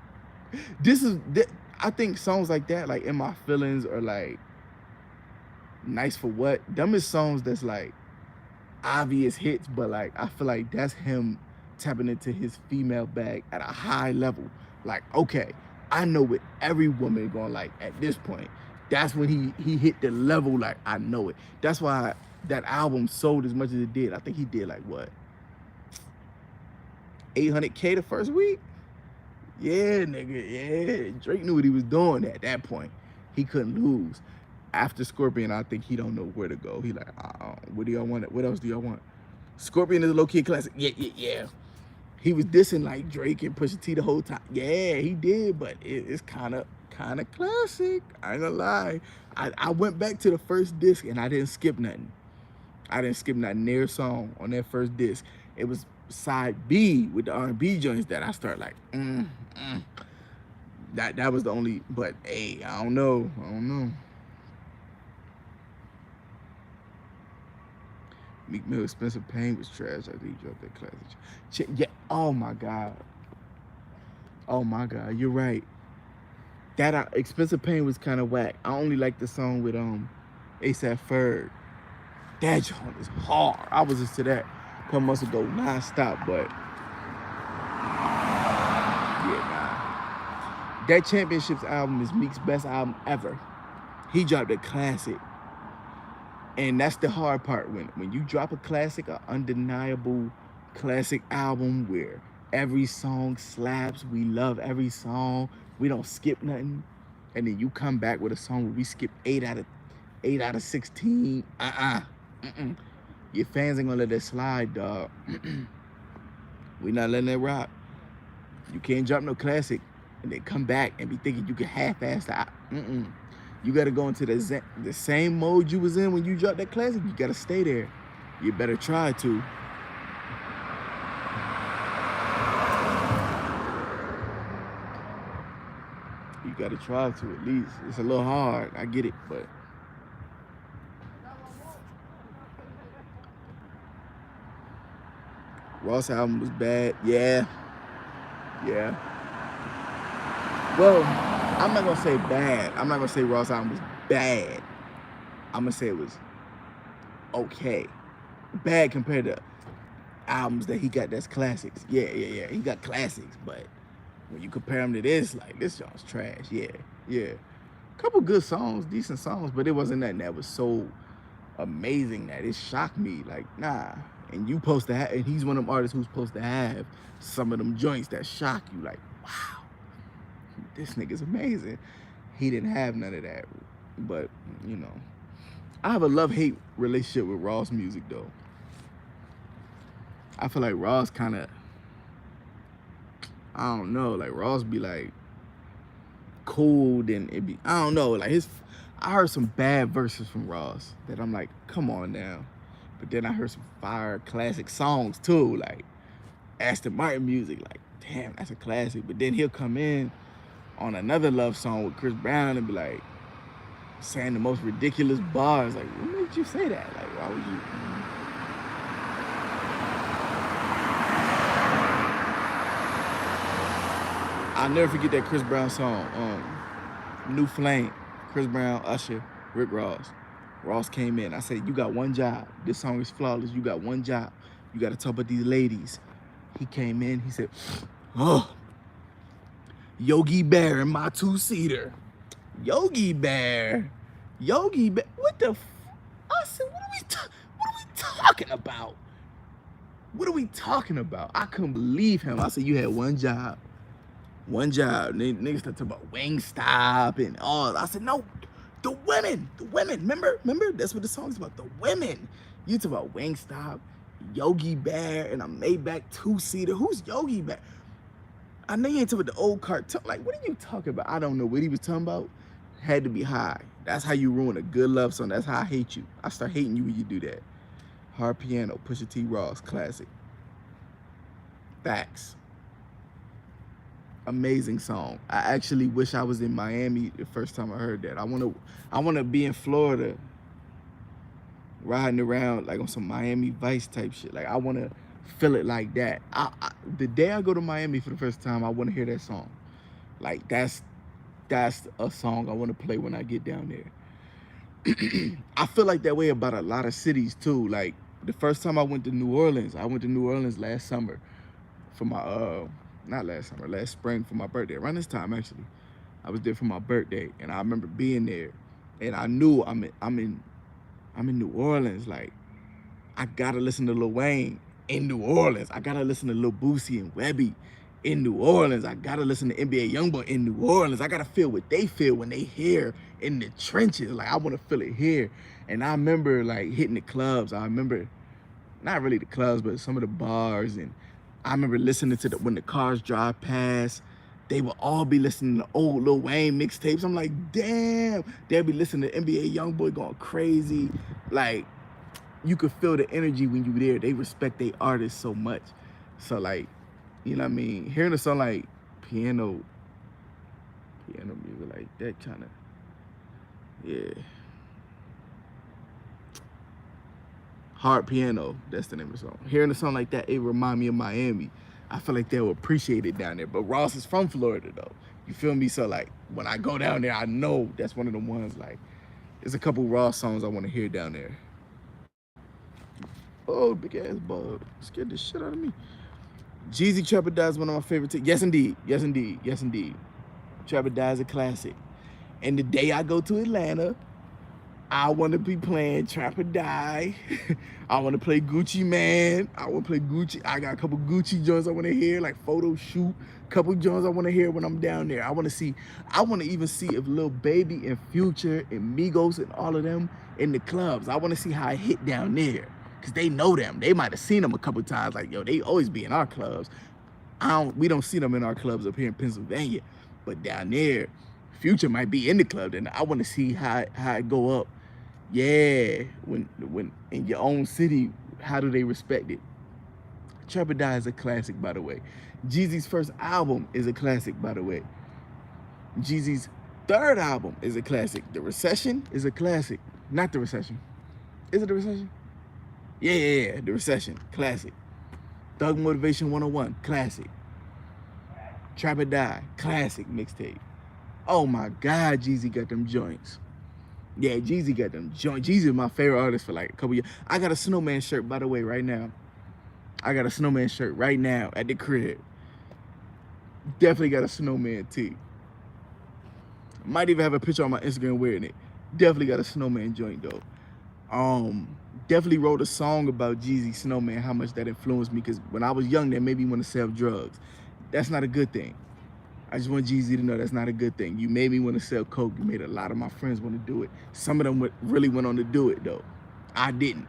I think songs like that, like In My Feelings or like Nice for What, them is songs that's like obvious hits, but like I feel like that's him tapping into his female bag at a high level. Like, okay, I know what every woman gonna like at this point. That's when he hit the level, like, I know it. That's why that album sold as much as it did. I think he did like what, 800K the first week? Yeah, nigga, yeah. Drake knew what he was doing at that point. He couldn't lose. After Scorpion, I think he don't know where to go. He like, what do y'all want? What else do y'all want? Scorpion is a low-key classic. Yeah. He was dissing like Drake and Pusha T the whole time. Yeah, he did, but it's kind of classic. I ain't gonna lie. I went back to the first disc and I didn't skip nothing. I didn't skip nothing near song on that first disc. It was side B with the R&B joints that I started like, That was the only, but hey, I don't know. Meek Mill, Expensive Pain was trash. I think he dropped that classic. Yeah, oh my God, you're right. That Expensive Pain was kind of whack. I only like the song with ASAP Ferg. That joint is hard. I was just to that a couple months ago, non-stop, but yeah, nah. That Championships album is Meek's best album ever. He dropped a classic. And that's the hard part, when you drop a classic, an undeniable classic album where every song slaps, we love every song, we don't skip nothing, and then you come back with a song where we skip 8 out of 16. Your fans ain't gonna let that slide, dog. We not letting that rock. You can't drop no classic and then come back and be thinking you can half-ass the. You gotta go into the same mode you was in when you dropped that classic. You gotta stay there. You better try to. You gotta try to at least. It's a little hard. I get it, but. Ross album was bad. Yeah. Well, I'm not gonna say bad. I'm not gonna say Ross album was bad. I'm gonna say it was okay. Bad compared to albums that he got that's classics. Yeah. He got classics, but when you compare them to this, like, this song's trash. Yeah. Couple good songs, decent songs, but it wasn't nothing that was so amazing that it shocked me. Like, nah. And you supposed to have, and he's one of them artists who's supposed to have some of them joints that shock you. Like, wow, this nigga's amazing. He didn't have none of that. But, you know, I have a love-hate relationship with Ross music, though. I feel like Ross kind of, I don't know, like Ross be like cool, then it be, I don't know, like I heard some bad verses from Ross that I'm like, come on now. But then I heard some fire classic songs too, like Aston Martin music, like, damn, that's a classic. But then he'll come in on another love song with Chris Brown and be like saying the most ridiculous bars. Like, what made you say that? Like, why would you? I'll never forget that Chris Brown song, New Flame. Chris Brown, Usher, Rick Ross. Ross came in. I said, you got one job. This song is flawless. You got one job. You got to talk about these ladies. He came in. He said, oh, Yogi Bear in my two-seater. Yogi Bear. What the I said, what are we talking about? What are we talking about? I couldn't believe him. I said, you had one job. One job. Niggas started talking about Wingstop and all. I said, no. The women, remember? That's what the song's about, the women. You talk about Wingstop, Yogi Bear, and a Maybach two-seater. Who's Yogi Bear? I know you ain't talking about the old cartoon. Like, what are you talking about? I don't know what he was talking about. Had to be high. That's how you ruin a good love song. That's how I hate you. I start hating you when you do that. Hard Piano, Pusha T. Ross, classic. Facts. Amazing song. I actually wish I was in Miami the first time I heard that. I wanna be in Florida riding around like on some Miami Vice type shit. Like, I wanna feel it like that. The day I go to Miami for the first time, I wanna hear that song. Like, that's a song I wanna play when I get down there. I feel like that way about a lot of cities too. Like, the first time I went to New Orleans last summer for my not last summer, last spring for my birthday, around this time actually. I was there for my birthday, and I remember being there, and I knew I'm in New Orleans. Like, I gotta listen to Lil Wayne in New Orleans. I gotta listen to Lil Boosie and Webby in New Orleans. I gotta listen to NBA YoungBoy in New Orleans. I gotta feel what they feel when they hear in the trenches. Like, I wanna feel it here. And I remember like hitting the clubs. I remember not really the clubs, but some of the bars. And I remember listening to when the cars drive past. They would all be listening to old Lil Wayne mixtapes. I'm like, damn. They'll be listening to NBA YoungBoy going crazy. Like, you could feel the energy when you there. They respect their artists so much. So like, you know what I mean? Hearing a song like piano music like that kind of, yeah. Hard Piano, that's the name of the song. Hearing a song like that, it remind me of Miami. I feel like they'll appreciate it down there. But Ross is from Florida though. You feel me? So like, when I go down there, I know that's one of the ones. Like, there's a couple Ross songs I want to hear down there. Oh, big ass bug. Scared the shit out of me. Jeezy Trapper Die is one of my favorite. Yes, indeed. Yes, indeed. Yes, indeed. Trapper Die is a classic. And the day I go to Atlanta, I want to be playing Trapper Die. I want to play Gucci Man. I want to play Gucci. I got a couple Gucci joints I want to hear, like photo shoot. Couple joints I want to hear when I'm down there. I want to even see if Lil Baby and Future and Migos and all of them in the clubs. I want to see how I hit down there. Cause they know them. They might have seen them a couple times. Like, yo, they always be in our clubs. We don't see them in our clubs up here in Pennsylvania. But down there, Future might be in the club. And I want to see how it go up. Yeah, when in your own city, how do they respect it? Trapper Die is a classic, by the way. Jeezy's first album is a classic, by the way. Jeezy's third album is a classic. The Recession is a classic. Not The Recession. Is it The Recession? Yeah, The Recession, classic. Thug Motivation 101, classic. Trapper Die, classic mixtape. Oh my God, Jeezy got them joints. Yeah, Jeezy got them joints. Jeezy is my favorite artist for like a couple years. I got a Snowman shirt, by the way, right now. I got a Snowman shirt right now at the crib. Definitely got a Snowman tee. Might even have a picture on my Instagram wearing it. Definitely got a Snowman joint though. Definitely wrote a song about Jeezy Snowman, how much that influenced me, because when I was young, that made me want to sell drugs. That's not a good thing. I just want Jeezy to know that's not a good thing. You made me want to sell coke. You made a lot of my friends want to do it. Some of them really went on to do it though. I didn't.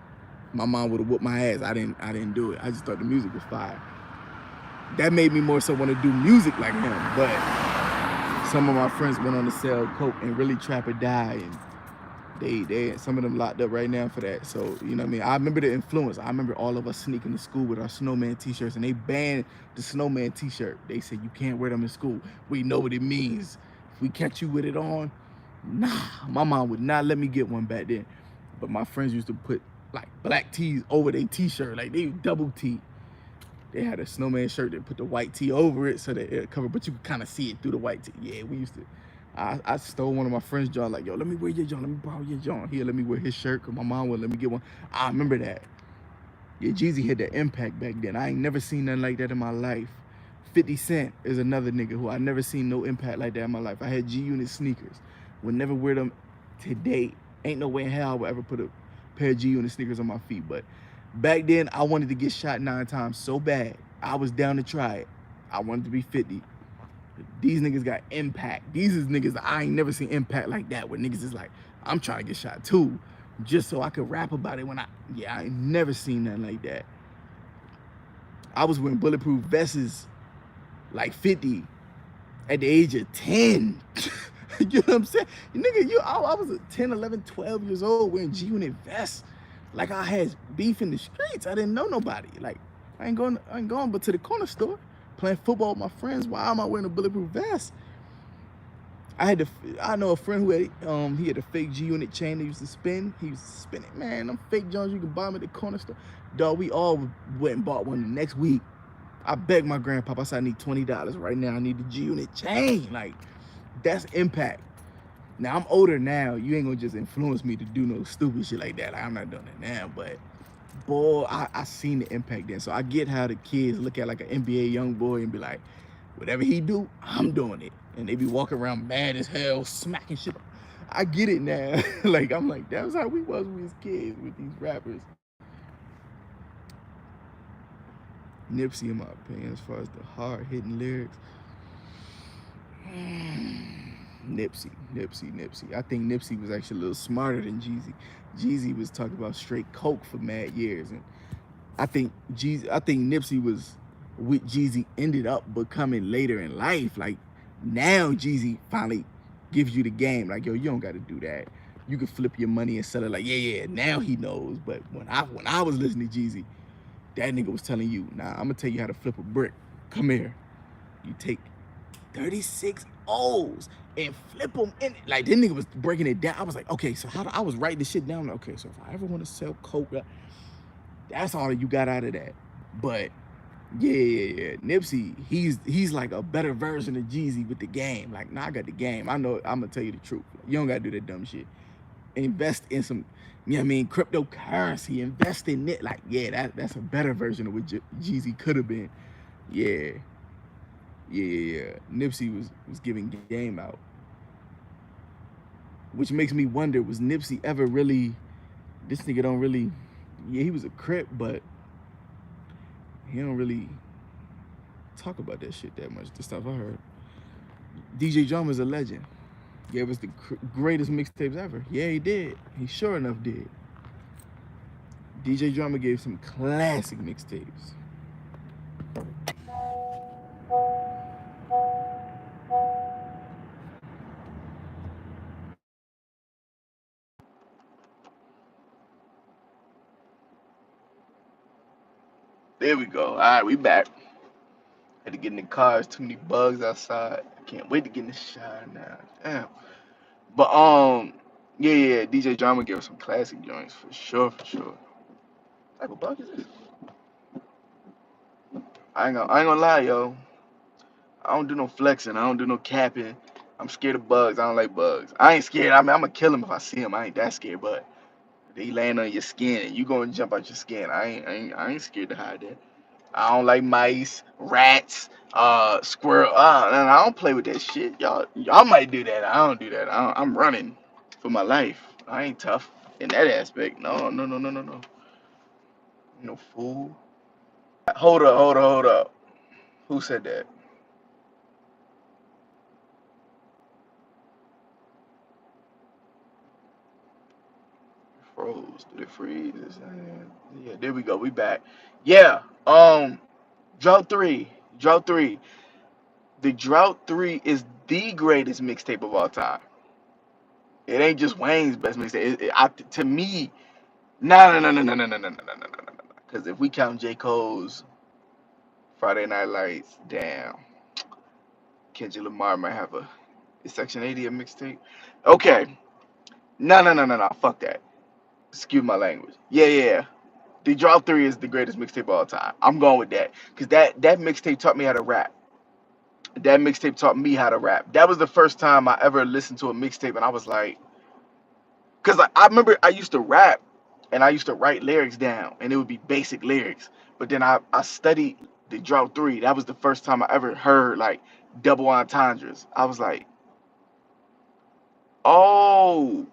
My mom would have whooped my ass. I didn't do it. I just thought the music was fire. That made me more so want to do music like him. But some of my friends went on to sell coke and really trap or die, and they some of them locked up right now for that. So, you know what I mean? I remember the influence. I remember all of us sneaking to school with our Snowman t-shirts, and they banned the Snowman t-shirt. They said you can't wear them in school. We know what it means. If we catch you with it on, nah, my mom would not let me get one back then. But my friends used to put like black tees over their t-shirt, like they double tee. They had a Snowman shirt that put the white tee over it so that it covered, but you could kind of see it through the white tee. Yeah, we used to. I stole one of my friends' John, like, yo, let me wear your John, let me borrow your John. Here, let me wear his shirt, because my mom wouldn't let me get one. I remember that. Yeah, Jeezy had that impact back then. I ain't never seen nothing like that in my life. 50 Cent is another nigga who I never seen no impact like that in my life. I had G-Unit sneakers. Would never wear them today. Ain't no way in hell I would ever put a pair of G-Unit sneakers on my feet. But back then, I wanted to get shot 9 times so bad. I was down to try it. I wanted to be 50. These niggas got impact. These is niggas that I ain't never seen impact like that, where niggas is like, I'm trying to get shot too, just so I could rap about it I ain't never seen nothing like that. I was wearing bulletproof vests like 50 at the age of 10. You know what I'm saying? Nigga, I was 10, 11, 12 years old wearing G-Unit vests. Like I had beef in the streets. I didn't know nobody. Like I ain't going but to the corner store. Playing football with my friends. Why am I wearing a bulletproof vest? I know a friend who had he had a fake G-Unit chain that used to spin. He used to spin it. Man, them fake Jones you can buy them at the corner store. Dog, we all went and bought one the next week. I begged my grandpapa, I said, I need $20 right now. I need the G-Unit chain. Like, that's impact. Now, I'm older now. You ain't gonna just influence me to do no stupid shit like that. Like, I'm not doing it now, but boy, I seen the impact then. So I get how the kids look at like an NBA young boy and be like, Whatever he do, I'm doing it. And they be walking around mad as hell, smacking shit. I get it now. Like I'm like, that was how we was when we was kids with these rappers. Nipsey, in my opinion, as far as the hard hitting lyrics, Nipsey. I think Nipsey was actually a little smarter than Jeezy. Jeezy was talking about straight coke for mad years, and I think Nipsey was with Jeezy ended up becoming later in life. Like now, Jeezy finally gives you the game. Like yo, you don't got to do that. You can flip your money and sell it. Like yeah. Now he knows. But when I was listening to Jeezy, that nigga was telling you, nah, I'm gonna tell you how to flip a brick. Come here. You take 36 O's and flip them in. Like, this nigga was breaking it down. I was like, okay, so how do I was writing this shit down. Okay, so if I ever want to sell coke, that's all you got out of that. But yeah. Nipsey, he's like a better version of Jeezy with the game. Like, nah, I got the game. I know I'm gonna tell you the truth. You don't gotta do that dumb shit. Invest in some, you know what I mean, cryptocurrency. Invest in it. Like, yeah, that's a better version of what Jeezy could have been. Yeah. Nipsey was giving game out, which makes me wonder: was Nipsey ever really? This nigga don't really. Yeah, he was a crip, but he don't really talk about that shit that much. The stuff I heard. DJ Drama's a legend. Gave us the greatest mixtapes ever. Yeah, he did. He sure enough did. DJ Drama gave some classic mixtapes.
There we go. All right, we back. Had to get in the car. There's too many bugs outside. I can't wait to get in the shower now. Damn. But yeah. DJ Drama gave us some classic joints for sure, for sure. What type of bug is this? I ain't gonna lie, yo. I don't do no flexing. I don't do no capping. I'm scared of bugs. I don't like bugs. I ain't scared. I mean, I'm gonna kill them if I see them. I ain't that scared, but they land on your skin and you gonna jump out your skin. I ain't scared to hide that. I don't like mice, rats, squirrel. I don't play with that shit. Y'all might do that. I don't do that. I'm running for my life. I ain't tough in that aspect. No. No fool. Hold up. Who said that? Froze. Did it freeze? Yeah, there we go. We back. Yeah. Drought three. Drought three. The Drought three is the greatest mixtape of all time. It ain't just Wayne's best mixtape. To me, no. Because if we count J. Cole's Friday Night Lights, damn, Kendrick Lamar might have a is Section 80 a mixtape. Okay, no. Fuck that. Excuse my language. Yeah. The Drop Three is the greatest mixtape of all time. I'm going with that because that mixtape taught me how to rap. That mixtape taught me how to rap. That was the first time I ever listened to a mixtape, and I was like, because I remember I used to rap and I used to write lyrics down, and it would be basic lyrics. But then I studied the Drought Three. That was the first time I ever heard like double entendres. I was like, oh,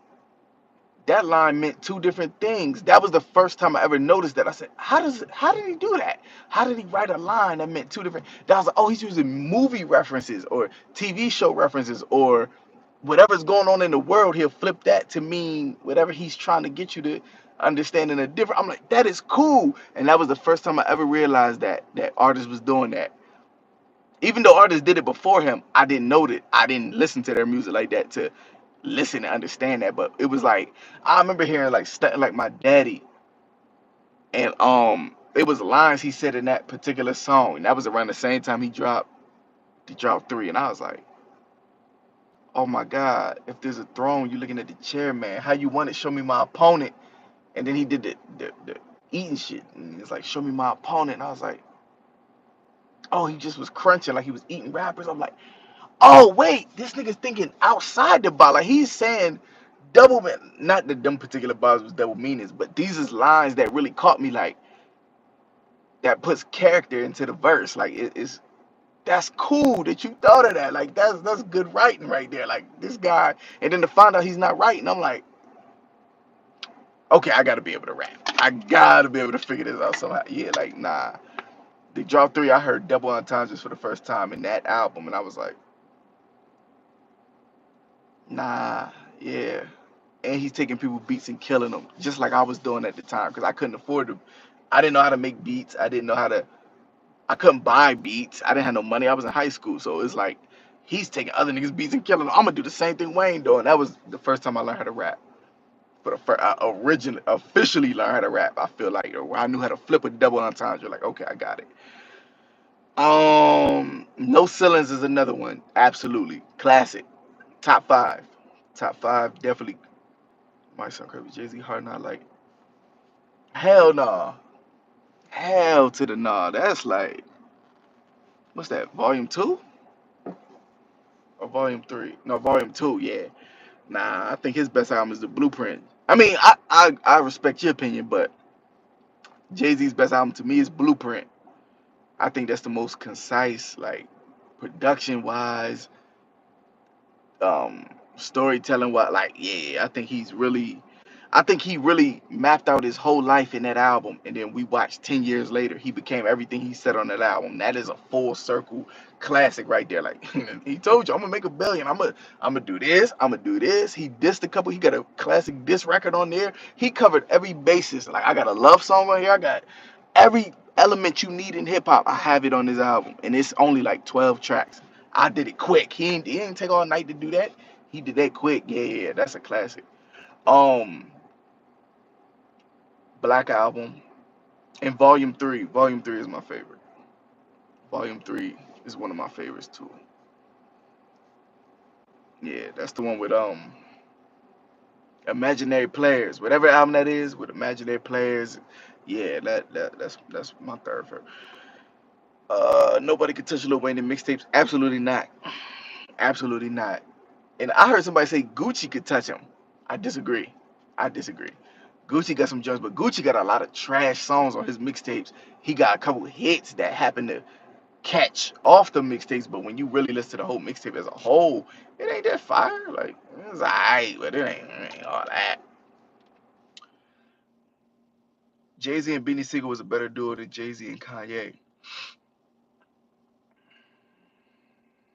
that line meant two different things. That was the first time I ever noticed that. I said, how did he do that? How did he write a line that meant two different? That was like, oh, he's using movie references or TV show references or whatever's going on in the world. He'll flip that to mean whatever he's trying to get you to understand in a different. I'm like, that is cool. And that was the first time I ever realized that artist was doing that. Even though artists did it before him, I didn't know that. I didn't listen to their music like that to listen and understand that. But it was like I remember hearing like like my daddy, and it was lines he said in that particular song, and that was around the same time he dropped three, and I was like, oh my God, if there's a throne, you're looking at the chair, man. How you want it? Show me my opponent. And then he did the eating shit, and it's like show me my opponent, and I was like, oh, he just was crunching like he was eating rappers. I'm like, oh wait, this nigga's thinking outside the box. Like he's saying double, not that them particular bars was double meanings, but these is lines that really caught me, like that puts character into the verse. Like it's that's cool that you thought of that. Like that's good writing right there. Like this guy, and then to find out he's not writing, I'm like, okay, I gotta be able to rap. I gotta be able to figure this out somehow. Yeah, like nah. They dropped 3. I heard double entendres for the first time in that album, and I was like, nah, yeah. And he's taking people beats and killing them, just like I was doing at the time, because I couldn't afford to. I didn't know how to make beats. I didn't know how to. I couldn't buy beats. I didn't have no money. I was in high school, so it's like he's taking other niggas beats and killing them. I'm gonna do the same thing Wayne doing. That was the first time I learned how to rap. For the first, I originally officially learned how to rap. I feel like I knew how to flip a double entendre. Like, okay, I got it. No ceilings is another one. Absolutely classic. Top five. Top five definitely. Might sound crazy. Jay Z hard not like. Hell no. Hell to the nah. That's like what's that? Volume 2 or volume 3? No, volume 2. Yeah. Nah, I think his best album is The Blueprint. I mean, I respect your opinion, but Jay Z's best album to me is Blueprint. I think that's the most concise, like production wise, storytelling. What like yeah, I think he really mapped out his whole life in that album, and then we watched 10 years later, he became everything he said on that album. That is a full circle classic right there. Like he told you, I'm gonna make $1 billion. I'm gonna do this. I'm gonna do this. He dissed a couple. He got a classic diss record on there. He covered every basis. Like I got a love song right here. I got every element you need in hip hop. I have it on this album, and it's only like 12 tracks. I did it quick. He didn't take all night to do that. He did that quick. Yeah, yeah, yeah, that's a classic. Um, Black Album and Volume 3. Volume 3 is my favorite. Volume 3 is one of my favorites too. Yeah, that's the one with Imaginary Players. Whatever album that is with Imaginary Players. Yeah, that's my third favorite. Nobody could touch Lil Wayne in mixtapes. Absolutely not. Absolutely not. And I heard somebody say Gucci could touch him. I disagree. I disagree. Gucci got some joints, but Gucci got a lot of trash songs on his mixtapes. He got a couple hits that happened to catch off the mixtapes, but when you really listen to the whole mixtape as a whole, it ain't that fire. Like it's alright, but it ain't all that. Jay Z and Beanie Sigel was a better duo than Jay Z and Kanye.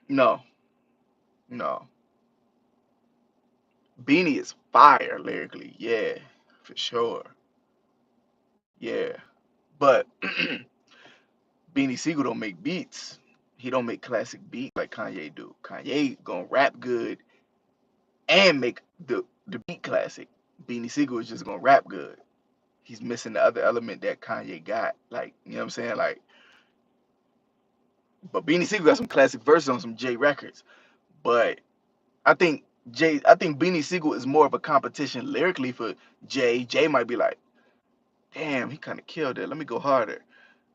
No, no. Beanie is fire lyrically, yeah, for sure, yeah. But Beanie Siegel don't make beats. He don't make classic beats like Kanye do. Kanye gonna rap good and make the beat classic. Beanie Siegel is just gonna rap good. He's missing the other element that Kanye got. Like, you know what I'm saying? Like, but Beanie Siegel got some classic verses on some Jay records. But I think Beanie Siegel is more of a competition lyrically for Jay. Jay might be like, damn, he kind of killed it. Let me go harder.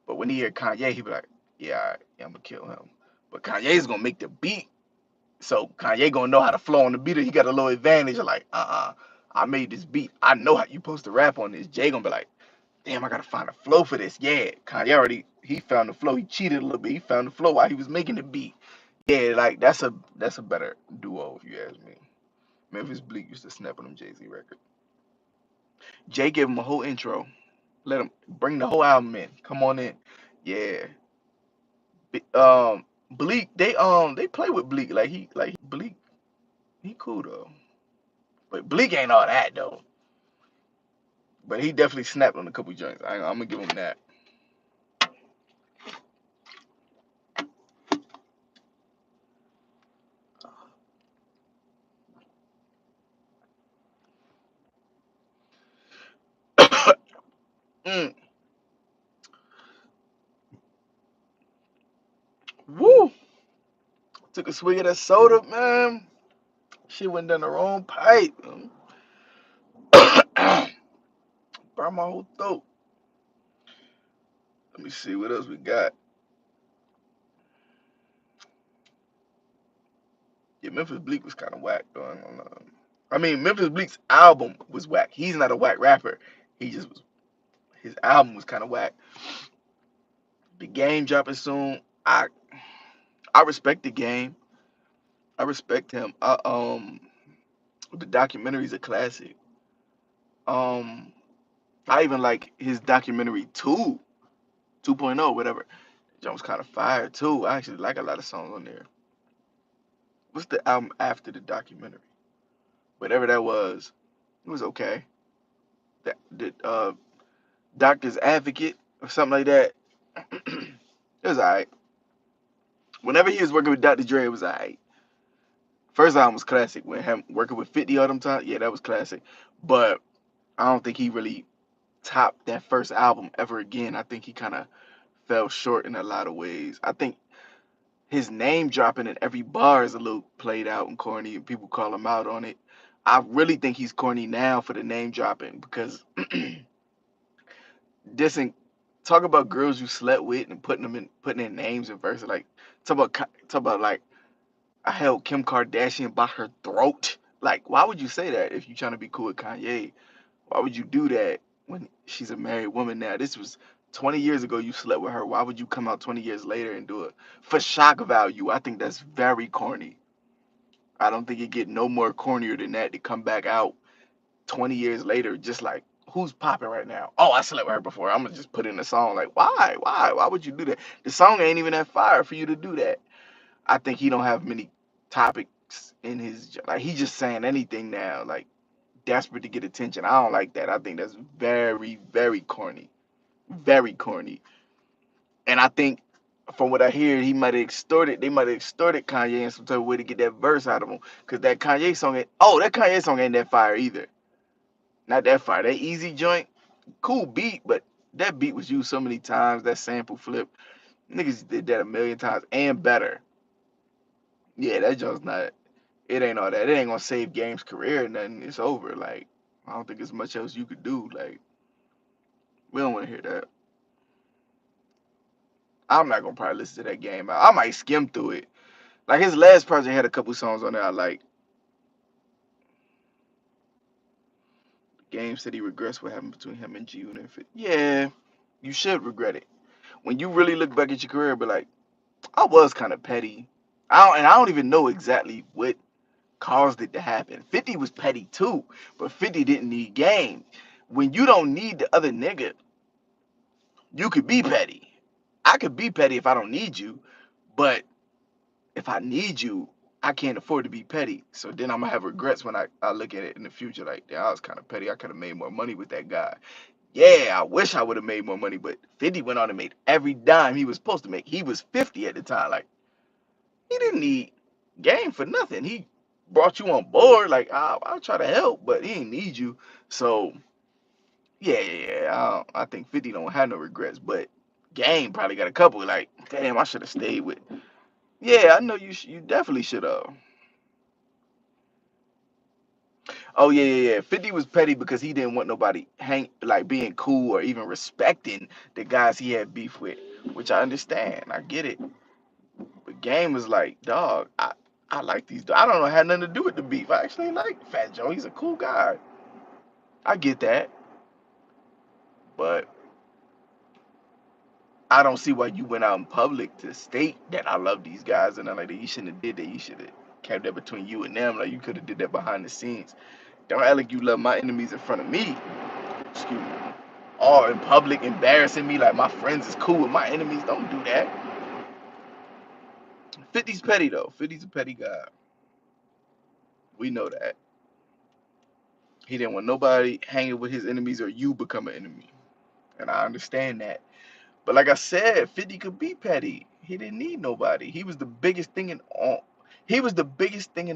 But when he hear Kanye, he be like, yeah, all right, yeah, I'm gonna kill him. But Kanye's gonna make the beat. So Kanye gonna know how to flow on the beat. He got a little advantage. Like, I made this beat. I know how you supposed to rap on this. Jay gonna be like, damn, I gotta find a flow for this. Yeah, Kanye already he found the flow. He cheated a little bit. He found the flow while he was making the beat. Yeah, like that's a better duo if you ask me. Memphis Bleak used to snap on them Jay Z record. Jay gave him a whole intro. Let him bring the whole album in. Come on in. Yeah. Bleak, they play with Bleak. Like Bleak, he cool though. But Bleak ain't all that though. But he definitely snapped on a couple joints. I'm gonna give him that. mm, woo! Took a swig of that soda, man. Shit went down the wrong pipe. Burn my whole throat. Let me see what else we got. Yeah, Memphis Bleak was kind of whack though. I mean, Memphis Bleak's album was whack. He's not a whack rapper. He just was. His album was kind of whack. The game dropping soon. I respect the game. I respect him. The documentary's a classic. Um, I even like his documentary 2.0, whatever. That was kind of fire too. I actually like a lot of songs on there. What's the album after the documentary? Whatever that was, it was okay. That the Doctor's Advocate or something like that. It was alright. Whenever he was working with Dr. Dre, it was alright. First album was classic. When him working with 50 all them time, yeah, that was classic. But I don't think he really topped that first album ever again. I think he kind of fell short in a lot of ways. I think his name dropping in every bar is a little played out and corny, and people call him out on it. I really think he's corny now for the name dropping because dissing, talk about girls you slept with and putting in names and verses like talk about like I held Kim Kardashian by her throat. Like, why would you say that if you're trying to be cool with Kanye? Why would you do that when she's a married woman now? This was 20 years ago you slept with her. Why would you come out 20 years later and do it for shock value? I think that's very corny. I don't think it get no more cornier than that to come back out 20 years later, just like, who's popping right now? Oh, I slept with her before. I'm gonna just put in a song. Like, why? Why would you do that? The song ain't even that fire for you to do that. I think he don't have many topics in his, like, he just saying anything now, like desperate to get attention. I don't like that. I think that's very, very corny. Very corny. And I think from what I hear, they might have extorted Kanye in some type of way to get that verse out of him. Cause that Kanye song ain't that fire either. Not that fire. That easy joint, cool beat, but that beat was used so many times, that sample flip. Niggas did that a million times and better. Yeah, that joint's not, it ain't all that. It ain't gonna save Game's career or nothing. It's over. Like, I don't think there's much else you could do. Like, we don't wanna hear that. I'm not gonna probably listen to that Game. I might skim through it. Like his last project had a couple songs on there I like. Game said he regrets what happened between him and G Unit. Yeah, you should regret it. When you really look back at your career, be like, I was kind of petty. I don't even know exactly what caused it to happen. 50 was petty too, but 50 didn't need Game. When you don't need the other nigga, you could be petty. I could be petty if I don't need you, but if I need you, I can't afford to be petty. So then I'm gonna have regrets when I look at it in the future. Like, yeah, I was kind of petty. I could have made more money with that guy. Yeah, I wish I would have made more money, but 50 went on and made every dime he was supposed to make. He was 50 at the time. Like, he didn't need Game for nothing. He brought you on board. Like, I'll try to help, but he didn't need you. So yeah. I think 50 don't have no regrets, but Game probably got a couple. Like, damn, I should have stayed with. Yeah, I know you definitely should have. Oh yeah. 50 was petty because he didn't want nobody being cool or even respecting the guys he had beef with, which I understand. I get it. But Game was like, dog, I like these. I don't know, it had nothing to do with the beef. I actually like Fat Joe. He's a cool guy. I get that, but I don't see why you went out in public to state that I love these guys and like that. You shouldn't have did that. You should have kept that between you and them. Like you could have did that behind the scenes. Don't act like you love my enemies in front of me. Excuse me. Or in public embarrassing me like my friends is cool with my enemies. Don't do that. 50's petty though. 50's a petty guy. We know that. He didn't want nobody hanging with his enemies or you become an enemy. And I understand that. But like I said, 50 could be petty. He didn't need nobody. He was the biggest thing in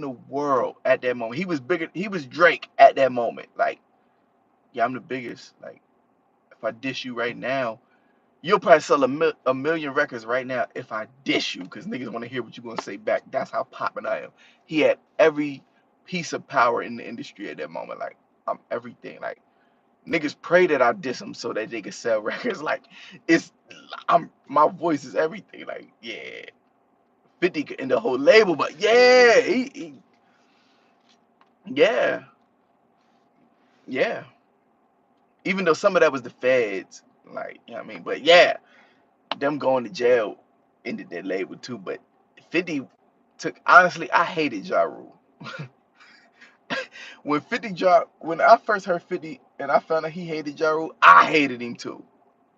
the world at that moment. He was bigger. He was Drake at that moment. Like, yeah, I'm the biggest. Like, if I dish you right now, you'll probably sell a million records right now if I dish you, because niggas want to hear what you're gonna say back. That's how popping I am. He had every piece of power in the industry at that moment. Like, I'm everything. Like, niggas pray that I diss him so that they can sell records. Like, it's my voice is everything. Like, yeah, 50 in the whole label, but yeah, yeah, yeah. Even though some of that was the feds, like, you know what I mean? But yeah, them going to jail ended that label too. But 50 took, honestly, I hated Ja Rule. When 50 dropped, when I first heard 50 and I found out he hated Ja Rule, I hated him too.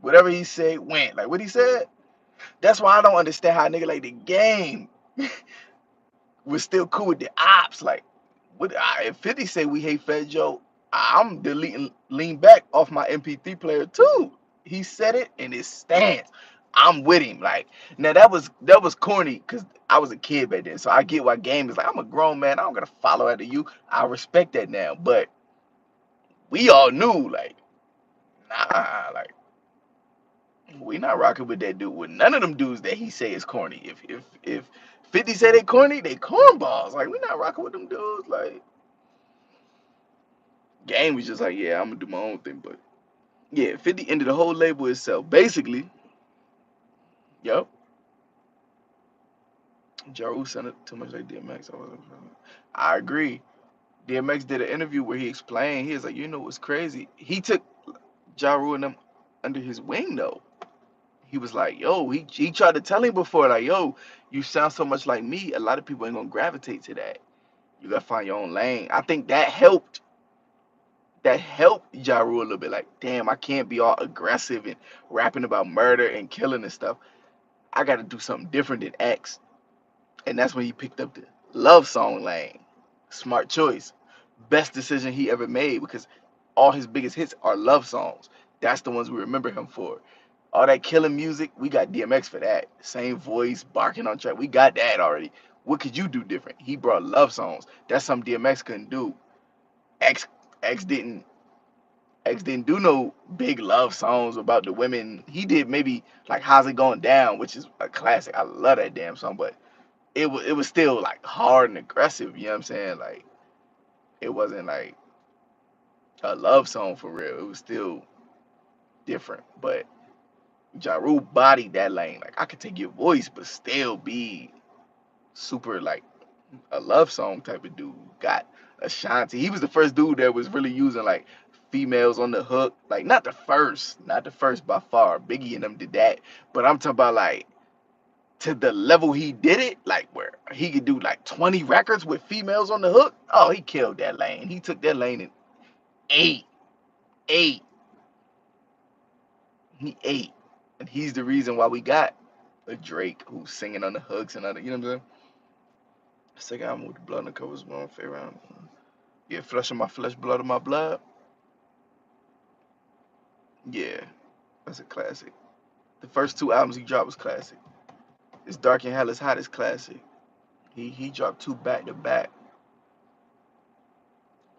Whatever he said went. Like what he said, that's why I don't understand how a nigga like the game was still cool with the ops. Like, if 50 say we hate Fat Joe, I'm deleting Lean Back off my MP3 player too. He said it and it stands. I'm with him. Like, now that was corny because I was a kid back then. So I get why game is like, I'm a grown man. I don't gotta follow after you. I respect that now. But we all knew, like, nah, like we not rocking with that dude. With none of them dudes that he say is corny. If 50 say they corny, they cornballs. Like we not rocking with them dudes. Like Game was just like, yeah, I'm gonna do my own thing. But yeah, 50 ended the whole label itself. Basically, yep. Ja Rule sounded too much like DMX. I agree. DMX did an interview where he explained. He was like, you know what's crazy? He took Ja Rule and them under his wing though. He was like, yo, he tried to tell him before, like, yo, you sound so much like me. A lot of people ain't gonna gravitate to that. You gotta find your own lane. I think that helped. That helped Ja Rule a little bit. Like, damn, I can't be all aggressive and rapping about murder and killing and stuff. I gotta do something different than X. And that's when he picked up the love song lane. Smart choice. Best decision he ever made because all his biggest hits are love songs. That's the ones we remember him for. All that killing music, we got DMX for that. Same voice, barking on track. We got that already. What could you do different? He brought love songs. That's something DMX couldn't do. X X didn't do no big love songs about the women. He did maybe like How's It Going Down, which is a classic. I love that damn song, but it was still like hard and aggressive, you know what I'm saying? Like it wasn't like a love song for real. It was still different. But Ja Rule bodied that lane. Like I could take your voice but still be super like a love song type of dude. Got Ashanti. He was the first dude that was really using like females on the hook. Like not the first by far. Biggie and them did that. But I'm talking about like to the level he did it, like where he could do like 20 records with females on the hook. Oh, he killed that lane. He took that lane and ate, ate, he ate. And he's the reason why we got a Drake who's singing on the hooks and other, you know what I'm saying? Second album with the blood on the cover was one of my favorite album. Yeah, Flesh of My Flesh, Blood of My Blood. Yeah, that's a classic. The first two albums he dropped was classic. It's Dark and Hell is Hot is classic. He dropped two back to back.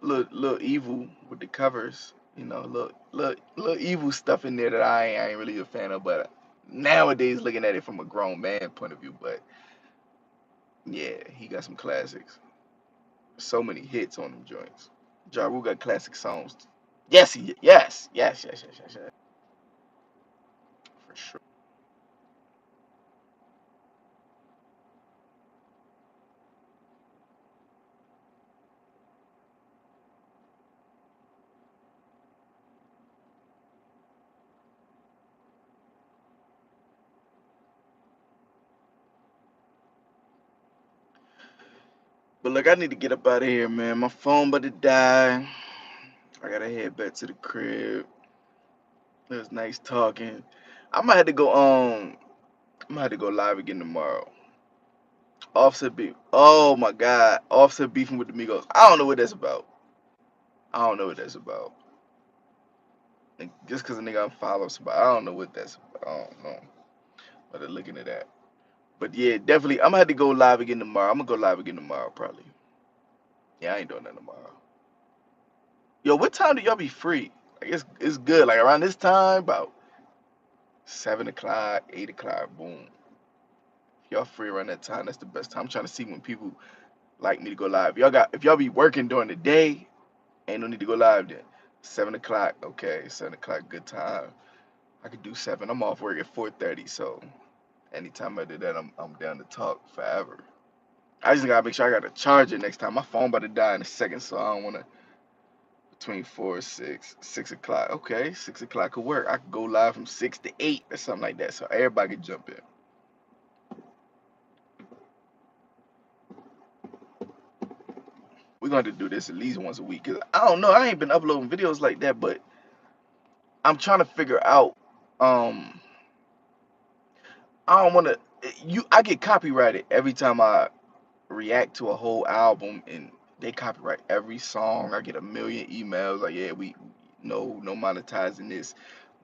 Little evil with the covers, little evil stuff in there that I ain't really a fan of. But nowadays, looking at it from a grown man point of view, but yeah, he got some classics. So many hits on them joints. Ja Rule got classic songs. Yes, yes, for sure. But look, I need to get up out of here, man. My phone about to die. I gotta head back to the crib. It was nice talking. I might have to go. I might have to go live again tomorrow. Offset beef. Oh my God, Offset beefing with the Migos. I don't know what that's about. I don't know what that's about. Like, just cause a nigga unfollow somebody, I don't know what that's about. I don't know. But they're looking at that. But yeah, definitely, I'm gonna have to go live again tomorrow. I'm gonna go live again tomorrow, probably. Yeah, I ain't doing that tomorrow. Yo, what time do y'all be free? Like it's good. Like around this time, about 7 o'clock, 8 o'clock, boom. If y'all free around that time, that's the best time. I'm trying to see when people like me to go live. If y'all be working during the day, ain't no need to go live then. 7 o'clock, okay, 7 o'clock, good time. I could do 7. I'm off work at 4:30, so anytime I do that, I'm down to talk forever. I just gotta make sure I got a charger next time. My phone about to die in a second, so I don't wanna between 4 or 6 o'clock. Okay, 6 o'clock could work. I could go live from 6 to 8 or something like that, so everybody could jump in. we're gonna have to do this at least once a week. Cause I don't know, I ain't been uploading videos like that, but I'm trying to figure out. Um, I don't want to. I get copyrighted every time I react to a whole album, and they copyright every song. I get a million emails like, yeah, we no monetizing this,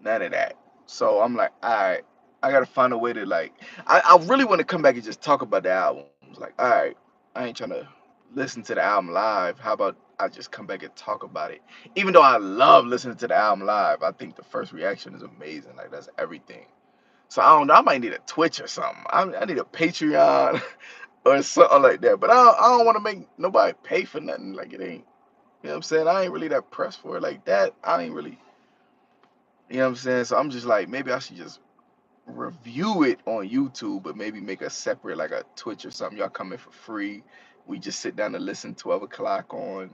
none of that. So I'm like, all right, I gotta find a way to like. I really want to come back and just talk about the albums. Like, all right, I ain't trying to listen to the album live. How about I just come back and talk about it? Even though I love listening to the album live, I think the first reaction is amazing. Like that's everything. So I don't know. I might need a Twitch or something. I need a Patreon or something like that. But I don't want to make nobody pay for nothing. Like it ain't. You know what I'm saying? I ain't really that pressed for it like that. I ain't really. You know what I'm saying? So I'm just like maybe I should just review it on YouTube, but maybe make a separate like a Twitch or something. Y'all come in for free. We just sit down and listen 12 o'clock on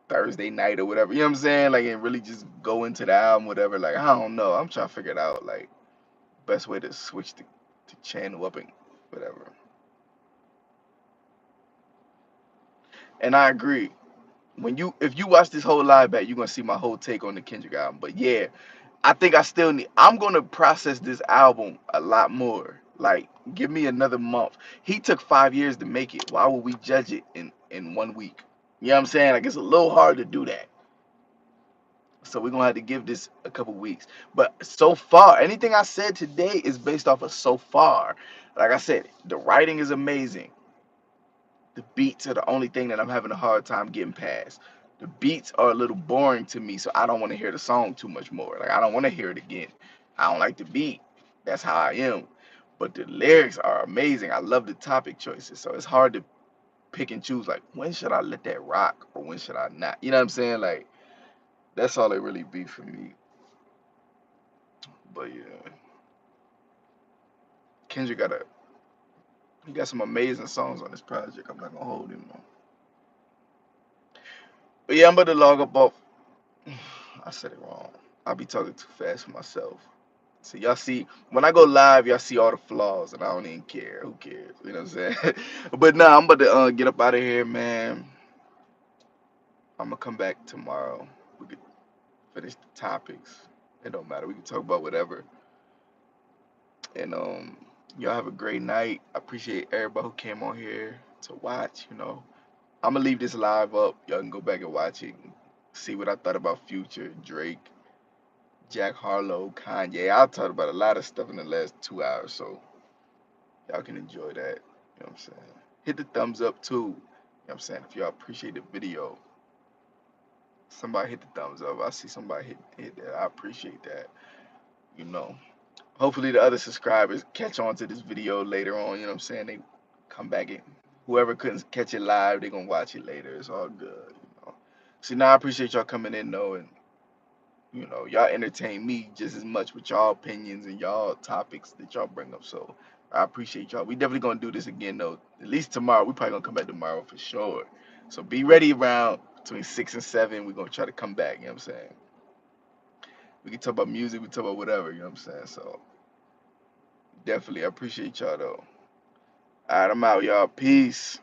Thursday night or whatever. You know what I'm saying? Like and really just go into the album, whatever. Like I don't know. I'm trying to figure it out. Like best way to switch the channel up and whatever. And I agree. When you if you watch this whole live back, you're gonna see my whole take on the Kendrick album. But yeah, I think I still need I'm gonna process this album a lot more. Like, give me another month. He took 5 years to make it. Why would we judge it in 1 week? You know what I'm saying? Like it's a little hard to do that. So we're gonna have to give this a couple weeks. But so far, anything I said today is based off of so far. Like I said, the writing is amazing. The beats are the only thing that I'm having a hard time getting past. The beats are a little boring to me, so I don't want to hear the song too much more. Like I don't want to hear it again. I don't like the beat. That's how I am. But the lyrics are amazing. I love the topic choices. So it's hard to pick and choose like when should I let that rock or when should I not? You know what I'm saying? Like that's all it really be for me. But yeah, Kendrick he got some amazing songs on this project. I'm not gonna hold him on. But yeah, I'm about to log up off. I said it wrong. I'll be talking too fast for myself. So y'all see when I go live, y'all see all the flaws, and I don't even care. Who cares? You know what I'm saying? But nah, I'm about to get up out of here, man. I'm gonna come back tomorrow. We could finish the topics. It don't matter. We can talk about whatever. And y'all have a great night. I appreciate everybody who came on here to watch. I'm gonna leave this live up. Y'all can go back and watch it. And see what I thought about Future, Drake, Jack Harlow, Kanye. I talked about a lot of stuff in the last 2 hours, so y'all can enjoy that. You know what I'm saying? Hit the thumbs up too. You know what I'm saying? If y'all appreciate the video, somebody hit the thumbs up. I see somebody hit that. I appreciate that. You know. Hopefully the other subscribers catch on to this video later on. You know what I'm saying? They come back and whoever couldn't catch it live, they gonna watch it later. It's all good. See, now I appreciate y'all coming in though, and y'all entertain me just as much with y'all opinions and y'all topics that y'all bring up. So I appreciate y'all. We definitely gonna do this again though. At least tomorrow. We probably gonna come back tomorrow for sure. So be ready around between 6 and 7. We're gonna try to come back. You know what I'm saying? We can talk about music. We talk about whatever. You know what I'm saying? So definitely, I appreciate y'all though. All right, I'm out, y'all. Peace.